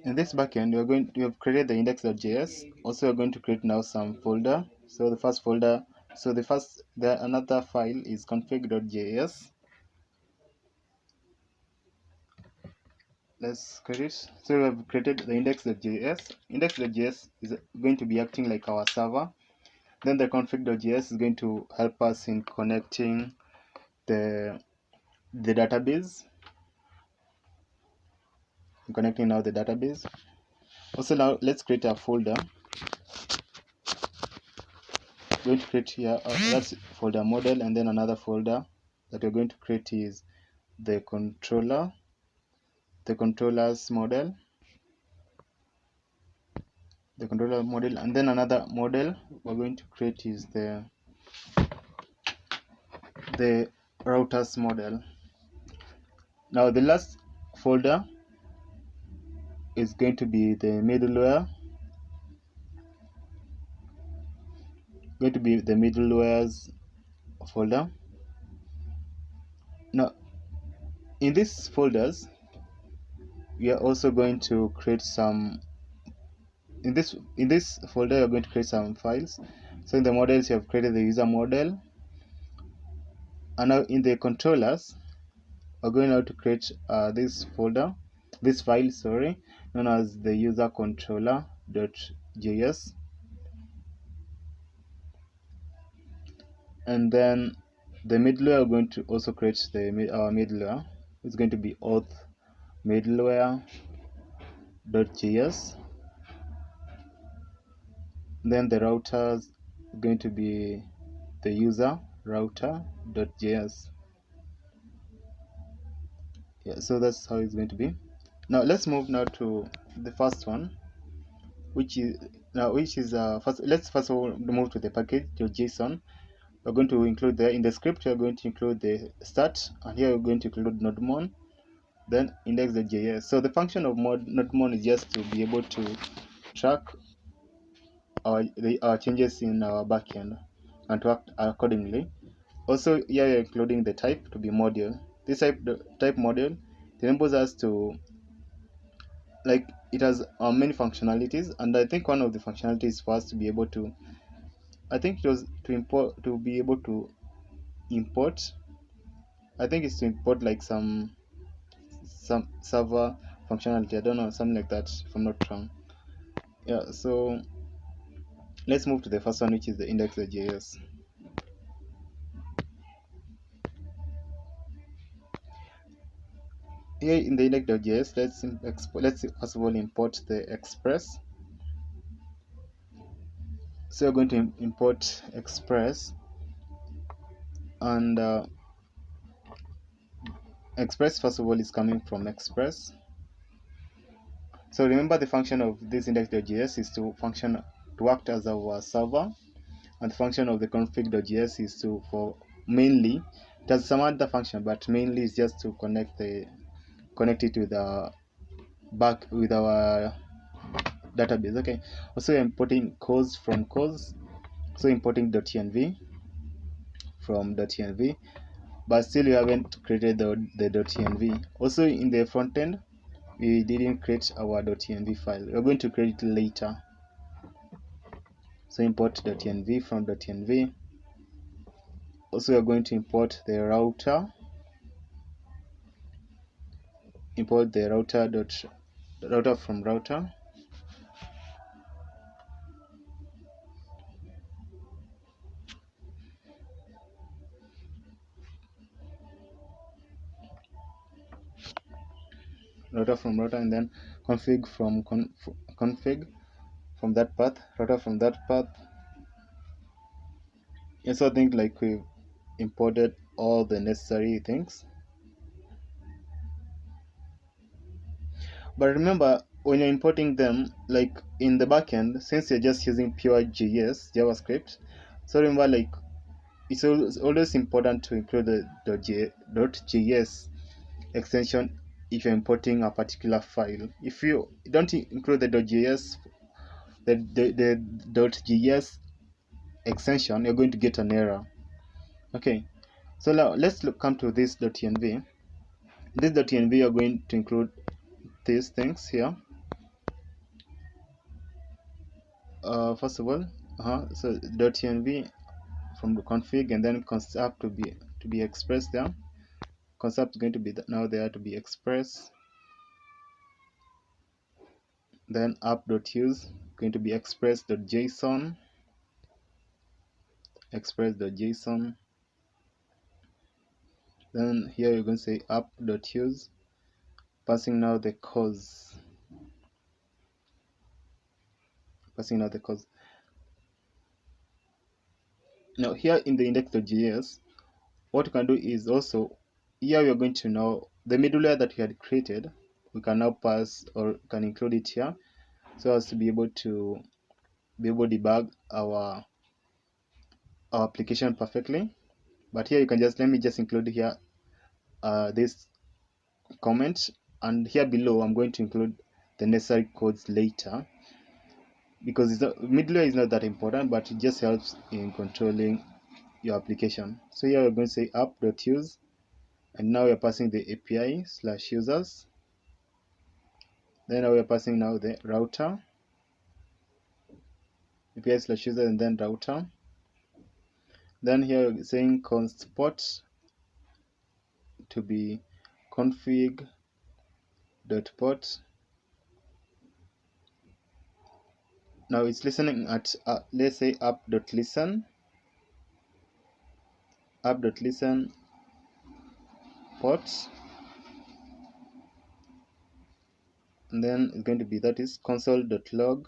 In this backend, we have created the Index.js. Also, we're going to create now some folder. So the first, another file is Config.js. let's create it. So we have created the index.js. Index.js is going to be acting like our server. Then the config.js is going to help us in connecting the database. Connecting now the database. Also now let's create a folder. We're going to create here that's folder model, and then another folder that we're going to create is the controller's model, and then another model we're going to create is the router's model. Now the last folder is going to be the middleware's folder. Now in these folders we are also going to create some in this folder you're going to create some files. So in the models you have created the user model, and now in the controllers we're going now to create this file known as the user controller.js, and then the middleware we're going to also create our middleware. It's going to be auth middleware.js. Then the routers is going to be the user router.js. Yeah, so that's how it's going to be. Now let's move now to the first one, which is let's first of all move to the package.json. We're going to include there in the script. We're going to include the start, and here we're going to include nodemon, then index.js. So the function of nodemon is just to be able to track our changes in our backend and to act accordingly. Also here we're including the type to be module. This type module enables us to, like, it has many functionalities, and I think one of the functionalities for us to be able to, I think it was to be able to import, I think it's to import like some server functionality, I don't know, something like that if I'm not wrong. Yeah, so let's move to the first one, which is the index.js. Here in the index.js, let's first of all import the express. So we're going to import express, and express first of all is coming from express. So remember the function of this index.js is to act as our server, and the function of the config.js is mainly, it has some other function, but mainly is just to connect it with our database. Okay. Also importing cause from cause, so importing .env from .env, but still you haven't created the .env. Also in the front end we didn't create our .env file. We're going to create it later. So import .env from .env. Also we're going to import the router. Import the router from router. And then config from config from that path, router from that path. And so I think like we've imported all the necessary things. But remember, when you're importing them, like in the backend, since you're just using pure JavaScript, so remember, like, it's always important to include the .js extension if you're importing a particular file. If you don't include the .js .js extension, you're going to get an error. Okay, so now let's come to this .env. This .env, you're going to include these things here. First of all, so .env from the config, and then concept to be expressed there. Concept is going to be now there to be expressed. then app.use going to be express.json, then here you're going to say app.use, passing now the cause, now here in the index.js, what you can do is also here we are going to now the middleware that we had created, we can now pass or can include it here so as to be able to debug our application perfectly. But here you can let me just include here this comment, and here below I'm going to include the necessary codes later, because middleware is not that important, but it just helps in controlling your application. So here we're going to say app.use, and now we're passing the API/users. Then now we're passing now the router, API/user, and then router. Then here we're saying const port to be config.port. Now it's listening at let's say app.listen port, and then it's going to be, that is console.log.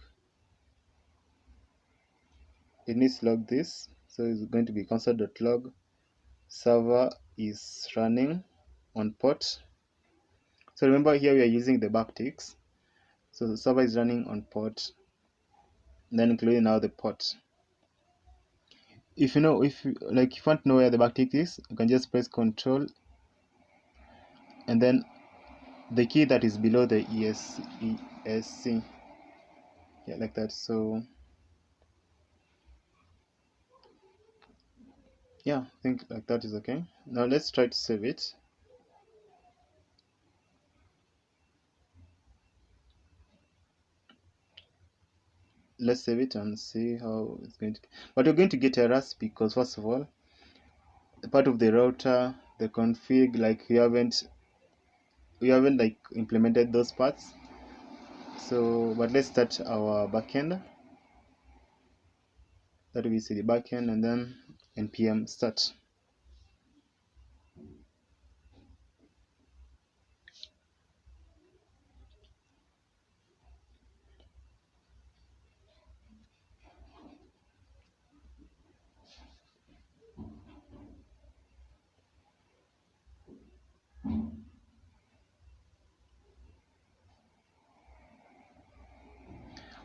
It needs to log this, so it's going to be console.log server is running on port. So remember here we are using the backticks, so the server is running on port, then including now the port. If you want to know where the backtick is, you can just press Control and then the key that is below the ESC, yeah, like that. So yeah, I think like that is okay. Now let's try to save it. Let's save it and see how it's going to, but you're going to get errors because first of all, the part of the router, the config, like we haven't like implemented those parts. So but let's start our backend. That will be the backend, and then npm start.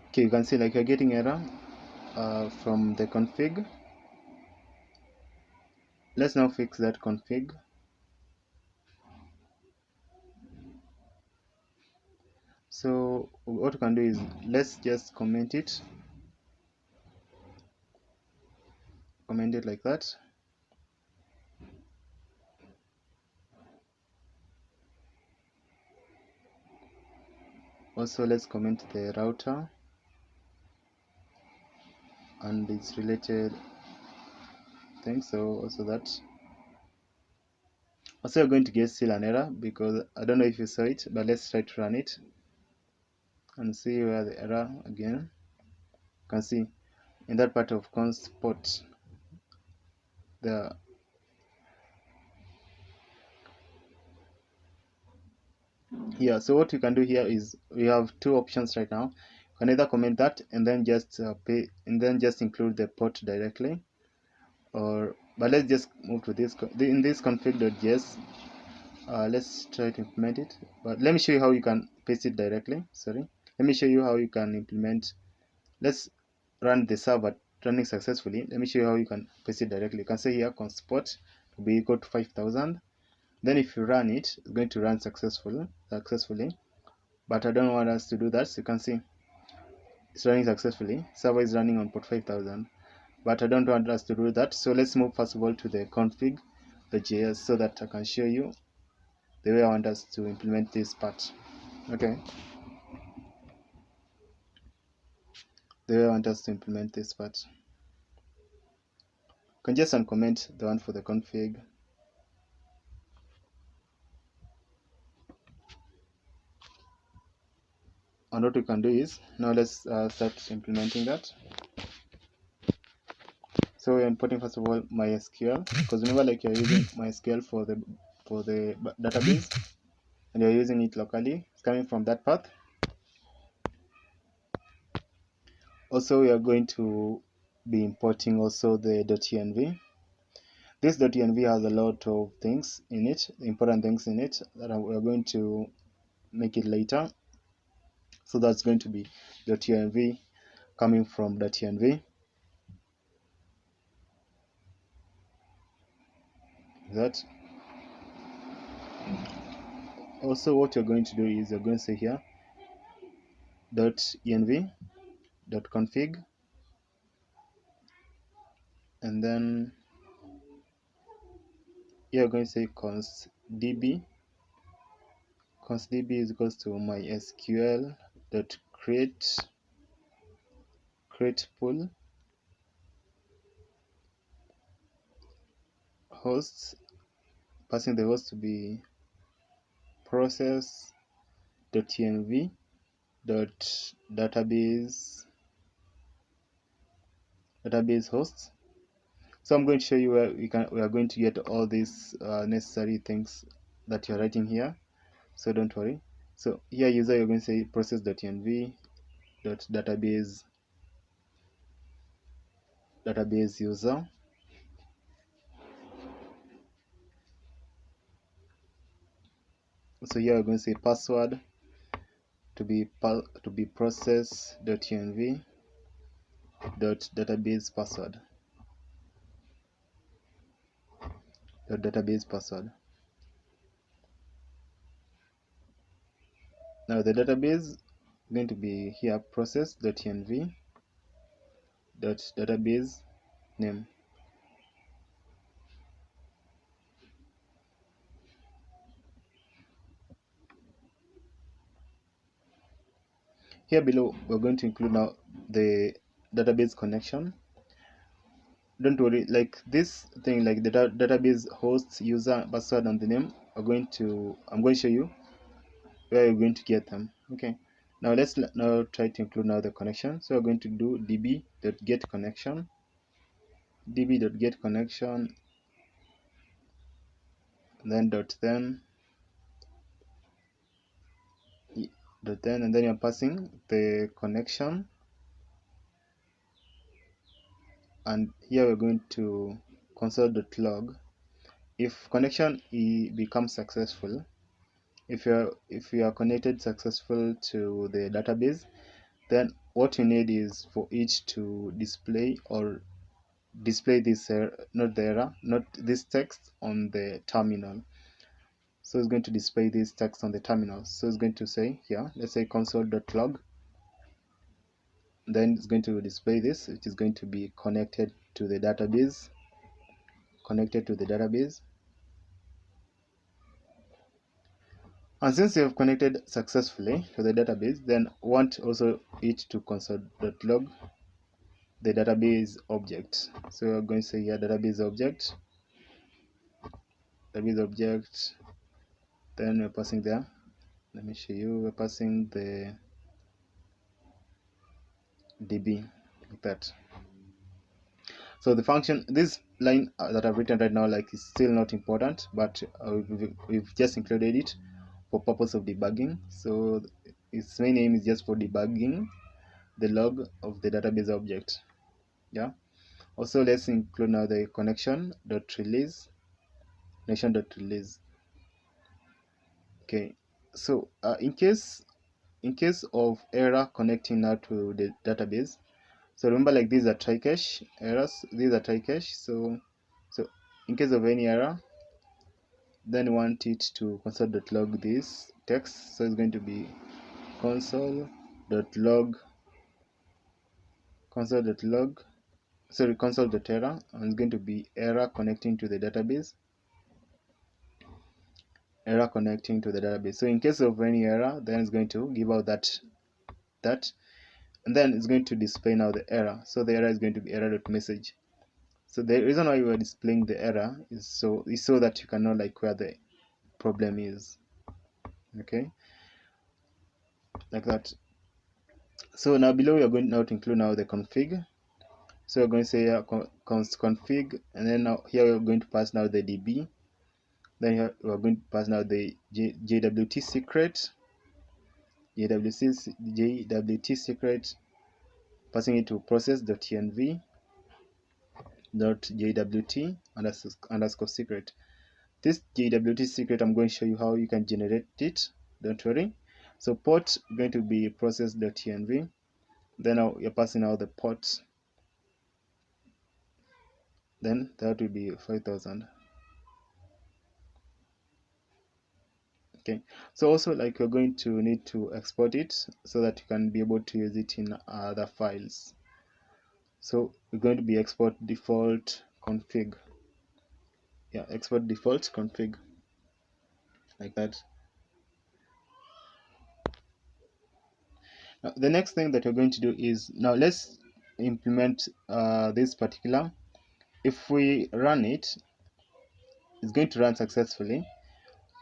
Okay, you can see like you're getting error from the config. Let's now fix that config. So what you can do is let's just comment it like that. Also let's comment the router and its related things. So also that. Also, you're going to get still an error because I don't know if you saw it, but let's try to run it and see where the error again. You can see in that part of const port the here. So what you can do here is we have two options right now. You can either comment that and then just include the port directly, or but let's just move to this in this config.js. Let's try to implement it, but let me show you how you can paste it directly. Sorry, let me show you how you can implement. Let's run the server running successfully. Let me show you how you can paste it directly. You can say here const port to be equal to 5000. Then if you run it, it's going to run successfully, but I don't want us to do that. So you can see it's running successfully. Server is running on port 5000, but I don't want us to do that. So let's move first of all to the config.js so that I can show you the way I want us to implement this part. Okay, the way I want us to implement this part. You can just uncomment the one for the config. And what we can do is, now let's start implementing that. So we're importing first of all MySQL, because remember, like, you're using MySQL for the database, and you're using it locally. It's coming from that path. Also, we are going to be importing also the .env. This .env has a lot of things in it, important things in it, that we are going to make it later. So that's going to be .env coming from .env. That. Also, what you're going to do is you're going to say here .env .config, and then you're going to say const db is equals to mysql dot create pool hosts, passing the host to be process .env dot database hosts. So I'm going to show you where we are going to get all these necessary things that you're writing here, so don't worry. So here, user, you're going to say process.env dot database user. So here we're going to say password to be process.env dot database password Now the database is going to be here process.env dot database name. Here below, we're going to include now the database connection. Don't worry, like this thing, like the database host, user, password, and the name, I'm going to show you where you're going to get them. Okay. Now let's now try to include now the connection. So we're going to do db.getConnection, db.getConnection, then .then, and then you're passing the connection, and here we're going to console.log. If connection becomes successful, if you are connected successful to the database, then what you need is for each to display this not this text on the terminal. So it's going to display this text on the terminal. So it's going to say here, let's say console.log, then it's going to display this, which is going to be connected to the database. And since you have connected successfully to the database, then want also it to console.log the database object. So we're going to say here database object, then we're passing there. Let me show you. We're passing the db, like that. So the function, this line that I've written right now, like, is still not important, but we've just included it for purpose of debugging. So its main aim is just for debugging the log of the database object. Yeah. Also, let's include now the connection.release. Okay. So in case of error connecting now to the database, so remember, like, these are try catch errors. So in case of any error, then you want it to console.log this text. So it's going to be console.error, and it's going to be error connecting to the database. So in case of any error, then it's going to give out that, and then it's going to display now the error. So the error is going to be error.message. So the reason why we are displaying the error is so that you can know, like, where the problem is. Okay, like that. So now below we are going now to include now the config. So we're going to say const config, and then now here we're going to pass now the DB. Then here we're going to pass now the JWT secret, JWT secret, passing it to process.env.jwt underscore secret. This JWT secret, I'm going to show you how you can generate it. Don't worry. So port going to be process.env. Then now you're passing out the port. Then that will be 5000. Okay. So also, like, you're going to need to export it so that you can be able to use it in other files. So we're going to be export default config. Yeah, export default config, like that. Now, the next thing that we're going to do is, now let's implement this particular. If we run it, it's going to run successfully,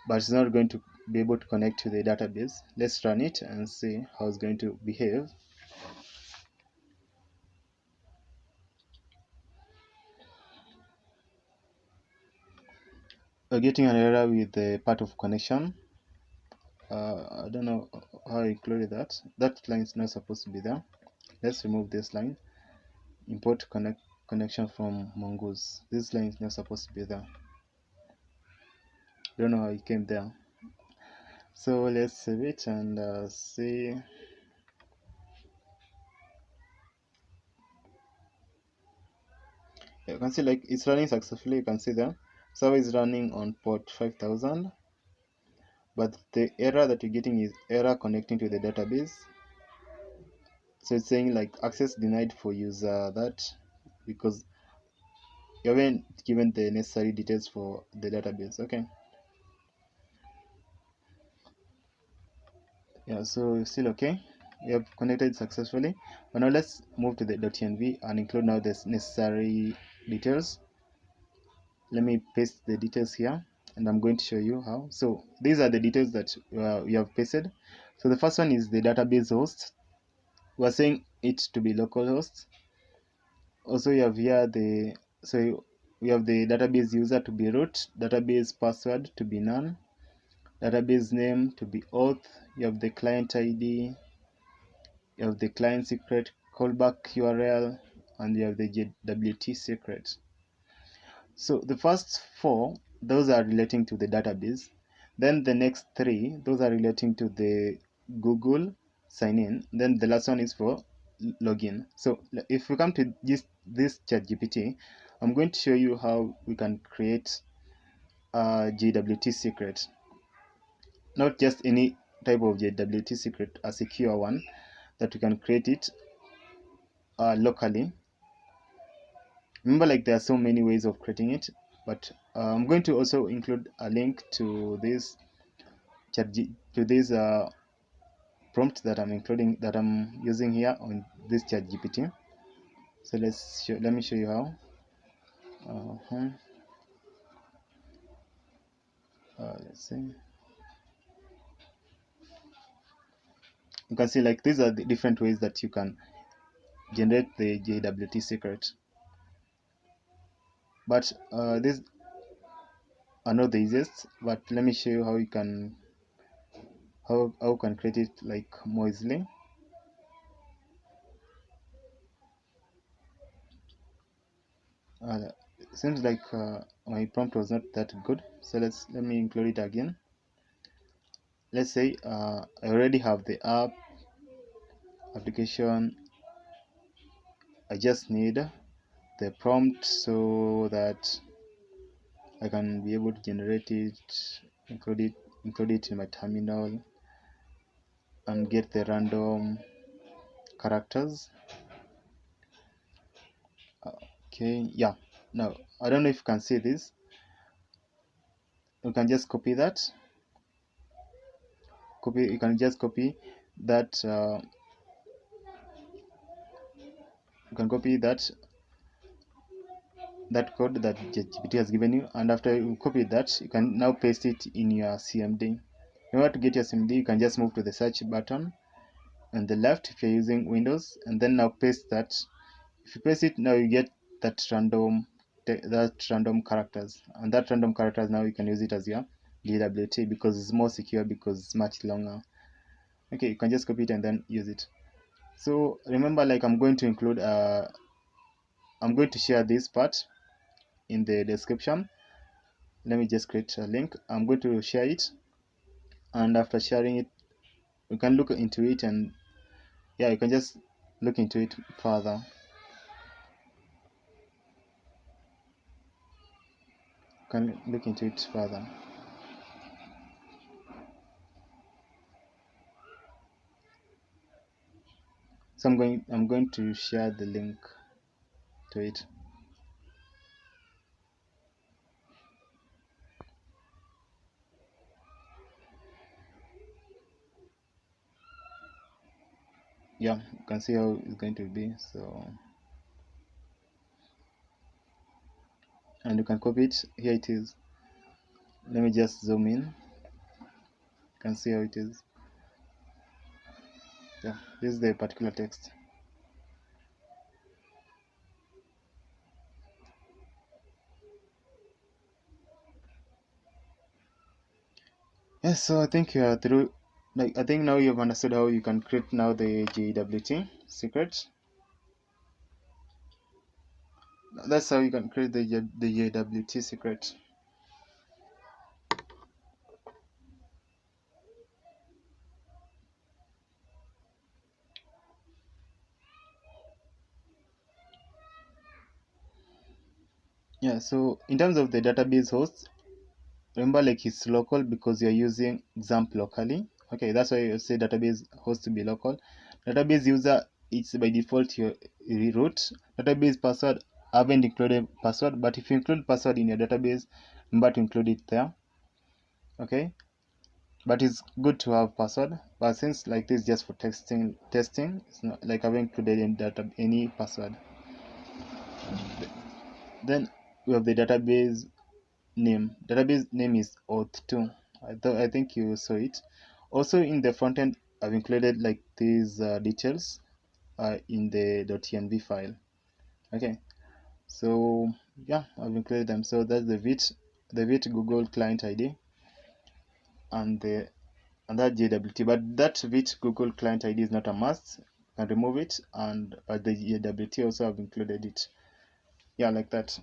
but it's not going to be able to connect to the database. Let's run it and see how it's going to behave. We're getting an error with the part of connection. I don't know how I included that. That line is not supposed to be there. Let's remove this line. Import connection from Mongoose. This line is not supposed to be there. Don't know how it came there. So let's save it and see. You can see, like, it's running successfully. You can see there. Server is running on port 5000, but the error that you're getting is error connecting to the database. So it's saying like access denied for user that, because you haven't given the necessary details for the database. Okay. Yeah, so still okay. We have connected successfully. But now let's move to the .env and include now the necessary details. Let me paste the details here, and I'm going to show you how. So these are the details that we have pasted. So the first one is the database host. We're saying it to be localhost. Also you have here we have the database user to be root, database password to be none, database name to be auth. You have the client ID, you have the client secret, callback URL, and you have the JWT secret. So the first four, those are relating to the database. Then the next three, those are relating to the Google sign in. Then the last one is for login. So if we come to this ChatGPT, I'm going to show you how we can create a JWT secret. Not just any type of JWT secret, a secure one that we can create it locally. Remember, like, there are so many ways of creating it, but I'm going to also include a link to this prompt that I'm using here on this ChatGPT. So let me show you how. Let's see. You can see, like, these are the different ways that you can generate the JWT secret. But these are not the easiest. But let me show you how you can create it, like, more easily. It seems like my prompt was not that good, so let me include it again. Let's say I already have the application. I just need the prompt so that I can be able to generate it, include it in my terminal, and get the random characters. Okay, yeah. Now I don't know if you can see this. You can just copy that. You can just copy that. You can copy that code that JWT has given you, and after you copy that, you can now paste it in your CMD. In order to get your CMD, you can just move to the search button, on the left if you're using Windows, and then now paste that. If you paste it, now you get that random characters, and that random characters now you can use it as your JWT because it's more secure, because it's much longer. Okay, you can just copy it and then use it. So remember, like I'm going to share this part in the description. Let me just create a link. I'm going to share it, and after sharing it, you can look into it, and yeah, you can just look into it further. Can look into it further. So I'm going to share the link to it. Yeah, you can see how it's going to be. So, and you can copy it. Here it is. Let me just zoom in. You can see how it is. Yeah, this is the particular text. Yes, so I think you are through. Like, I think now you've understood how you can create now the JWT secret. That's how you can create the JWT secret. Yeah, so in terms of the database host, remember, like, it's local because you're using XAMPP locally. Okay, that's why you say database host to be local. Database user, it's by default your root. Database password, I haven't included password, but if you include password in your database, remember to include it there. Okay, but it's good to have password. But since like this just for testing, it's not like I haven't included any password. Then we have the database name. Database name is auth2. I think you saw it. Also in the front end, I've included like these details in the .env file. Okay, so yeah, I've included them. So that's the vit Google client ID, and that JWT. But that vit Google client ID is not a must. You can remove it, and the JWT also I've included it. Yeah, like that.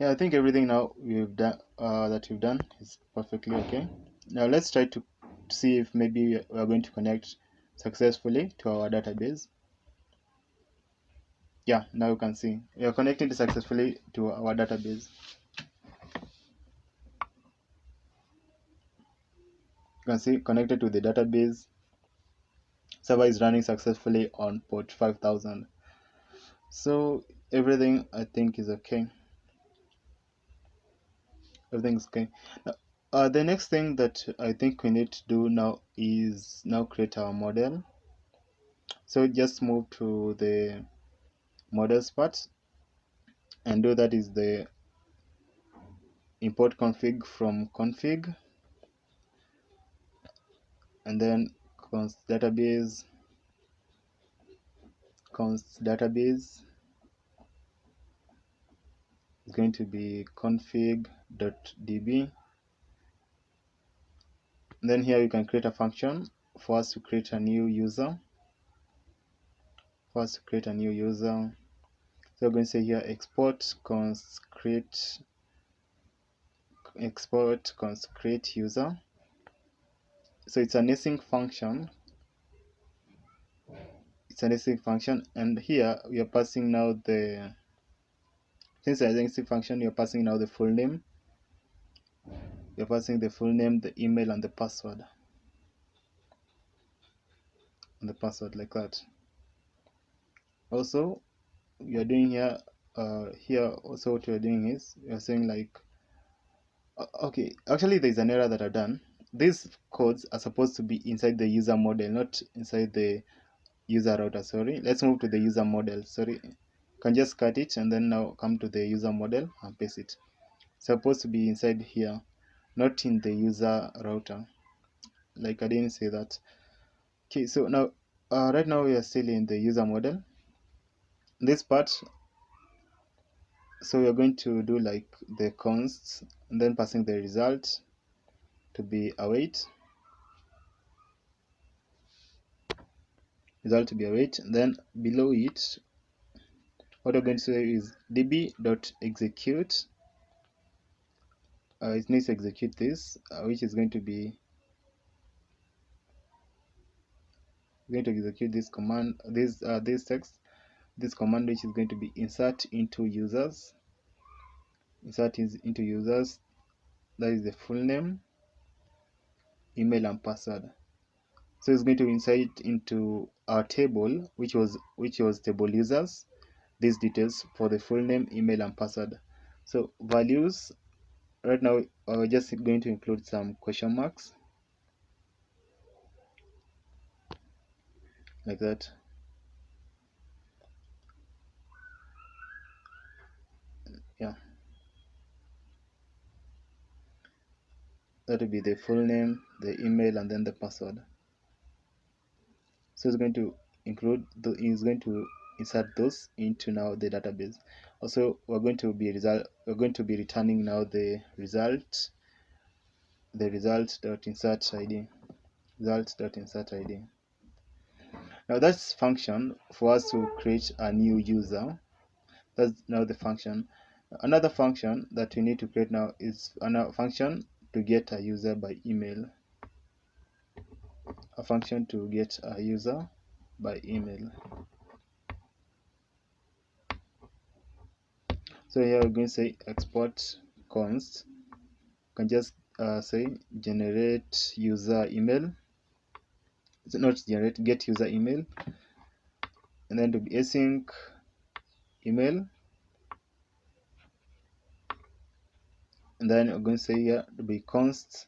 Yeah, I think everything now we've done that we've done is perfectly okay. Now let's try to see if maybe we are going to connect successfully to our database. Yeah, now you can see we are connected successfully to our database. You can see connected to the database. Server is running successfully on port 5000. So everything I think is okay. Everything's okay. Now, the next thing that I think we need to do now is now create our model. So just move to the models part, and do that is the import config from config, and then const database is going to be config.db. Then here you can create a function for us to create a new user. So we're going to say here export const create user. So it's an async function. And here we are passing now since it's an async function, you're passing now the full name. You're passing the full name, the email, and the password. Like that. Also, you're doing here also what you're doing is you're saying like okay, actually there's an error that I've done. These codes are supposed to be inside the user model, not inside the user router. Sorry, let's move to the user model. Sorry, you can just cut it and then now come to the user model and paste it. It's supposed to be inside here, not in the user router. like I didn't say that. Okay, so now right now we are still in the user model. This part, so we are going to do like the const and then passing the result to be await, then below it what we're going to say is db.execute. It needs to execute this, which is going to execute this command, this text, this command, which is going to be insert into users. That is the full name, email, and password. So it's going to insert into our table, which was table users, these details for the full name, email, and password. So values, right now we're just going to include some question marks like that. Yeah, that will be the full name, the email, and then the password. So it's going to insert those into now the database. Also, we're going to be returning now the result.insert id. Now that's function for us to create a new user. That's now the function. Another function that we need to create now is another function to get a user by email. A function to get a user by email. So here we're going to say export const. You can just say generate user email. It's not generate, get user email, and then to be async email, and then we're going to say here to be const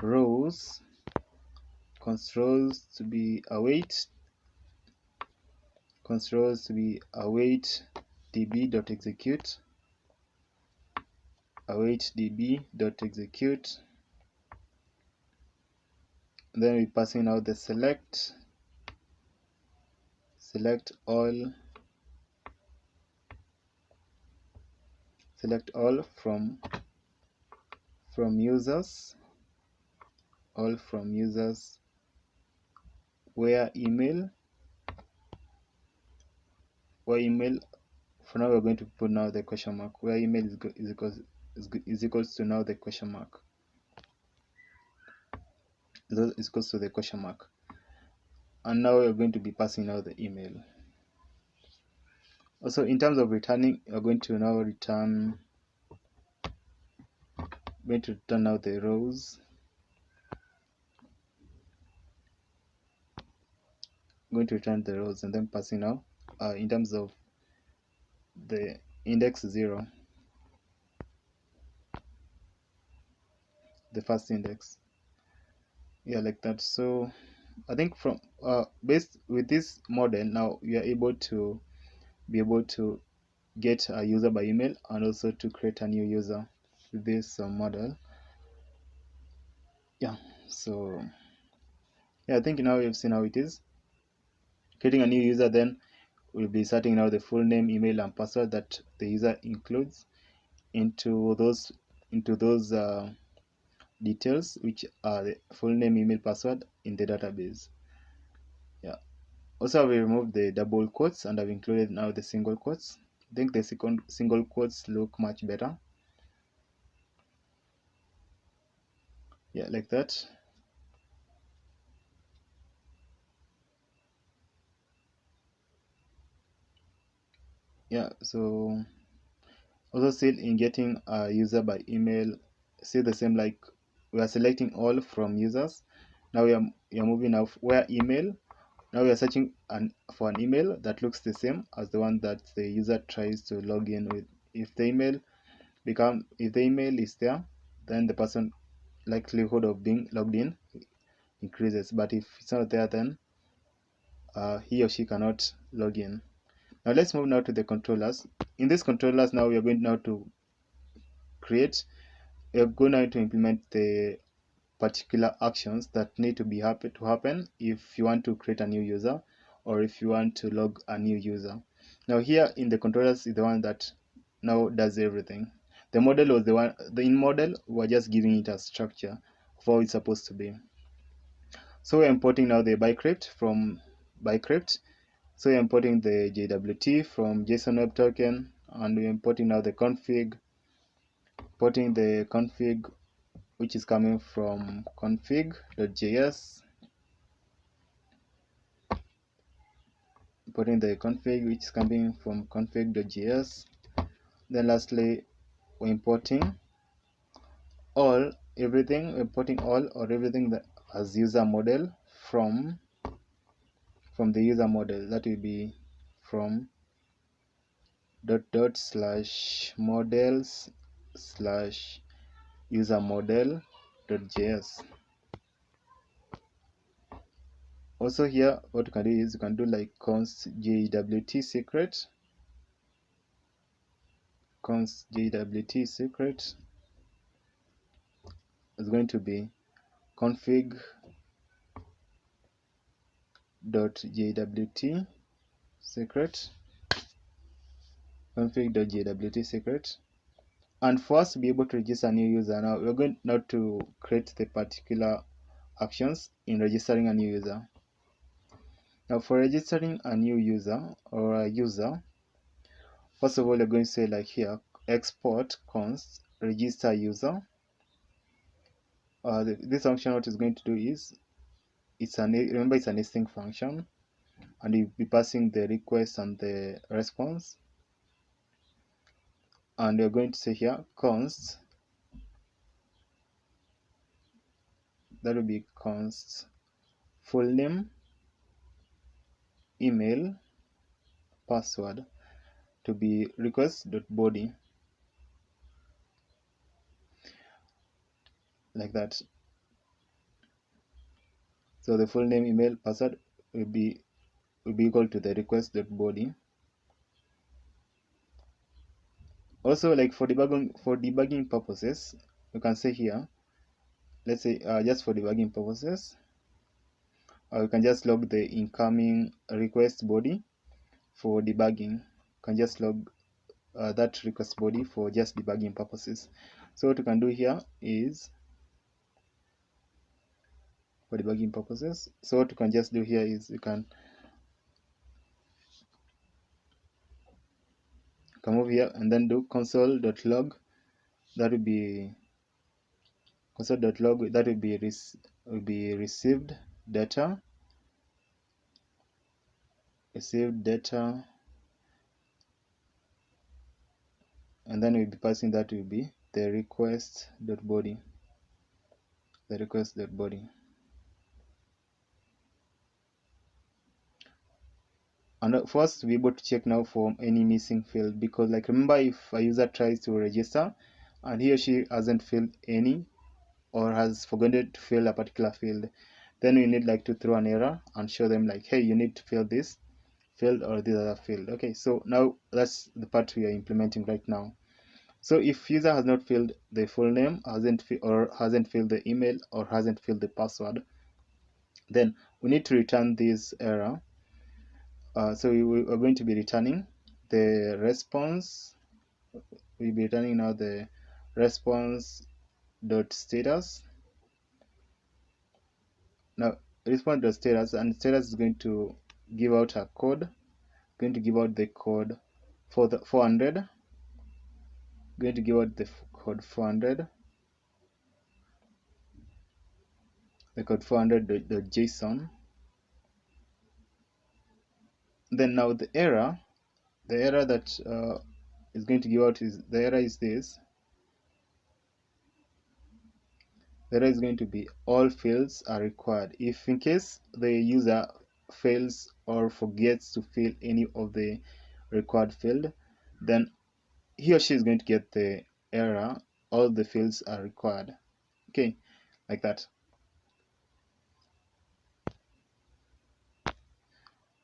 rows to be await db.execute then we passing out the select all from users, where email for now we're going to put now the question mark, where email is equals to now the question mark. Is equals to the question mark, and now we're going to be passing out the email. Also, in terms of returning, we're going to now return now the rows. Going to return the rows and then passing now in terms of the index 0, the first index. Yeah, like that. So I think from based with this model, now you are able to get a user by email and also to create a new user with this model. Yeah, so yeah, I think now you've seen how it is creating a new user. Then we'll be inserting now the full name, email, and password that the user includes into those details, which are the full name, email, password in the database. Yeah. Also, we removed the double quotes and I've included now the single quotes. I think the single quotes look much better. Yeah, like that. Yeah, so also still in getting a user by email, still the same, like we are selecting all from users. Now we are moving now where email. Now we are searching for an email that looks the same as the one that the user tries to log in with. If the email is there, then the person likelihood of being logged in increases. But if it's not there, then he or she cannot log in. Now let's move now to the controllers. In these controllers, now we are going now to implement the particular actions that need to be happen if you want to create a new user or if you want to log a new user. Now here in the controllers is the one that now does everything. The model was the one, the in model we're just giving it a structure of how it's supposed to be. So we're importing now the bycrypt from bycrypt. So we're importing the JWT from JSON Web Token, and we're importing now the config, importing the config which is coming from Config.js, importing the config which is coming from Config.js. Then lastly, we're importing everything or everything that has user model from the user model. That will be from /models/user model.js. Also here, what you can do is you can do like const JWT secret. Const JWT secret is going to be config.jwt secret. Config.jwt secret. And for us to be able to register a new user, now we're going now to create the particular actions in registering a new user. Now for registering a new user or a user, first of all you're going to say like here export const register user. This function, what it's going to do is remember it's an async function, and you'll be passing the request and the response, and you're going to say here const, that will be const full name, email, password to be request.body, like that. So the full name, email, password will be equal to the request.body. Also, like for debugging purposes, you can say here, let's say just for debugging purposes, you can just log the incoming request body for debugging. You can just log that request body for just debugging purposes. So what you can do here is for debugging purposes. So what you can just do here is you can come over here and then do console.log. That will be console.log. That will be received data. Received data, and then we'll be passing that will be the request.body. The request.body. And for us to be able to check now for any missing field, because like remember, if a user tries to register and he or she hasn't filled any or has forgotten to fill a particular field, then we need like to throw an error and show them like, hey, you need to fill this field or this other field. Okay, so now that's the part we are implementing right now. So if user has not filled the full name, hasn't filled the email or hasn't filled the password, then we need to return this error. So we are going to be returning the response. We'll be returning now the response.status. Now response.status, and status is going to give out a code. Going to give out the code for the 400. Going to give out the code 400. The code 400.json. Then now the error that is going to give out is the error is this. The error is going to be all fields are required. If in case the user fails or forgets to fill any of the required field, then he or she is going to get the error all the fields are required. Okay, like that.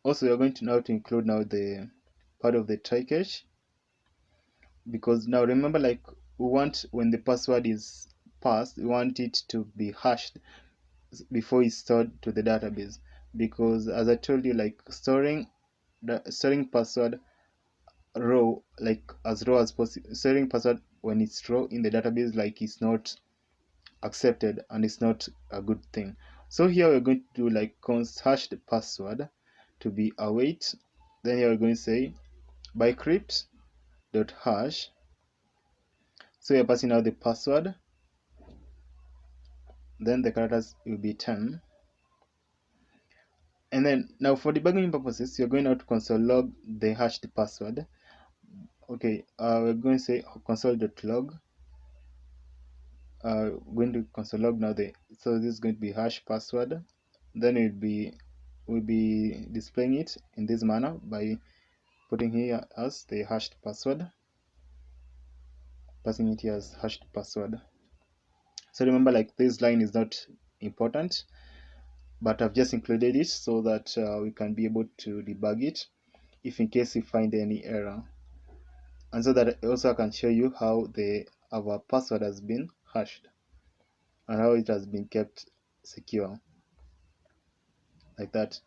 Also, we are going to now to include now the part of the try catch, because now remember, like we want when the password is passed, we want it to be hashed before it's stored to the database, because as I told you, like storing password row, like as raw as possible, storing password when it's raw in the database, like it's not accepted and it's not a good thing. So here we're going to do like const hash the password to be await. Then here we're going to say bycrypt dot hash. So you're passing out the password, then the characters will be 10. And then now for debugging purposes, you're going out to console log the hashed password. Okay, we're going to say console.log. Going to console log now. So this is going to be hash password. Then we'll be displaying it in this manner by putting here as the hashed password, passing it here as hashed password. So remember, like this line is not important, but I've just included it so that we can be able to debug it if in case we find any error, and so that also I can show you how our password has been hashed and how it has been kept secure, like that.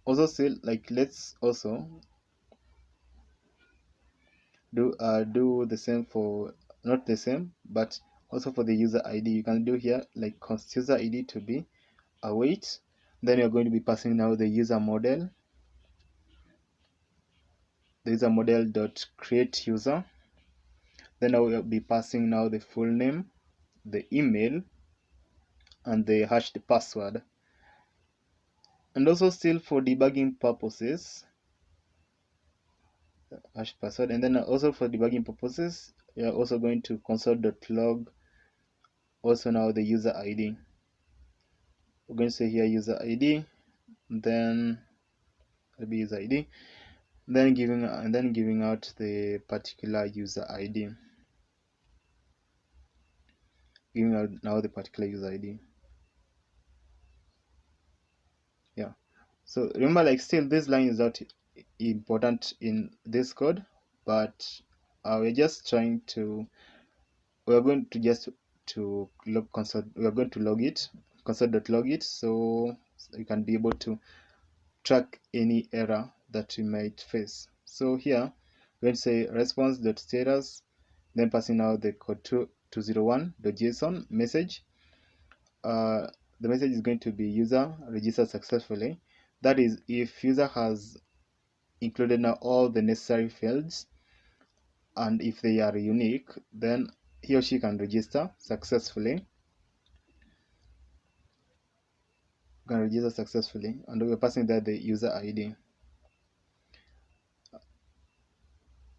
Also still, like let's also do the same for, not the same, but also for the user ID. You can do here like const user ID to be await. Then you're going to be passing now the user model, dot create user. Then I will be passing now the full name, the email, and the hashed password. And also still for debugging purposes, hash password. And then also for debugging purposes, you're also going to console.log also now the user ID. We're going to say here user ID, then maybe user ID, then giving out the particular user ID, giving out now the particular user ID. Yeah. So remember, like still this line is not important in this code, but we're just trying to, we're going to just to log console, we're going to log it, console.log it, so you can be able to track any error that you might face. So here we're going to say response.status, then passing out the code 201.json message. The message is going to be user registered successfully. That is, if user has included now all the necessary fields, and if they are unique, then he or she can register successfully. And we're passing there the user ID.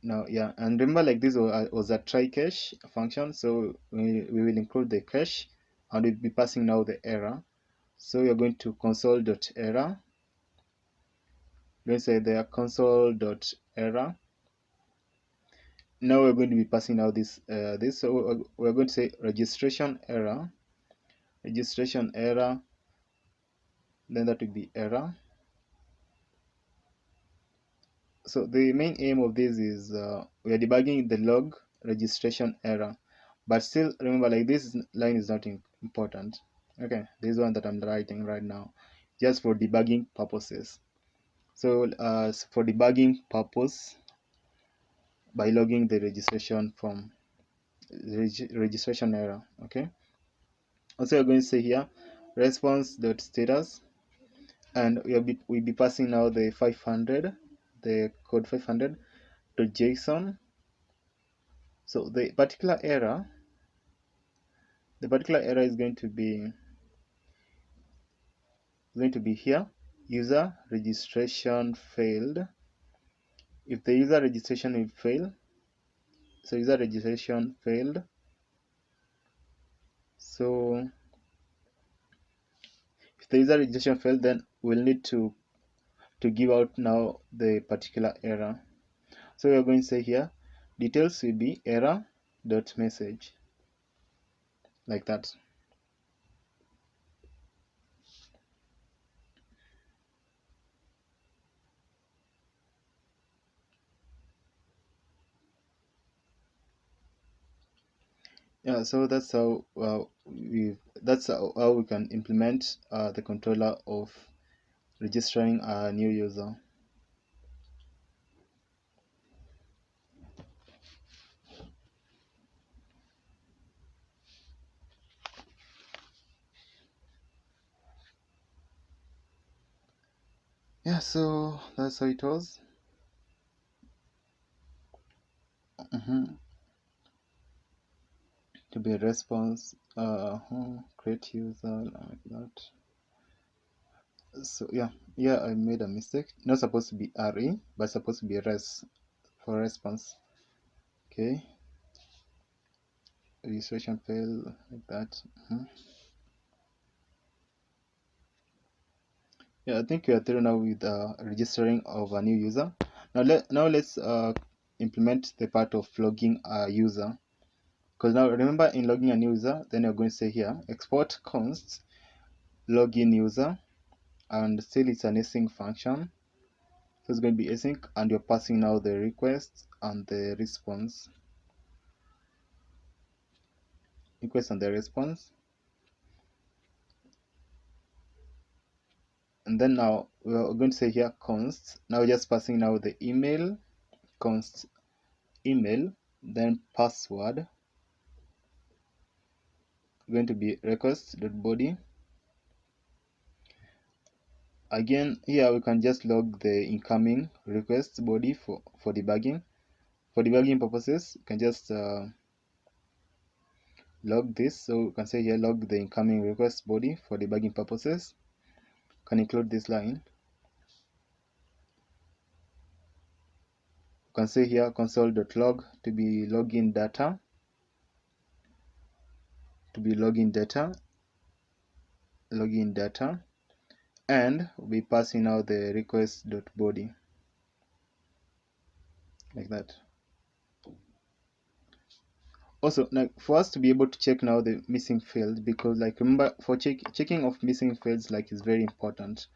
Now, yeah, and remember, like this was a try cache function, so we will include the cache, and we'll be passing now the error. So you're going to console.error. Let's say there console.error. Now we're going to be passing out this. So we're going to say registration error, then that will be error. So the main aim of this is we are debugging the log registration error, but still remember, like this line is not important. Okay, this one that I'm writing right now, just for debugging purposes. So for debugging purpose, by logging the registration from registration error. Okay. Also, we're going to say here response.status, and we'll be passing now the 500, the code 500 to JSON. So the particular error is going to be here, user registration failed. If the user registration will fail, so user registration failed. So if the user registration failed, then we'll need to give out now the particular error. So we're going to say here details will be error dot message, like that. Yeah, so that's how how we can implement the controller of registering a new user. Yeah, so that's how it was. To be a response, create user like that. So yeah, I made a mistake. Not supposed to be RE, but supposed to be res for response. Okay, registration fail like that. Yeah, I think we are through now with registering of a new user. Now let's implement the part of logging a user. Because now remember, in logging a new user, then you're going to say here export const login user, and still it's an async function. So it's going to be async, and you're passing now the request and the response. Request and the response. And then now we're going to say here const. Now we're just passing now the email, const email, then password. Going to be request.body. Again, here we can just log the incoming request body for debugging. For debugging purposes, you can just log this. So you can say here log the incoming request body for debugging purposes. Can include this line. You can say here console.log to be login data. Login data, and we'll be passing out the request.body like that. Also, like for us to be able to check now the missing field, because like remember for checking of missing fields like is very important.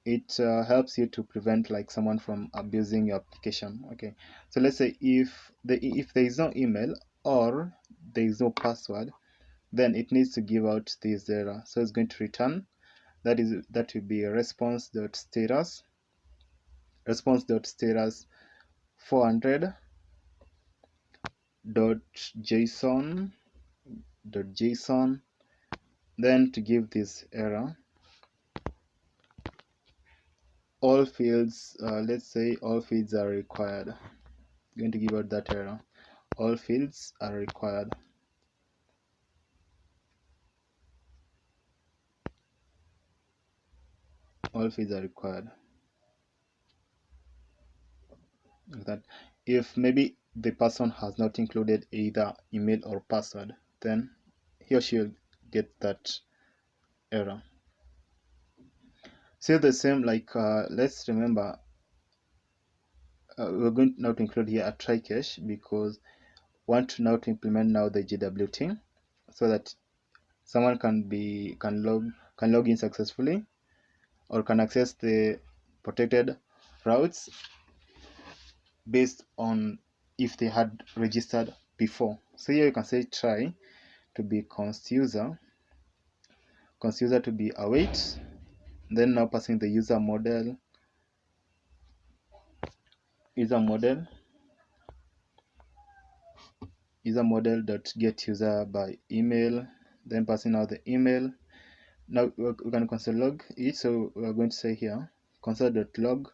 It helps you to prevent like someone from abusing your application. Okay, so let's say if there is no email or there is no password, then it needs to give out this error. So it's going to return that will be a response.status 400.json, then to give this error all fields, let's say all fields are required. Going to give out that error, all fields are required. All fields are required like that. If maybe the person has not included either email or password, then he or she will get that error. Still the same, like let's remember we're going now to include here a try cache, because we want now to implement now the JWT so that someone can log in successfully or can access the protected routes based on if they had registered before. So here you can say try to be const user to be await, then now passing the user model dot get user by email, then passing out the email. Now we can console log it, so we are going to say here console.log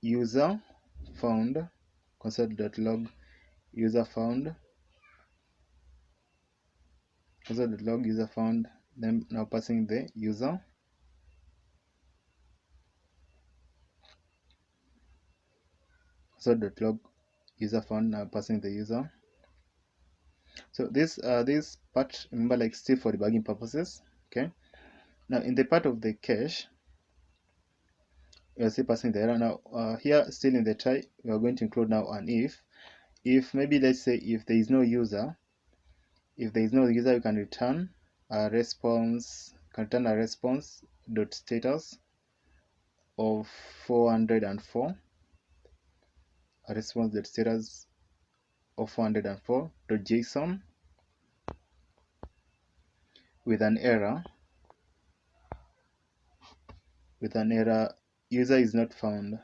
user found, console.log user found, console.log user found, then now passing the user, console.log user found, now passing the user. So this part, remember, like still for debugging purposes. Okay, now in the part of the cache we are still passing the error. Now here still in the try we are going to include now an if maybe let's say if there is no user, you can return a response dot status of 404, a response dot status of 404.json with an error user is not found.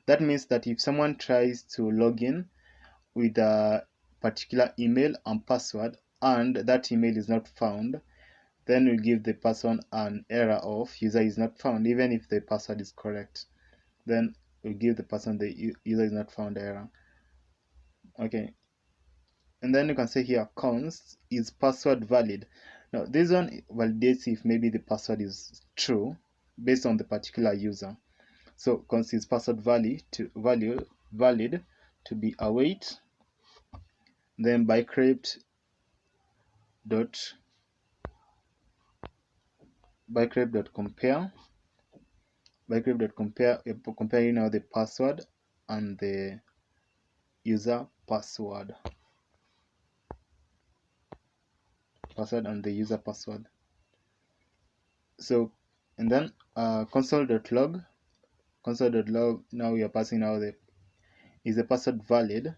That means that if someone tries to log in with a particular email and password and that email is not found, then we'll give the person an error of user is not found, even if the password is correct. Then we'll give the person the user is not found error. Okay, and then you can say here const is password valid. Now this one validates if maybe the password is true based on the particular user. So const is password valid to be await, then bycrypt dot compare comparing now the password and the user password and the user password. So and then console.log now we are passing now is the password valid.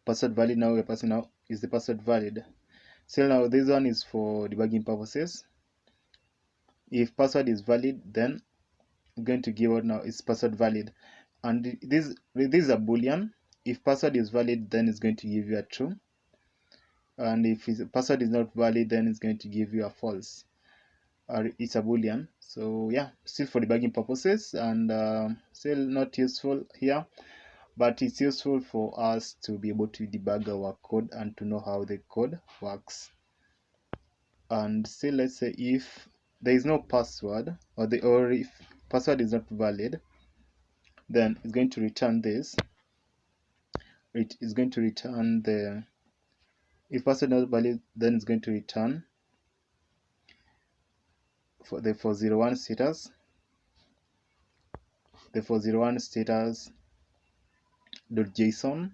Now we are passing now is the password valid. So now this one is for debugging purposes. If password is valid, then I'm going to give out now is password valid, and this is a boolean. If password is valid, then it's going to give you a true, and if password is not valid, then it's going to give you a false, or it's a boolean. So yeah, still for debugging purposes, and still not useful here, but it's useful for us to be able to debug our code and to know how the code works. And still, let's say if there is no password or if password is not valid, then it's going to return this. It is going to return the, if password not valid, then it's going to return for the 401 status, the 401 status .json,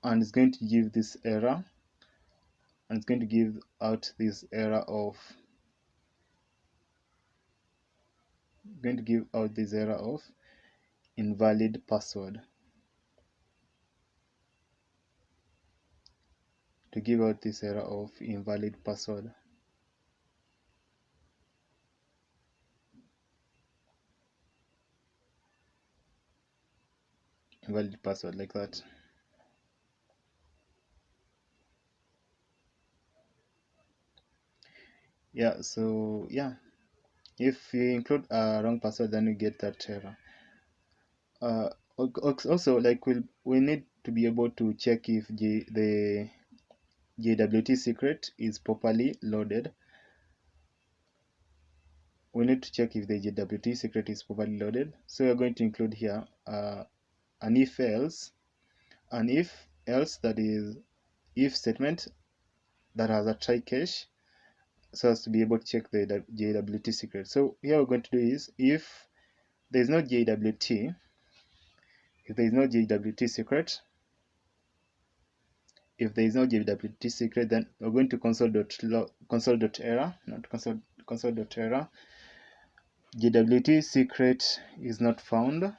and it's going to give this error, and it's going to give out this error of invalid password, to give out this error of invalid password. Invalid password, like that. Yeah, so yeah, if you include a wrong password, then you get that error. Also, like we need to be able to check if the JWT secret is properly loaded. We need to check if the JWT secret is properly loaded. So we're going to include here an if else that is if statement that has a try catch, so as to be able to check the JWT secret. So here we're going to do is if there is no JWT, secret, then we're going to console.error, not console.error. JWT secret is not found.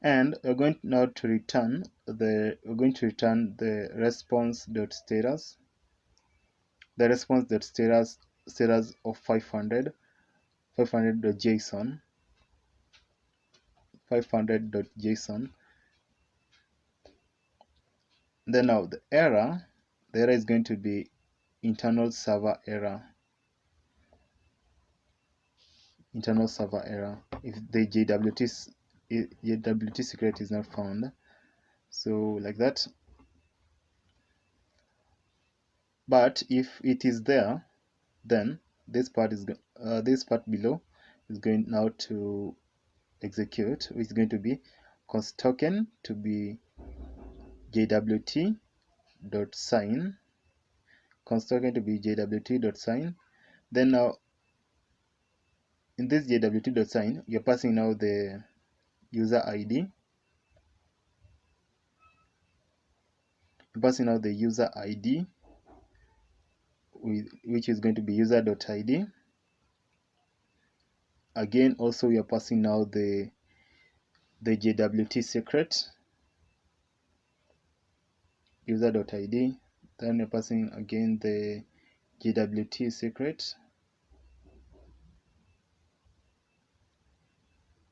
And we're going now to return the response.status, status of 500.json. Then now the error is going to be internal server error. If the JWT secret is not found. So like that. But if it is there, then this part below is going now to execute, which is going to be const token to be JWT.sign, Then now in this JWT.sign, you're passing now the user ID. Which is going to be user.id. again, also we are passing now the JWT secret, user.id. Then we're passing again the JWT secret.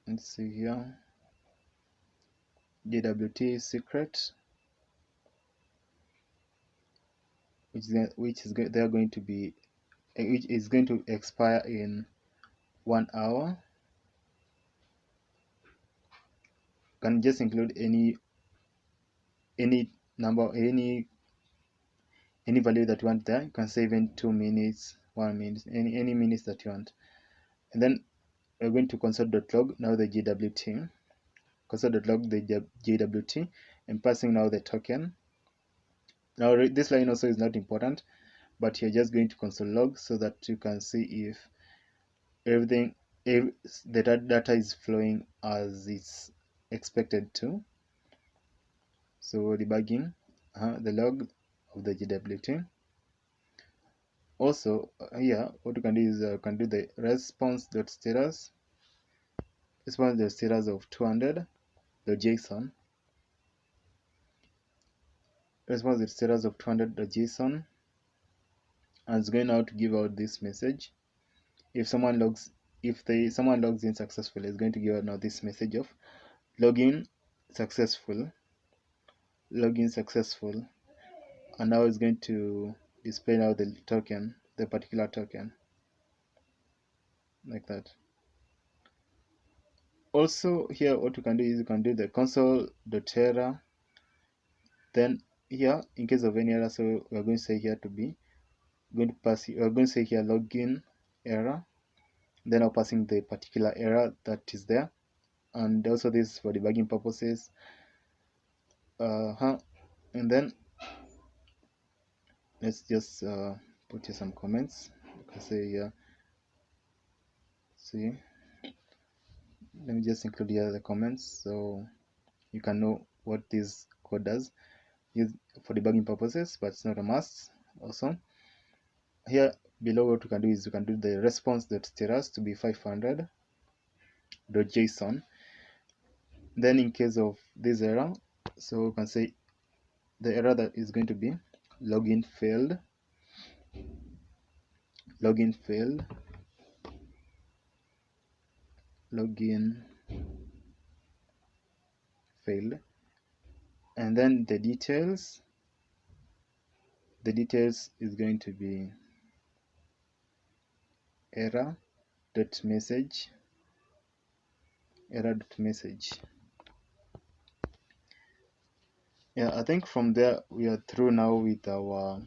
Let's see here, JWT secret, which is going to expire in 1 hour. Can just include any number, any value that you want there. You can say even 2 minutes, 1 minute, any minutes that you want. And then we're going to console.log now the JWT, console.log the JWT, and passing now the token. Now this line also is not important, but you're just going to console log so that you can see if everything, if the data is flowing as it's expected to. So debugging the log of the JWT. Also here, what you can do is you can do the response.status of 200.json, response.status of 200.json, and it's going now to give out this message. If someone logs in successfully, it's going to give out now this message of login successful, and now it's going to display now the token, the particular token, like that. Also here, what you can do is you can do the console.error. Then here, in case of any error, so we're going to say here we're going to say here login error. Then I'm passing the particular error that is there, and also this is for debugging purposes. And then let's just put here some comments. You can say here, see, let me just include here the comments so you can know what this code does. Use for debugging purposes, but it's not a must. Also here below, what you can do is you can do the response.status to be 500.json. Then in case of this error, so you can say the error that is going to be login failed, login failed, and then the details is going to be error.message. Yeah, I think from there we are through now with our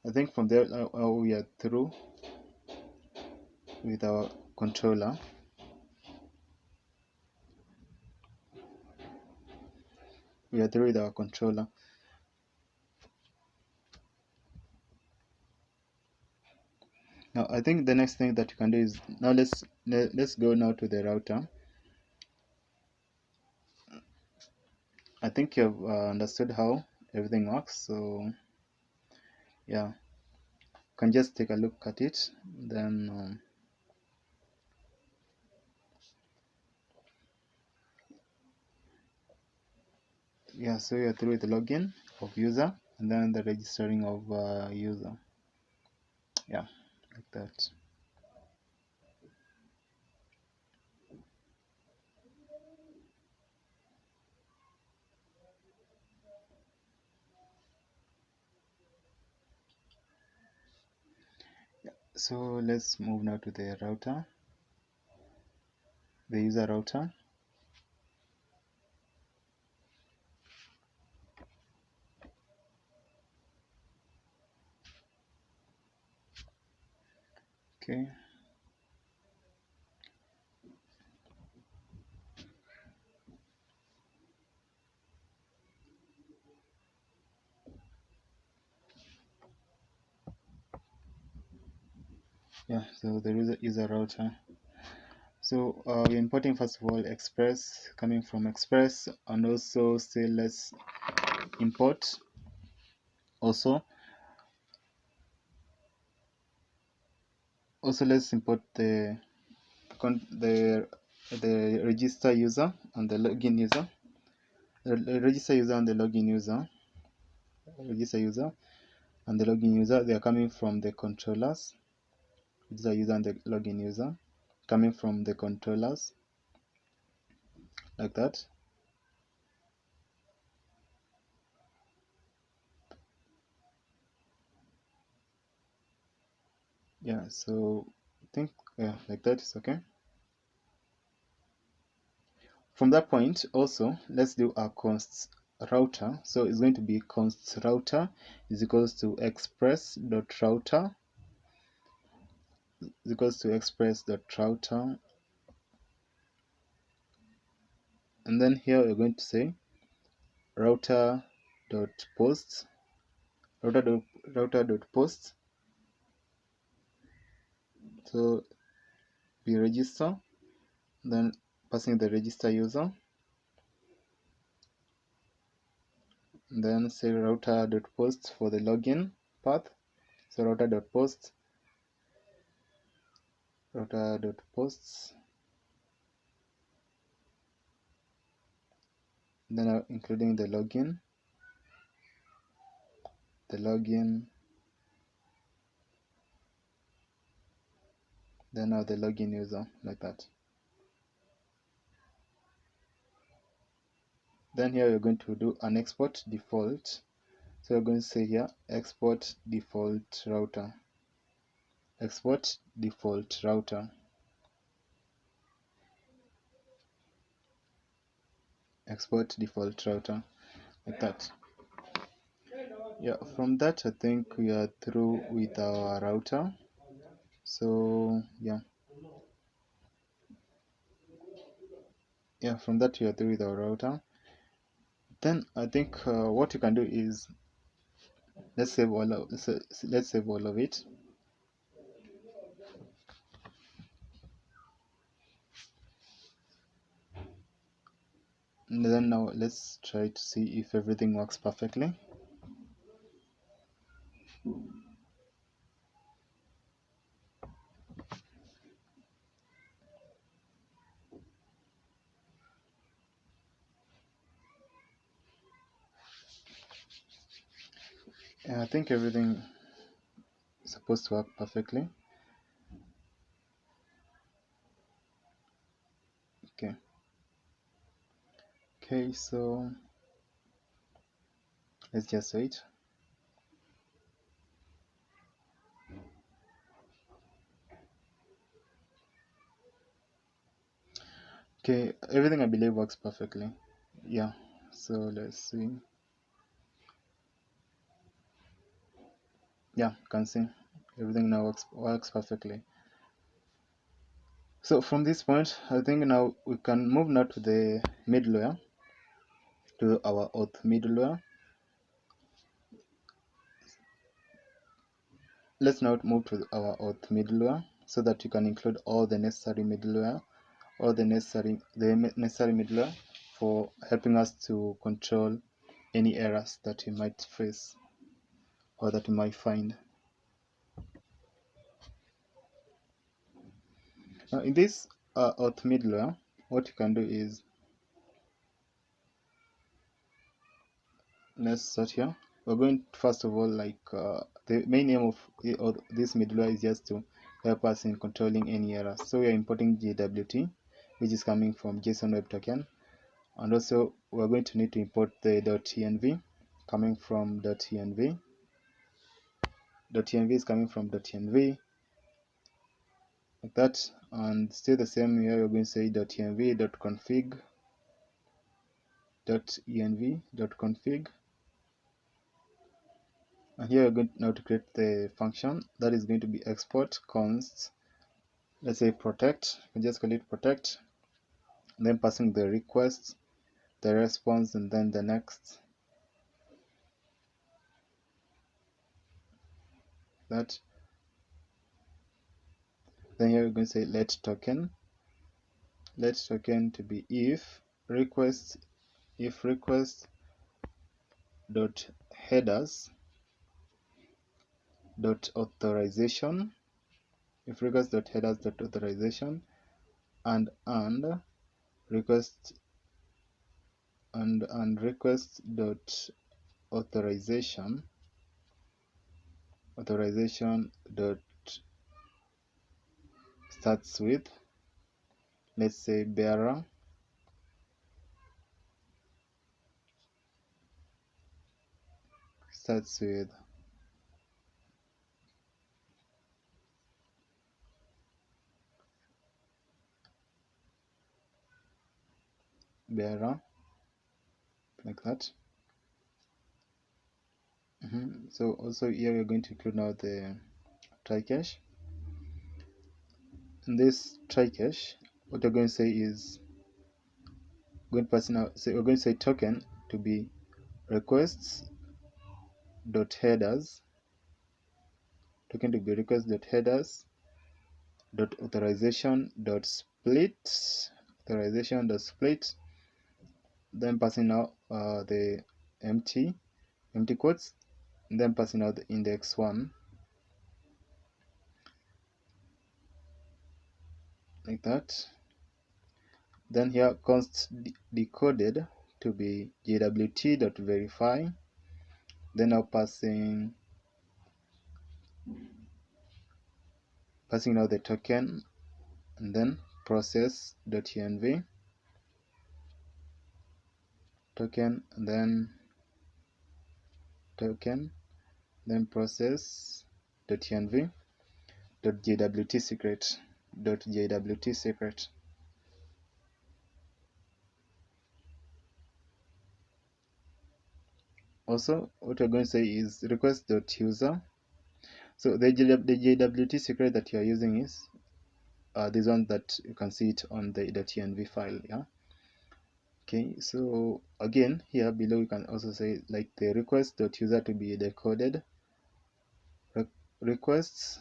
we are through with our controller. Now I think the next thing that you can do is now let's go now to the router. I think you've understood how everything works, so yeah, you can just take a look at it. Then yeah, so you're through with the login of user and then the registering of user. Yeah, like that. Yeah, so let's move now to the router, the user router. Okay. Yeah, so there is a router. So we're importing first of all Express, coming from Express, and also say let's import also Also, let's import the register user and the login user. The register user and the login user, and the login user, they are coming from the controllers. Register user and the login user coming from the controllers, like that. Yeah, so I think like that is okay. From that point, also let's do our const router. So it's going to be const router is equals to express.router is equals to express.router, and then here we're going to say router.post router.post, so we register, then passing the register user, and then say router.post for the login path. So router.post, then including the login, then now the login user, like that. Then here we're going to do an export default. So we're going to say here export default router, export default router, export default router, like that. Yeah, from that I think we are through with our router. So yeah, from that we are through with our router. Then I think what you can do is let's save all of it. And then now let's try to see if everything works perfectly. I think everything is supposed to work perfectly. Okay, so let's just wait. Okay, everything I believe works perfectly. Yeah, so let's see. Yeah, you can see everything now works perfectly. So from this point, I think now we can move now to the middleware, to our auth middleware. Let's now move to our auth middleware so that you can include all the necessary middleware, middleware for helping us to control any errors that we might face or that we might find. Now in this auth middleware, what you can do is, let's start here. We're going to, first of all, the main aim of this middleware is just to help us in controlling any errors. So we are importing JWT, which is coming from JSON Web Token, and also we're going to need to import the .env coming from .env. .env is coming from .env, like that, and still the same here. We're going to say .env.config, .env.config. And here we're going now to create the function that is going to be export const, let's say protect, we just call it protect, and then passing the request, the response, and then the next. That. Then here we're going to say let token to be if request dot headers dot authorization if request.headers.authorization and request and request.authorization dot starts with, let's say, bearer, starts with bearer, like that. So also here we're going to include now the try cache. In this try cache, what we're going to say is we're going to say token to be requests.headers, token to be requests.headers dot authorization dot split, then passing now the empty quotes, and then passing out the index 1, like that. Then here const decoded to be JWT dot verify, then now passing now the token, and then process.env token, and then process.env .jwt secret. Also, what we're going to say is request.user. So the JWT secret that you are using is this one that you can see it on the .env file. Yeah. Okay. So again, here below you can also say like the request.user to be decoded. Requests.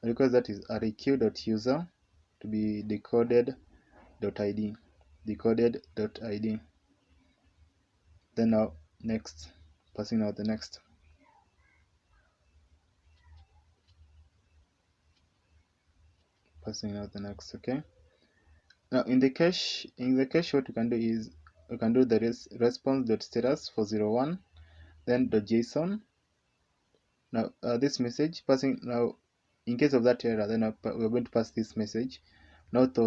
Request that is req.user to be decoded.id. Then now next, passing out the next. Okay. Now in the cache, what you can do is you can do the response.status for 01, then the JSON. Now this message passing now, in case of that error, then we're going to pass this message, not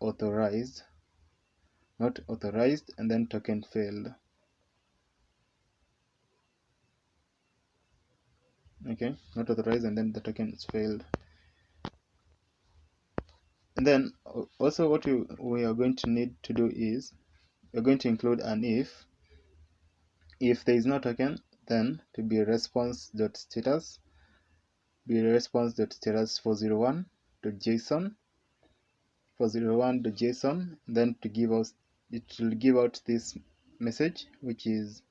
authorized, and then token failed. Okay, not authorized, and then the token is failed. And then also what we are going to need to do is we're going to include an if there is no token, then to be response.status for 01.json then to give us, it will give out this message which is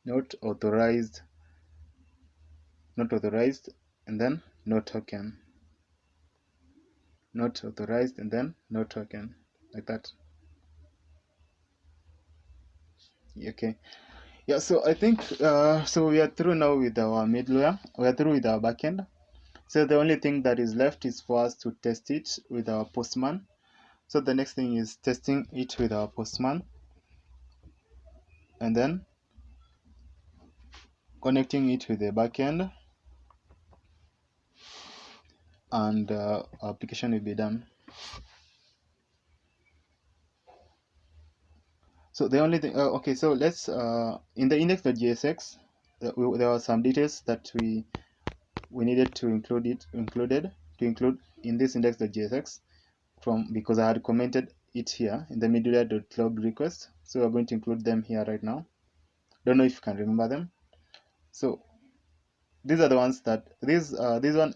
not authorized, and then no token, like that. Okay. Yeah, so I think so we are through now with our middleware, we are through with our backend. So the only thing that is left is for us to test it with our Postman. So the next thing is testing it with our Postman, and then connecting it with the backend, and our application will be done. So the only thing, okay, so let's in the index.js, there are some details that we needed to include in this index.js because I had commented it here in the middleware.log request. So we're going to include them here right now. Don't know if you can remember them. So these are the ones that this one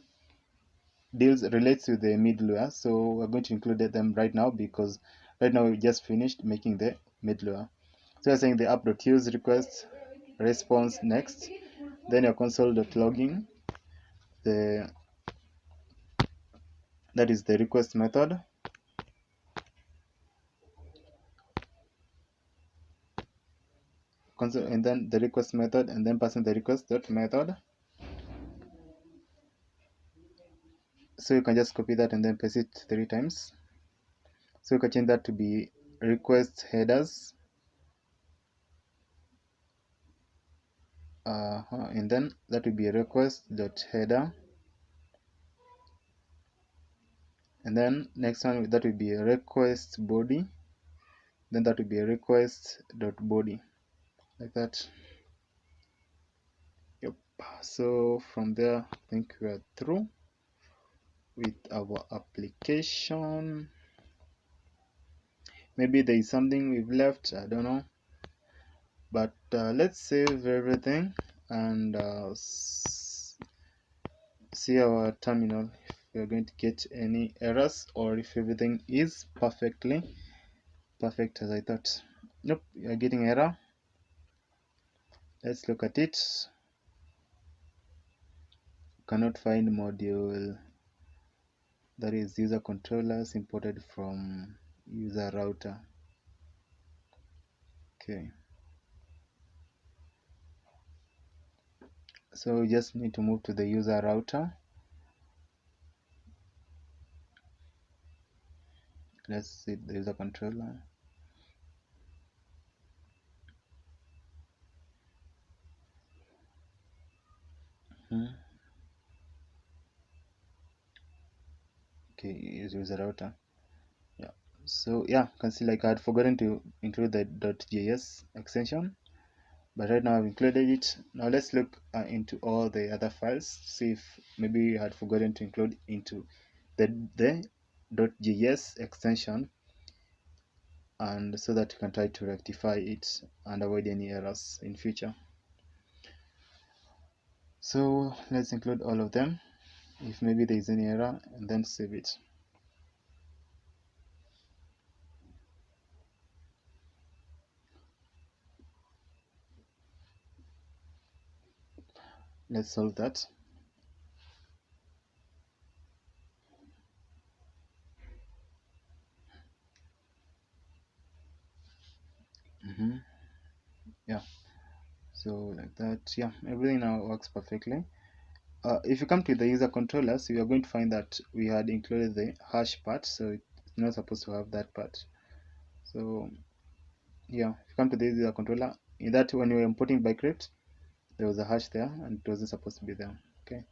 relates with the middleware. So we're going to include them right now because right now we just finished making the middleware. So we're saying the app.use request response next, then your console.logging, that is the request method, and then the request method, and then passing the request dot method. So you can just copy that and then paste it 3 times. So you can change that to be request headers, and then that will be a request dot header, and then next one that will be a request body, then that will be a request dot body, like that. Yep. So from there, I think we are through with our application. Maybe there is something we've left, I don't know, but let's save everything and see our terminal if we are going to get any errors or if everything is perfect as I thought. Nope, we are getting error. Let's look at it. Cannot find module, that is user controllers imported from user router. Okay, so we just need to move to the user router. Let's see the user controller. Okay, user router. Yeah, so yeah, you can see like I had forgotten to include the .js extension, but right now I've included it. Now let's look into all the other files, see if maybe I had forgotten to include into the .js extension, and so that you can try to rectify it and avoid any errors in future. So let's include all of them if maybe there is any error, and then save it. Let's solve that. Yeah, so like that, yeah, everything now works perfectly. If you come to the user controllers, you are going to find that we had included the hash part, so it's not supposed to have that part. So yeah, if you come to the user controller, in that when you were importing bytecrypt, there was a hash there and it wasn't supposed to be there. Okay,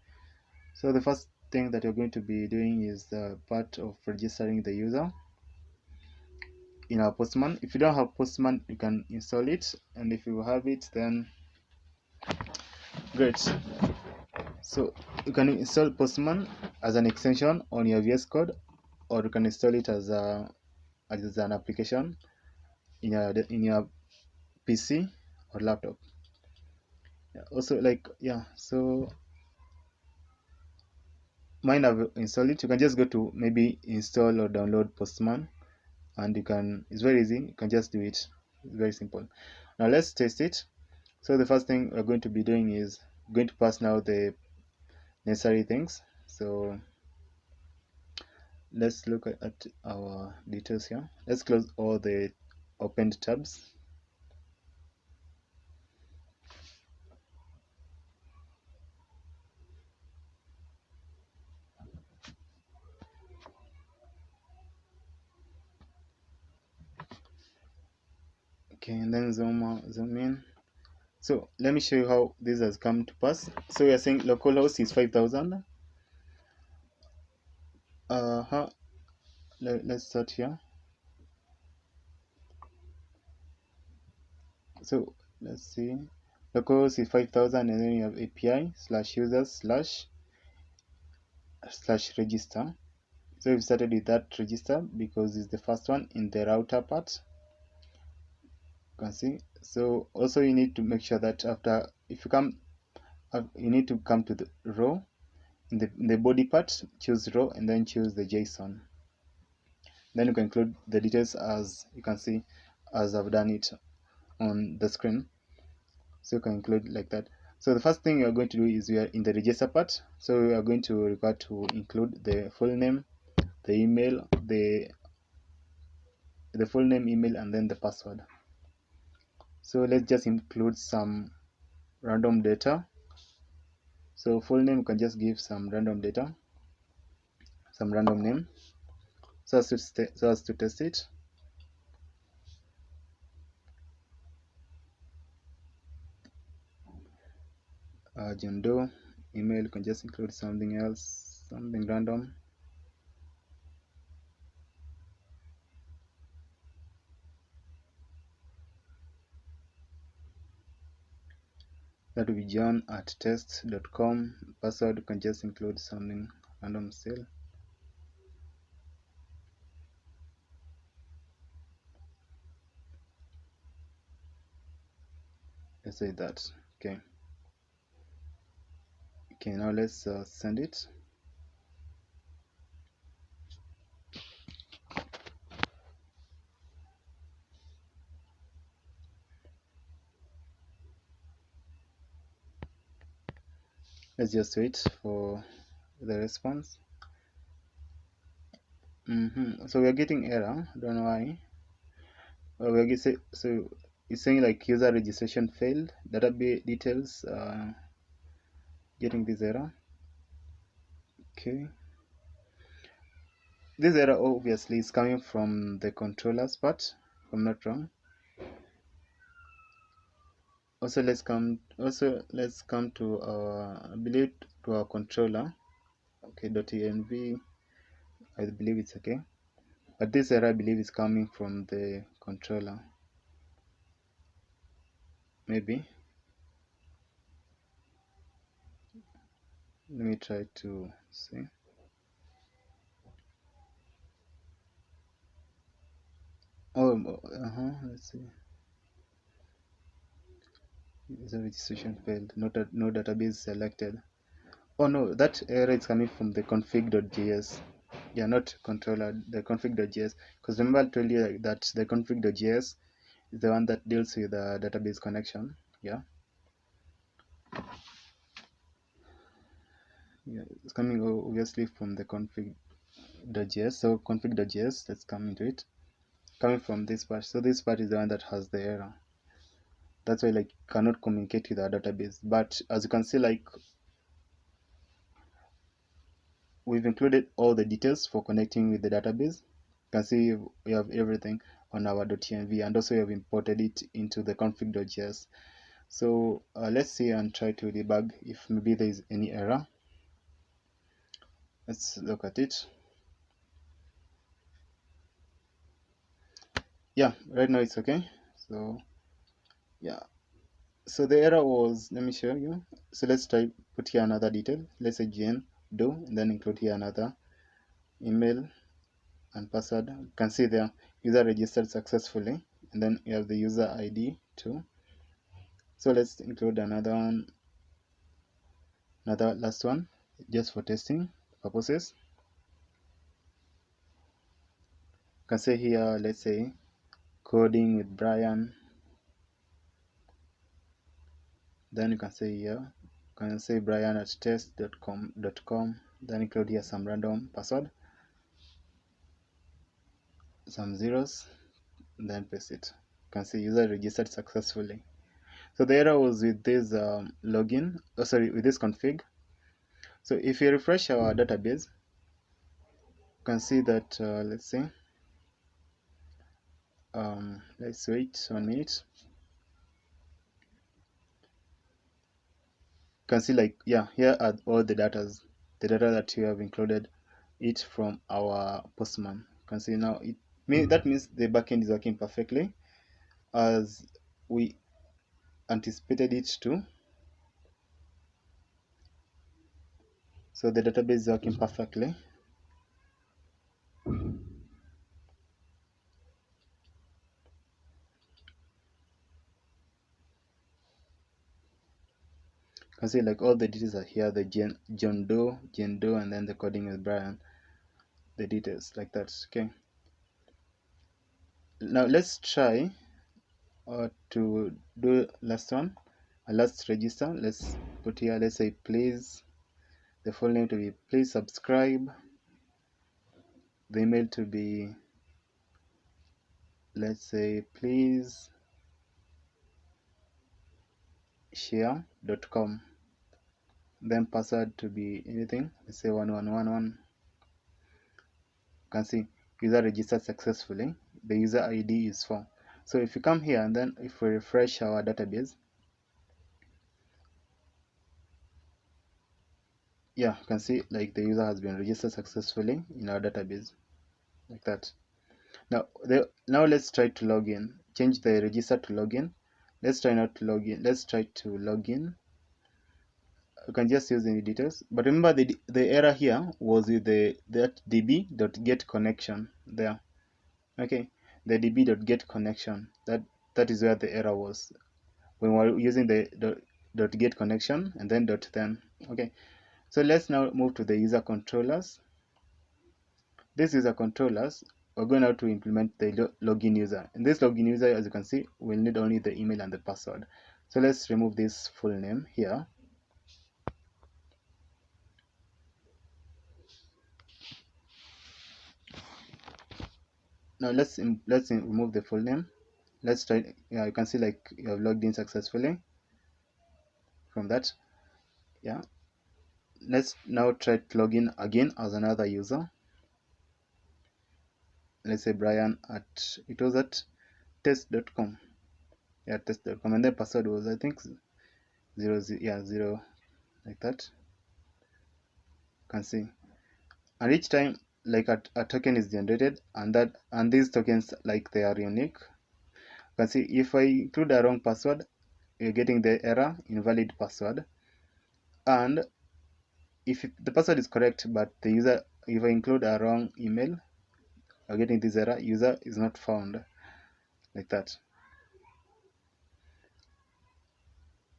so the first thing that you're going to be doing is the part of registering the user in our Postman. If you don't have Postman, you can install it, and if you have it, then great. So you can install Postman as an extension on your VS Code, or you can install it as an application in your PC or laptop. Yeah, also, like, yeah, so mine have installed it. You can just go to maybe install or download Postman, and it's very easy. You can just do it. It's very simple. Now let's test it. So the first thing we're going to be doing is going to pass now the necessary things. So let's look at our details here. Let's close all the opened tabs. Okay, and then zoom in. So let me show you how this has come to pass. So we are saying localhost is 5000. Let's start here. So let's see, localhost is 5000, and then you have API /users/register. So we've started with that register because it's the first one in the router part. You can see. So also you need to make sure that after, if you come, you need to come to the row in the body part, choose row and then choose the JSON. Then you can include the details as you can see, as I've done it on the screen. So you can include like that. So the first thing you're going to do is we are in the register part. So we are going to require to include the full name, the email, the full name, email, and then the password. So let's just include some random data. So full name, you can just give some random data, some random name, so as to test it. John Doe. Email, you can just include something else, something random. That will be john@test.com. Password, you can just include something random still. Let's say that. Okay. Okay, now let's send it. Let's just wait for the response. So we're getting error. I don't know why. We're getting, so it's saying like user registration failed. Database details. Getting this error. Okay. This error obviously is coming from the controller's part, if I'm not wrong. Also let's come to our, I believe, to our controller. Okay, .env, I believe it's okay. But this error I believe is coming from the controller. Maybe. Let me try to see. Let's see. User registration failed. No database selected. Oh no, that error is coming from the config.js. Yeah, not controller, the config.js. Because remember I told you that the config.js is the one that deals with the database connection. Yeah. Yeah, it's coming obviously from the config.js. So config.js, let's come into it. Coming from this part. So this part is the one that has the error. That's why like cannot communicate with our database. But as you can see, like we've included all the details for connecting with the database. You can see we have everything on our .env, and also we have imported it into the config.js. So let's see and try to debug if maybe there is any error. Let's look at it. Yeah, right now it's okay. So yeah, so the error was, let me show you. So let's try put here another detail. Let's say do, and then include here another email and password. You can see there user registered successfully, and then you have the user ID too. So let's include another last one just for testing purposes. You can say here, let's say coding with Brian. Then you can say here, you can say brian@test.com. Then include here some random password, some zeros, and then paste it. You can see user registered successfully. So the error was with this login, with this config. So if you refresh our database, you can see that, let's see, let's wait 1 minute. You can see like, yeah, here are all the data that you have included it from our Postman. You can see now that means the backend is working perfectly as we anticipated it to. So the database is working perfectly. You can see like all the details are here, the John Doe, and then the coding with Brian, the details like that. Okay. Now let's try to do last one, a last register. Let's put here, let's say please, the full name to be please subscribe, the email to be, let's say please share.com. Then password to be anything, let's say 1111. You can see user registered successfully. The user ID is 4. So if you come here and then if we refresh our database, yeah, you can see like the user has been registered successfully in our database, like that. Now let's try to log in. Change the register to login. Let's try not to log in. Let's try to log in. You can just use any details, but remember the error here was with that db.get connection there. Okay, the db.get connection, that is where the error was when we were using the dot get connection and then dot then. Okay, so let's now move to the user controllers. This user controllers, we're going now to implement the login user. In this login user, as you can see, we'll need only the email and the password. So let's remove this full name here. Now let's remove the full name. Let's try. Yeah, you can see like you have logged in successfully from that. Yeah, let's now try to log in again as another user. Let's say Brian at, it was at test.com. Yeah, test.com, and the password was, I think, 0, like that. You can see, and each time like a token is generated, and these tokens, like, they are unique. You can see if I include a wrong password, you're getting the error invalid password, and if the password is correct but the user, if I include a wrong email, you're getting this error, user is not found, like that.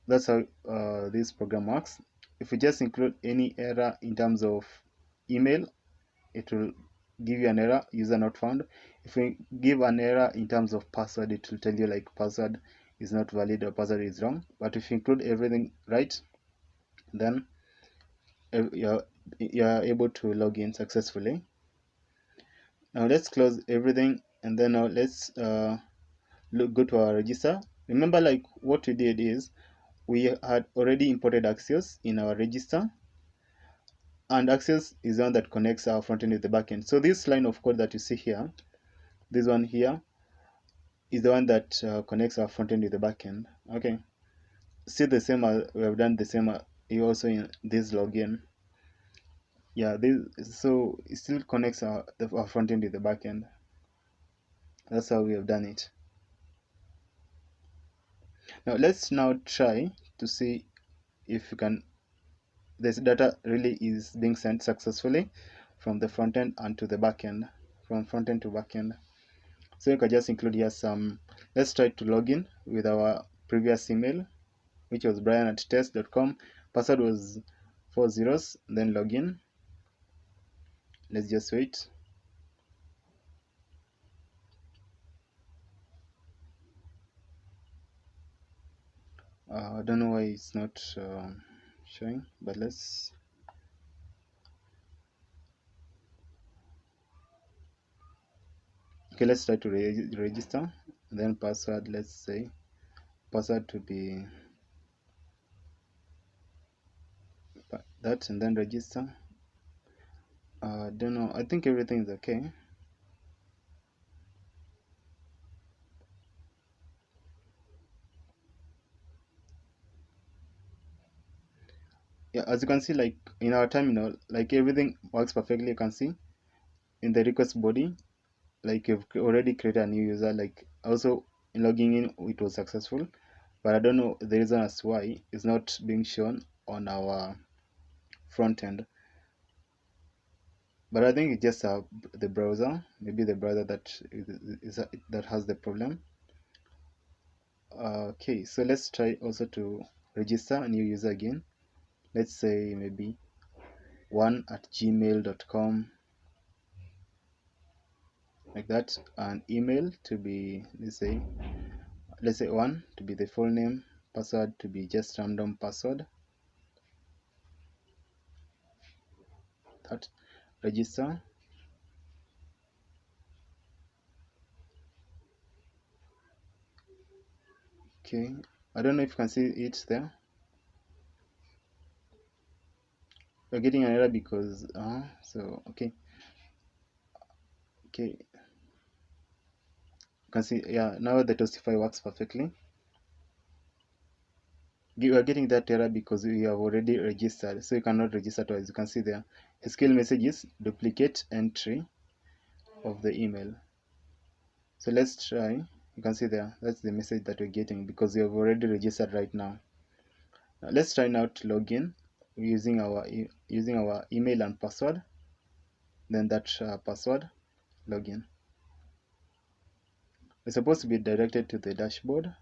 That's how this program works. If you just include any error in terms of email, it will give you an error, user not found. If we give an error in terms of password, it will tell you like password is not valid or password is wrong. But if you include everything right, then you're able to log in successfully. Now let's close everything, and then now let's go to our register. Remember, like, what we did is we had already imported Axios in our register, and Axios is the one that connects our frontend with the backend. So this line of code that you see here, this one here, is the one that connects our frontend with the backend. Okay, still the same as we have done the same also in this login. Yeah, so it still connects our frontend with the backend. That's how we have done it. Now let's now try to see if you can, this data really is being sent successfully from the front end and to the backend, from front end to backend. So you can just include here some, let's try to log in with our previous email, which was brian at test.com. Password was 4 zeros, then login. Let's just wait. I don't know why it's not showing, but let's, okay, let's try to register. Then password, let's say password to be that, and then register. Don't know, I think everything is okay. Yeah, as you can see, like in our terminal, like everything works perfectly. You can see in the request body, like you've already created a new user, like also in logging in it was successful, but I don't know the reason as to why it's not being shown on our front end. But I think it's just the browser, maybe the browser that has the problem. Okay, so let's try also to register a new user again. Let's say maybe 1@gmail.com, like that, and email to be, let's say 1 to be the full name, password to be just random password, that, register. Okay, I don't know if you can see it there. We're getting an error because so okay, you can see, yeah, now the Toastify works perfectly. You are getting that error because you have already registered, so you cannot register twice. You can see there SQL messages duplicate entry of the email. So let's try. You can see there, that's the message that we're getting because we have already registered right now. Now let's try now to log in using our email and password. Then that password login. It's supposed to be directed to the dashboard.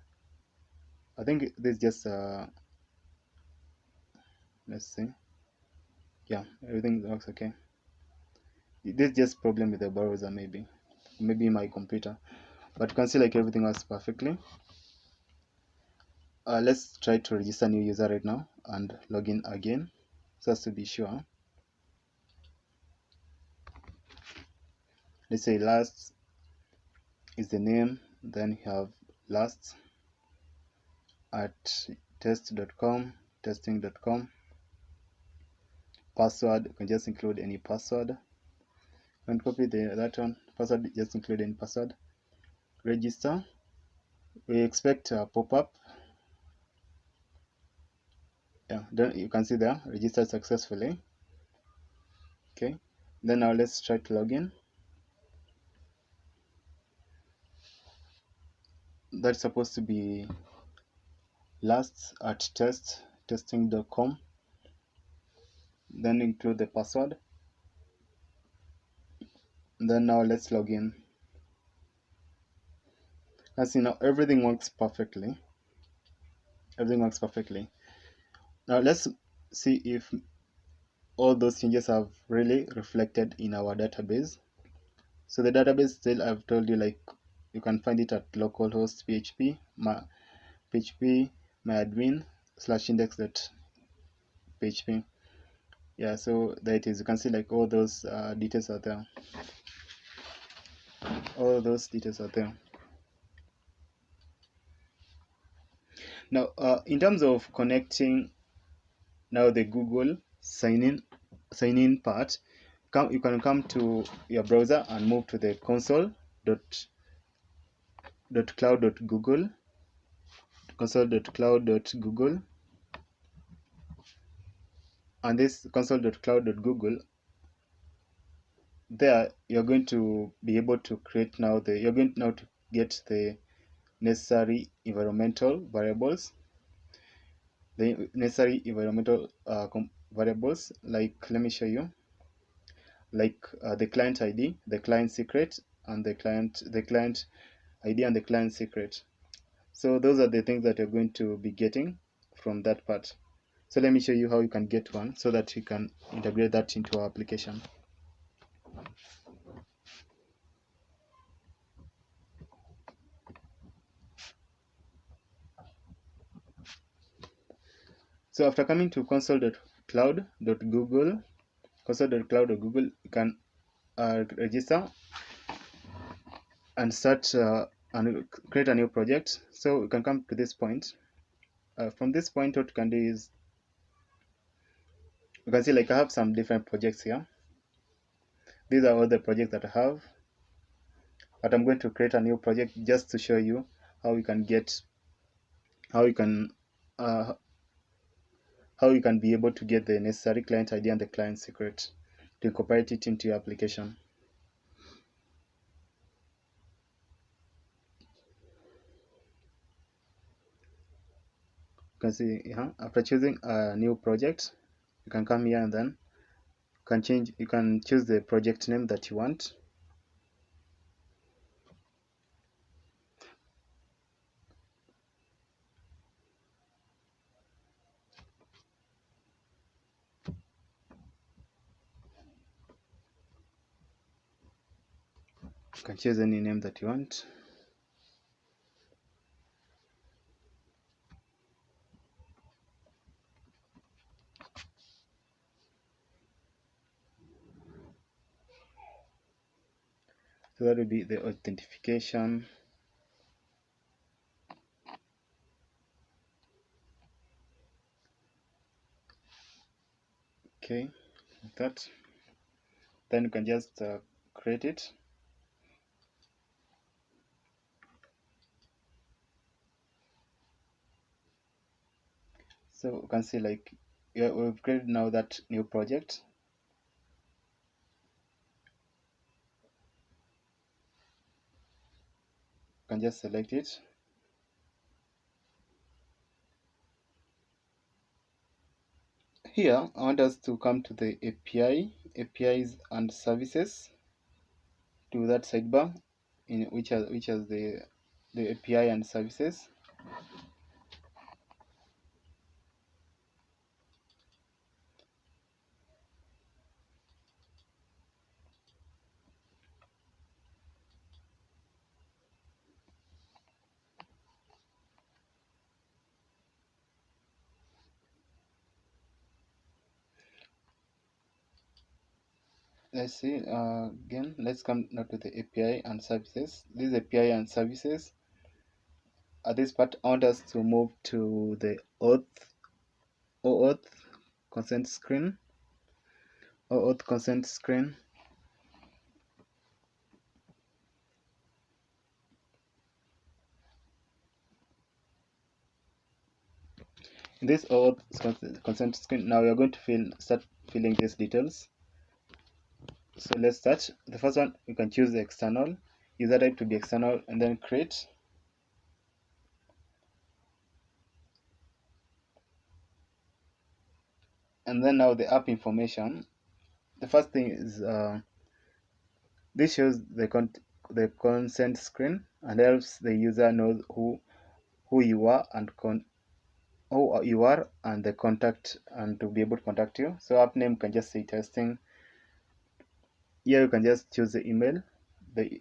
I think this just let's see. Yeah, everything works okay. This just problem with the browser, maybe my computer, but you can see like everything works perfectly. Let's try to register new user right now and log in again, so as to be sure. Let's say last is the name, then you have last at test.com, testing.com. Password, you can just include any password. And copy that one. Password, just include any password. Register. We expect a pop-up. Yeah, then you can see there, registered successfully. Okay, then now let's try to log in. That's supposed to be last at testing.com. Then include the password. Then now let's log in. As you know, everything works perfectly. Everything works perfectly. Now let's see if all those changes have really reflected in our database. So the database still, I've told you, like you can find it at localhost php myadmin /index.php. Yeah, so there it is. You can see like all those details are there. All those details are there. Now, in terms of connecting now the Google sign in part, you can come to your browser and move to the console.cloud.google, and this console.cloud.google. There you're going to be able to create now you're going now to get the necessary environmental variables, like, let me show you, like the client ID, the client secret, and the client ID and the client secret. So those are the things that you're going to be getting from that part. So let me show you how you can get one so that you can integrate that into our application. So after coming to console.cloud.google, you can register and start and create a new project. So you can come to this point. From this point, what you can do is, you can see like I have some different projects here. These are all the projects that I have, but I'm going to create a new project just to show you how you can be able to get the necessary client ID and the client secret to incorporate it into your application. You can see after choosing a new project, you can come here and then you can choose the project name that you want. You can choose any name that you want. So that will be the authentication. Okay, like that. Then you can just create it. So you can see like, yeah, we've created now that new project. You can just select it. Here I want us to come to the APIs and services, to that sidebar in which has the API and services. Let's see, again, let's come now to the API and services. This API and services, at this part I want us to move to the OAuth consent screen. OAuth consent screen. In this OAuth consent screen, now we are going to start filling these details. So let's start. The first one, you can choose the external, user type to be external, and then create. And then now the app information. The first thing is this shows the consent screen and helps the user know who you are and who you are and the contact, and to be able to contact you. So app name can just say testing. Here you can just choose the email. The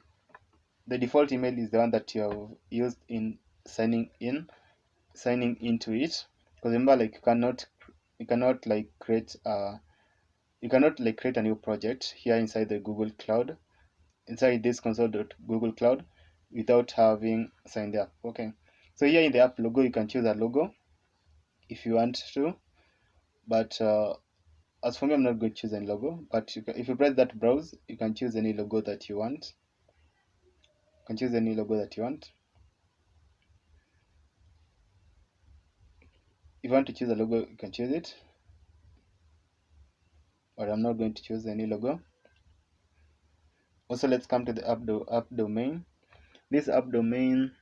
default email is the one that you have used in signing into it. Because remember, like, you cannot like create a new project here inside the Google Cloud, inside this console.google cloud, without having signed up. Okay, so here in the app logo, you can choose a logo if you want to, but as for me, I'm not going to choose any logo. But if you press that browse, you can choose any logo that you want. You can choose any logo that you want. If you want to choose a logo, you can choose it, but I'm not going to choose any logo. Also, let's come to the app domain. This app domain,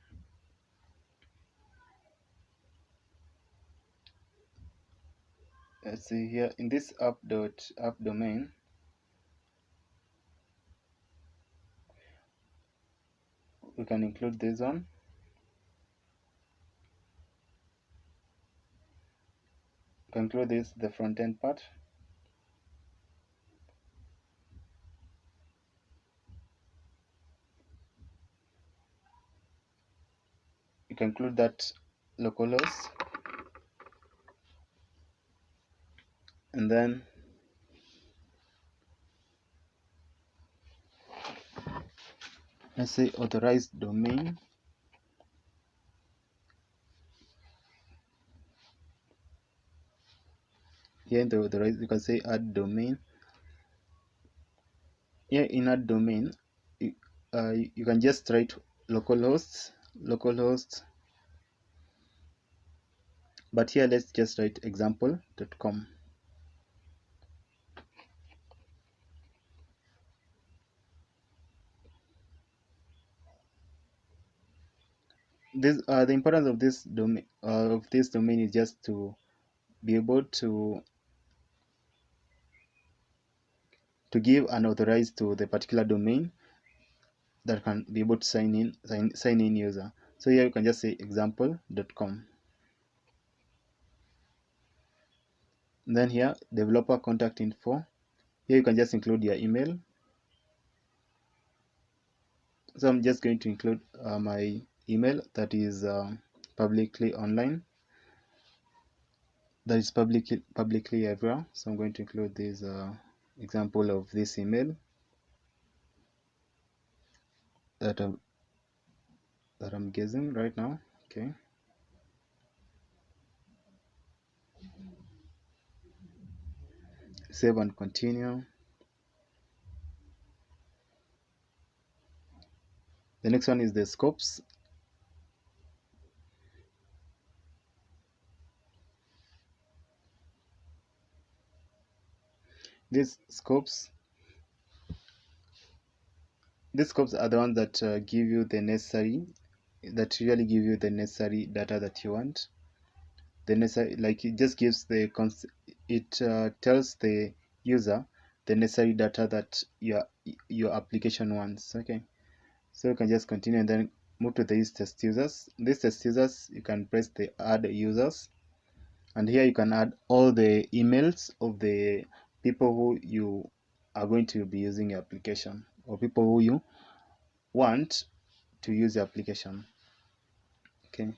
let's see here in this app domain, we can include this one. You can include this, the front end part. You can include that localhost, and then let's say authorized domain. Here in the authorized, you can say add domain. Here in add domain, you can just write localhost, but here let's just write example.com. The importance of this domain is just to be able to give an authorized to the particular domain that can be able to sign in user. So here you can just say example.com. Then here, developer contact info. Here you can just include your email. So I'm just going to include my email that is publicly online, that is publicly everywhere. So I'm going to include this example of this email that I'm guessing right now. Okay. Save and continue. The next one is the scopes. These scopes are the ones that give you the necessary, that really give you the necessary data that you want. The necessary, like it just gives the tells the user the necessary data that your application wants. Okay, so you can just continue and then move to these test users. These test users, you can press the add users, and here you can add all the emails of the people who you are going to be using your application, or people who you want to use the application. Okay,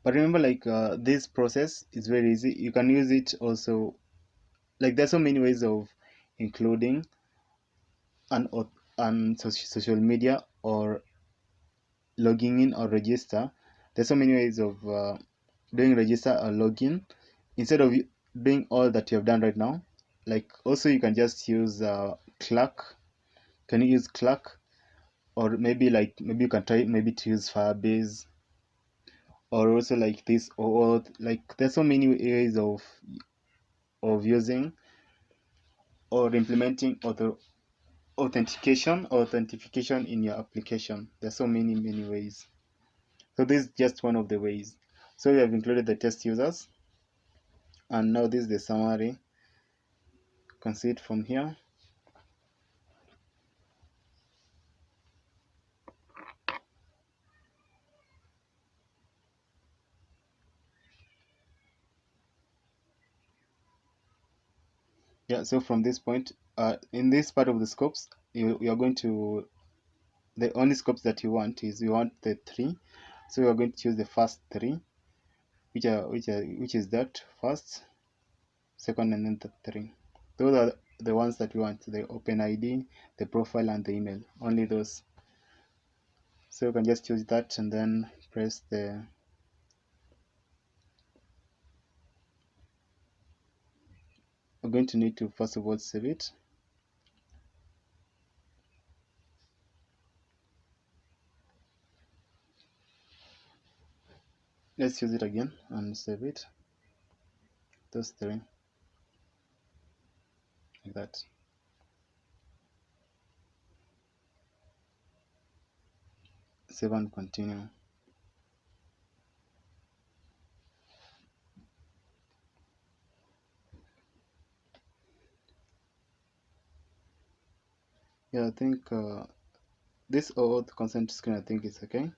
but remember, like this process is very easy. You can use it also, like there's so many ways of including an social media or logging in or register. There's so many ways of doing register or login instead of doing all that you have done right now. Like also you can just use Clark. Can you use Clark? Or maybe you can try maybe to use Firebase, or also like this, or like there's so many ways of using or implementing authentication in your application. There's so many ways. So this is just one of the ways. So we have included the test users, and now this is the summary. You can see it from here. Yeah, so from this point, in this part of the scopes, you are going to, the only scopes that you want is you want the three. So you are going to choose the first three, which is that first, second, and then the three. Those are the ones that we want: the open ID, the profile, and the email. Only those. So you can just choose that and then press the. We're going to need to first of all save it. Let's use it again and save it. Those three, like that. Save and continue. Yeah, I think this auth consent screen, I think it's okay.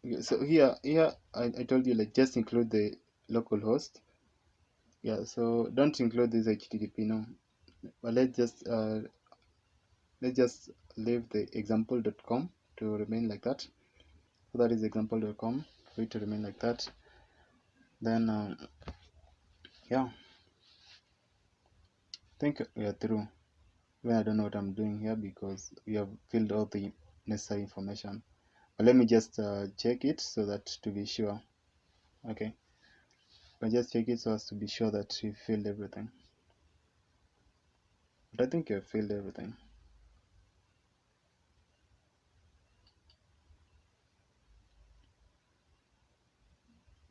Okay, so here I told you, like, just include the local host. Yeah, so don't include this HTTP now. But let's just leave the example.com to remain like that. So that is example.com for it to remain like that. Then yeah, I think we are through. Even I don't know what I'm doing here because we have filled all the necessary information. But let me just check it so that to be sure. Okay, I just check it so as to be sure that we filled everything. But I think you have filled everything.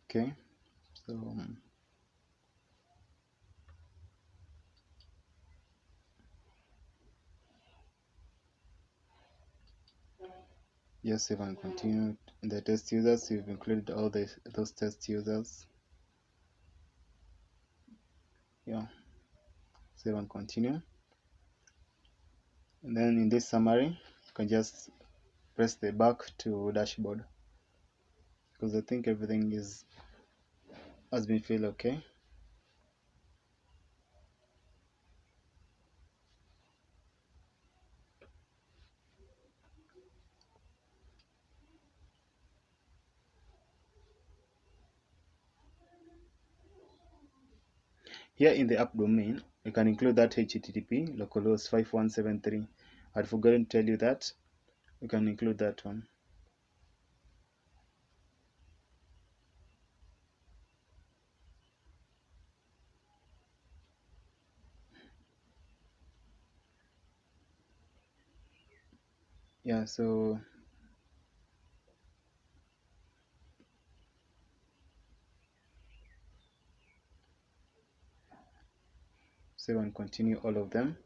Okay, so just save and continue. The test users, you've included all those test users. Yeah, save and continue. And then in this summary, you can just press the back to dashboard, because I think everything has been filled okay. Here in the app domain, you can include that HTTP localhost 5173. I'd forgotten to tell you that. You can include that one. Yeah, so save and continue all of them.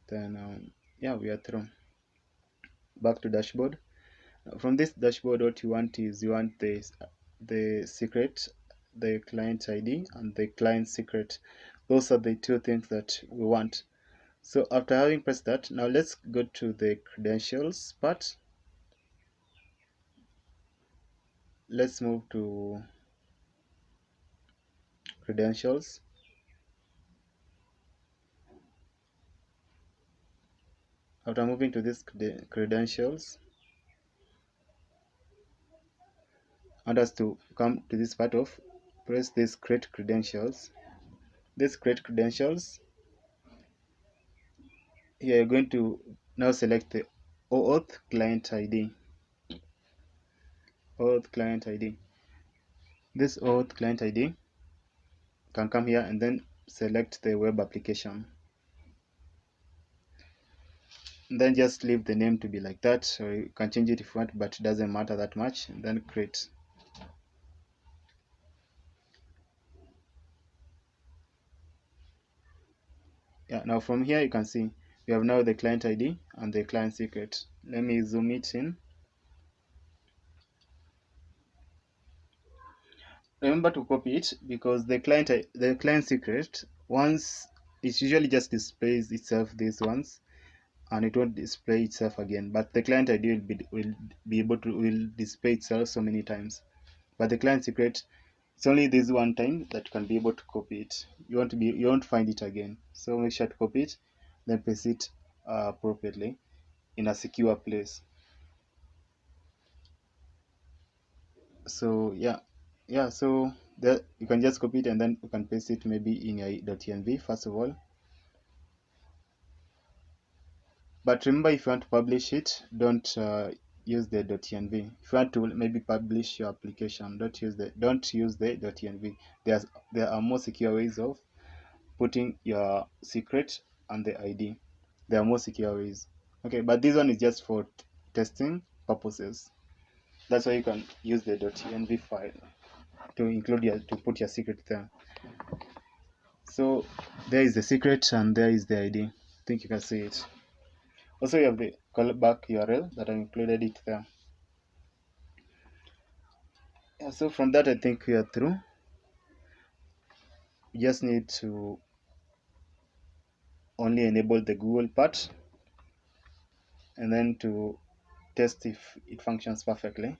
Then yeah, we are through. Back to dashboard. From this dashboard, what you want is you want the secret, the client ID, and the client secret. Those are the two things that we want. So after having pressed that, now let's go to the credentials part. Let's move to credentials. After moving to this credentials, I want us to come to this part of press this create credentials. This create credentials. Here you're going to now select the OAuth client ID. OAuth client ID. This OAuth client ID can come here and then select the web application. And then just leave the name to be like that, or you can change it if you want, but it doesn't matter that much. And then create. Yeah, now from here you can see we have now the client ID and the client secret. Let me zoom it in. Remember to copy it, because the client secret, once it usually just displays itself these ones, and it won't display itself again. But the client ID will display itself so many times. But the client secret, it's only this one time that you can be able to copy it. You won't find it again. So make sure to copy it, then paste it appropriately in a secure place. So yeah, so there you can just copy it and then you can paste it maybe in your .env first of all. But remember, if you want to publish it, don't use the .env. If you want to maybe publish your application, don't use the .env. There are more secure ways of putting your secret and the ID. There are more secure ways. Okay, but this one is just for testing purposes. That's why you can use the .env file to put your secret there. So there is the secret and there is the ID. I think you can see it. Also, you have the callback URL that I included it there. Yeah, so from that, I think we are through. You just need to only enable the Google part and then to test if it functions perfectly.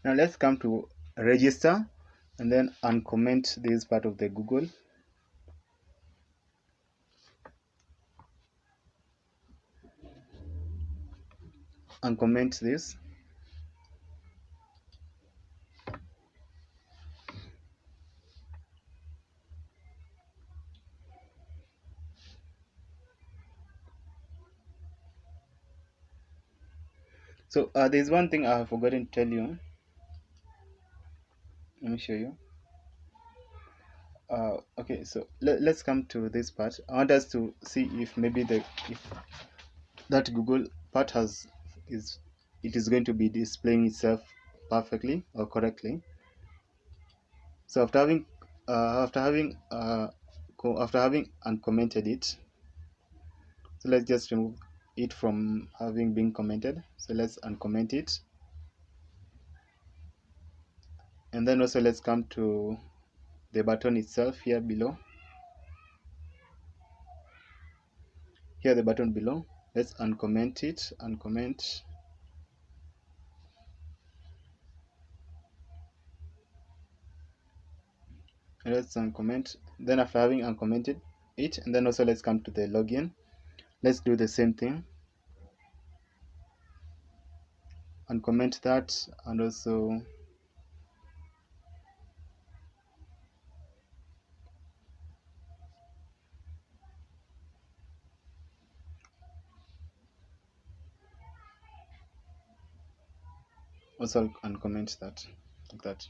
Now let's come to register and then uncomment this part of the Google. Uncomment this. So there's one thing I have forgotten to tell you. Let me show you. Okay, so let's come to this part. I want us to see if maybe if that Google part is going to be displaying itself perfectly or correctly. So after having uncommented it, so let's just remove it from having been commented. So let's uncomment it, and then also let's come to the button itself here below. Here the button below. Let's uncomment it, uncomment. Let's uncomment. Then after having uncommented it, and then also let's come to the login. Let's do the same thing. Uncomment that, and also uncomment that, like that.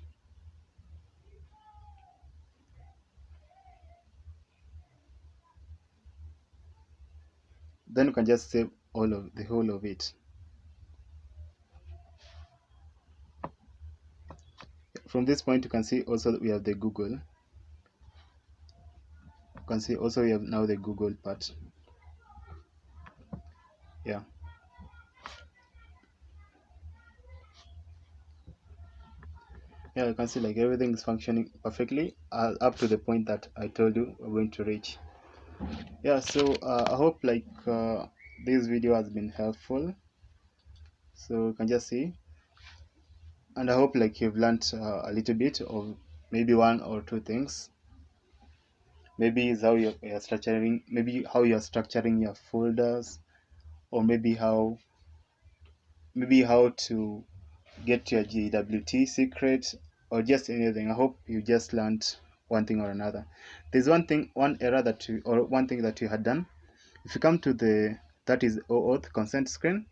Then you can just save the whole of it. From this point you can see also that we have the Google. You can see also we have now the Google part. Yeah. Yeah, you can see like everything is functioning perfectly up to the point that I told you we're going to reach. Yeah, so I hope like this video has been helpful. So you can just see, and I hope like you've learned a little bit of maybe one or two things. Maybe is how you're structuring, maybe how you're structuring your folders, or maybe how to get your JWT secret, or just anything. I hope you just learned one thing or another. There's one error that you, or one thing that you had done. If you come to that is OAuth consent screen.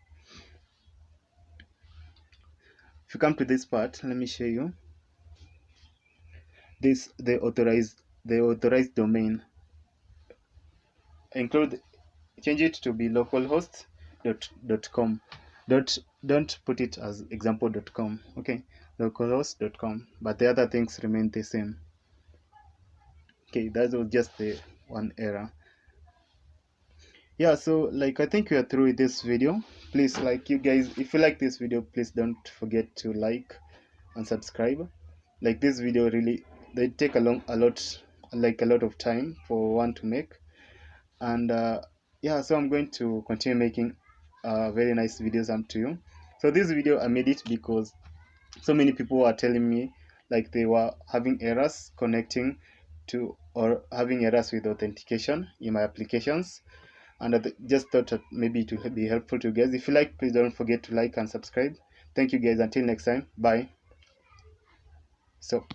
If you come to this part, let me show you. This the authorized domain. Change it to be localhost.com. Don't put it as example.com. Okay, localhost.com. But the other things remain the same. Okay, that was just the one error. Yeah, so like I think we are through with this video. Please, like, you guys, if you like this video, please don't forget to like and subscribe. Like, this video really, they take a lot of time for one to make. And yeah, so I'm going to continue making very nice videos up to you. So this video I made it because so many people were telling me like they were having errors connecting to, or having errors with authentication in my applications, and I just thought that maybe it will be helpful to you guys. If you like, please don't forget to like and subscribe. Thank you guys, until next time, bye. So